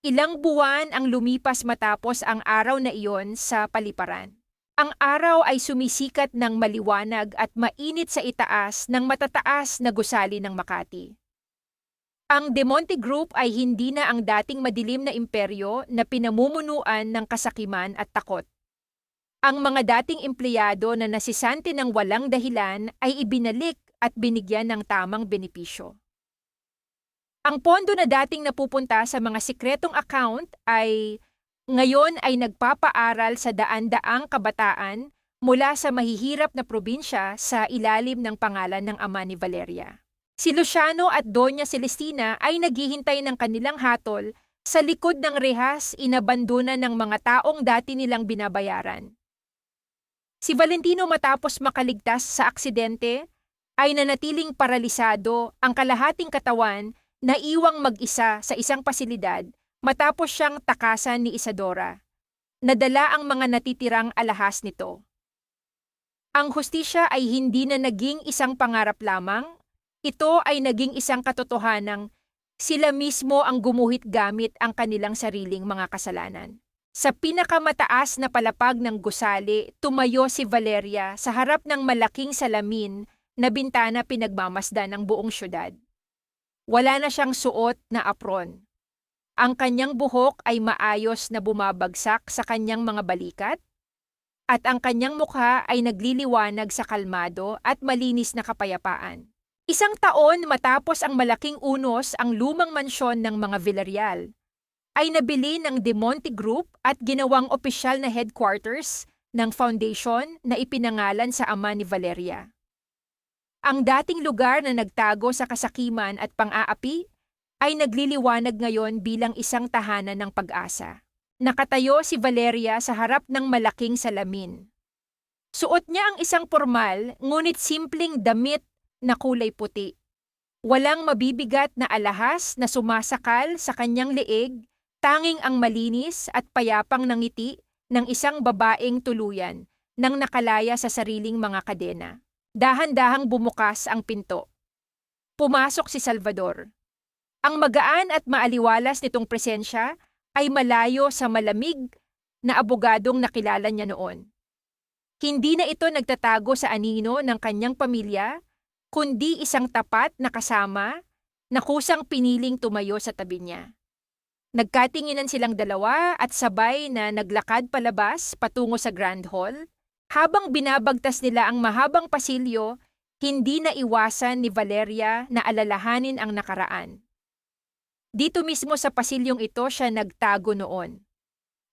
Ilang buwan ang lumipas matapos ang araw na iyon sa paliparan. Ang araw ay sumisikat ng maliwanag at mainit sa itaas ng matataas na gusali ng Makati. Ang De Monte Group ay hindi na ang dating madilim na imperyo na pinamumunuan ng kasakiman at takot. Ang mga dating empleyado na nasisante ng walang dahilan ay ibinalik at binigyan ng tamang benepisyo. Ang pondo na dating napupunta sa mga sikretong account ay ngayon ay nagpapaaral sa daan-daang kabataan mula sa mahihirap na probinsya sa ilalim ng pangalan ng ama ni Valeria. Si Luciano at Doña Celestina ay naghihintay ng kanilang hatol sa likod ng rehas, inabandona ng mga taong dati nilang binabayaran. Si Valentino, matapos makaligtas sa aksidente, ay nanatiling paralisado, ang kalahating katawan na iwang mag-isa sa isang pasilidad matapos siyang takasan ni Isadora. Nadala ang mga natitirang alahas nito. Ang hustisya ay hindi na naging isang pangarap lamang. Ito ay naging isang katotohanang sila mismo ang gumuhit gamit ang kanilang sariling mga kasalanan. Sa pinakamataas na palapag ng gusali, tumayo si Valeria sa harap ng malaking salamin na bintana pinagmamasdan ng buong syudad. Wala na siyang suot na apron. Ang kanyang buhok ay maayos na bumabagsak sa kanyang mga balikat, at ang kanyang mukha ay nagliliwanag sa kalmado at malinis na kapayapaan. Isang taon matapos ang malaking unos ang lumang mansyon ng mga Villarreal, ay nabili ng De Monte Group at ginawang opisyal na headquarters ng foundation na ipinangalan sa ama ni Valeria. Ang dating lugar na nagtago sa kasakiman at pang-aapi ay nagliliwanag ngayon bilang isang tahanan ng pag-asa. Nakatayo si Valeria sa harap ng malaking salamin. Suot niya ang isang formal ngunit simpleng damit na kulay puti. Walang mabibigat na alahas na sumasakal sa kanyang leeg, tanging ang malinis at payapang ngiti ng isang babaeng tuluyan nang nakalaya sa sariling mga kadena. Dahan-dahang bumukas ang pinto. Pumasok si Salvador. Ang magaan at maaliwalas nitong presensya ay malayo sa malamig na abogadong nakilala niya noon. Hindi na ito nagtatago sa anino ng kanyang pamilya, kundi isang tapat na kasama na kusang piniling tumayo sa tabi niya. Nagkatinginan silang dalawa at sabay na naglakad palabas patungo sa Grand Hall. Habang binabagtas nila ang mahabang pasilyo, hindi na iwasan ni Valeria na alalahanin ang nakaraan. Dito mismo sa pasilyong ito siya nagtago noon.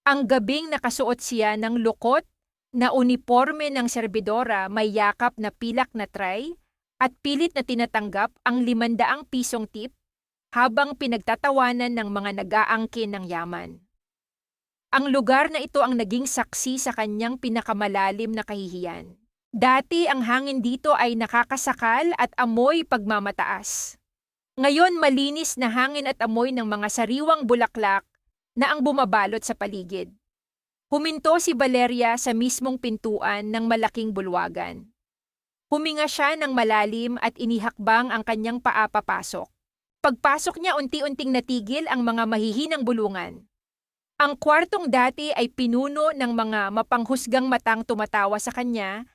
Ang gabing nakasuot siya ng lukot na uniporme ng serbidora, may yakap na pilak na tray at pilit na tinatanggap ang 500 pisong tip habang pinagtatawanan ng mga nag-aangkin ng yaman. Ang lugar na ito ang naging saksi sa kanyang pinakamalalim na kahihiyan. Dati ang hangin dito ay nakakasakal at amoy pagmamataas. Ngayon malinis na hangin at amoy ng mga sariwang bulaklak na ang bumabalot sa paligid. Huminto si Valeria sa mismong pintuan ng malaking bulwagan. Huminga siya ng malalim at inihakbang ang kanyang paa papasok. Pagpasok niya, unti-unting natigil ang mga mahihinang bulungan. Ang kwartong dati ay pinuno ng mga mapanghusgang matang tumatawa sa kanya,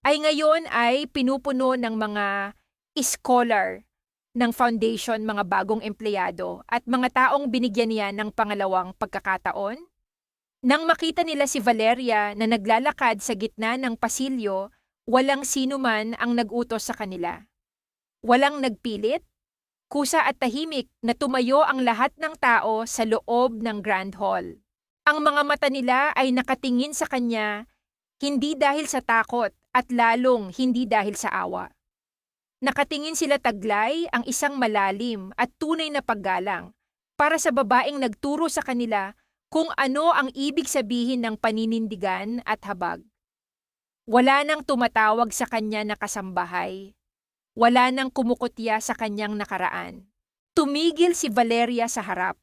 ay ngayon ay pinupuno ng mga scholar ng foundation, mga bagong empleyado at mga taong binigyan niya ng pangalawang pagkakataon. Nang makita nila si Valeria na naglalakad sa gitna ng pasilyo, walang sino man ang nag-utos sa kanila. Walang nagpilit, Kusa at tahimik na tumayo ang lahat ng tao sa loob ng Grand Hall. Ang mga mata nila ay nakatingin sa kanya, hindi dahil sa takot at lalong hindi dahil sa awa. Nakatingin sila taglay ang isang malalim at tunay na paggalang para sa babaeng nagturo sa kanila kung ano ang ibig sabihin ng paninindigan at habag. Wala nang tumatawag sa kanya na kasambahay. Wala nang kumukutya sa kanyang nakaraan. Tumigil si Valeria sa harap.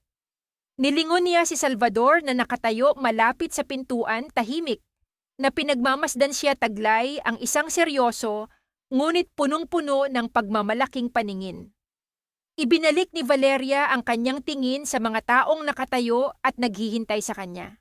Nilingon niya si Salvador na nakatayo malapit sa pintuan, tahimik, na pinagmamasdan siya taglay ang isang seryoso, ngunit punong-puno ng pagmamalaking paningin. Ibinalik ni Valeria ang kanyang tingin sa mga taong nakatayo at naghihintay sa kanya.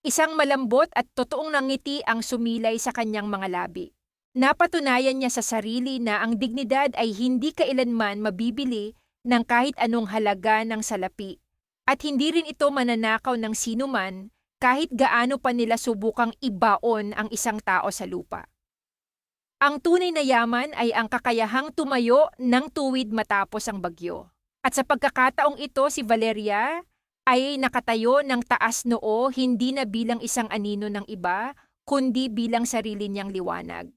Isang malambot at totoong ngiti ang sumilay sa kanyang mga labi. Napatunayan niya sa sarili na ang dignidad ay hindi kailanman mabibili ng kahit anong halaga ng salapi, at hindi rin ito mananakaw ng sinuman kahit gaano pa nila subukang ibaon ang isang tao sa lupa. Ang tunay na yaman ay ang kakayahang tumayo ng tuwid matapos ang bagyo. At sa pagkakataong ito, si Valeria ay nakatayo ng taas noo, hindi na bilang isang anino ng iba, kundi bilang sarili niyang liwanag.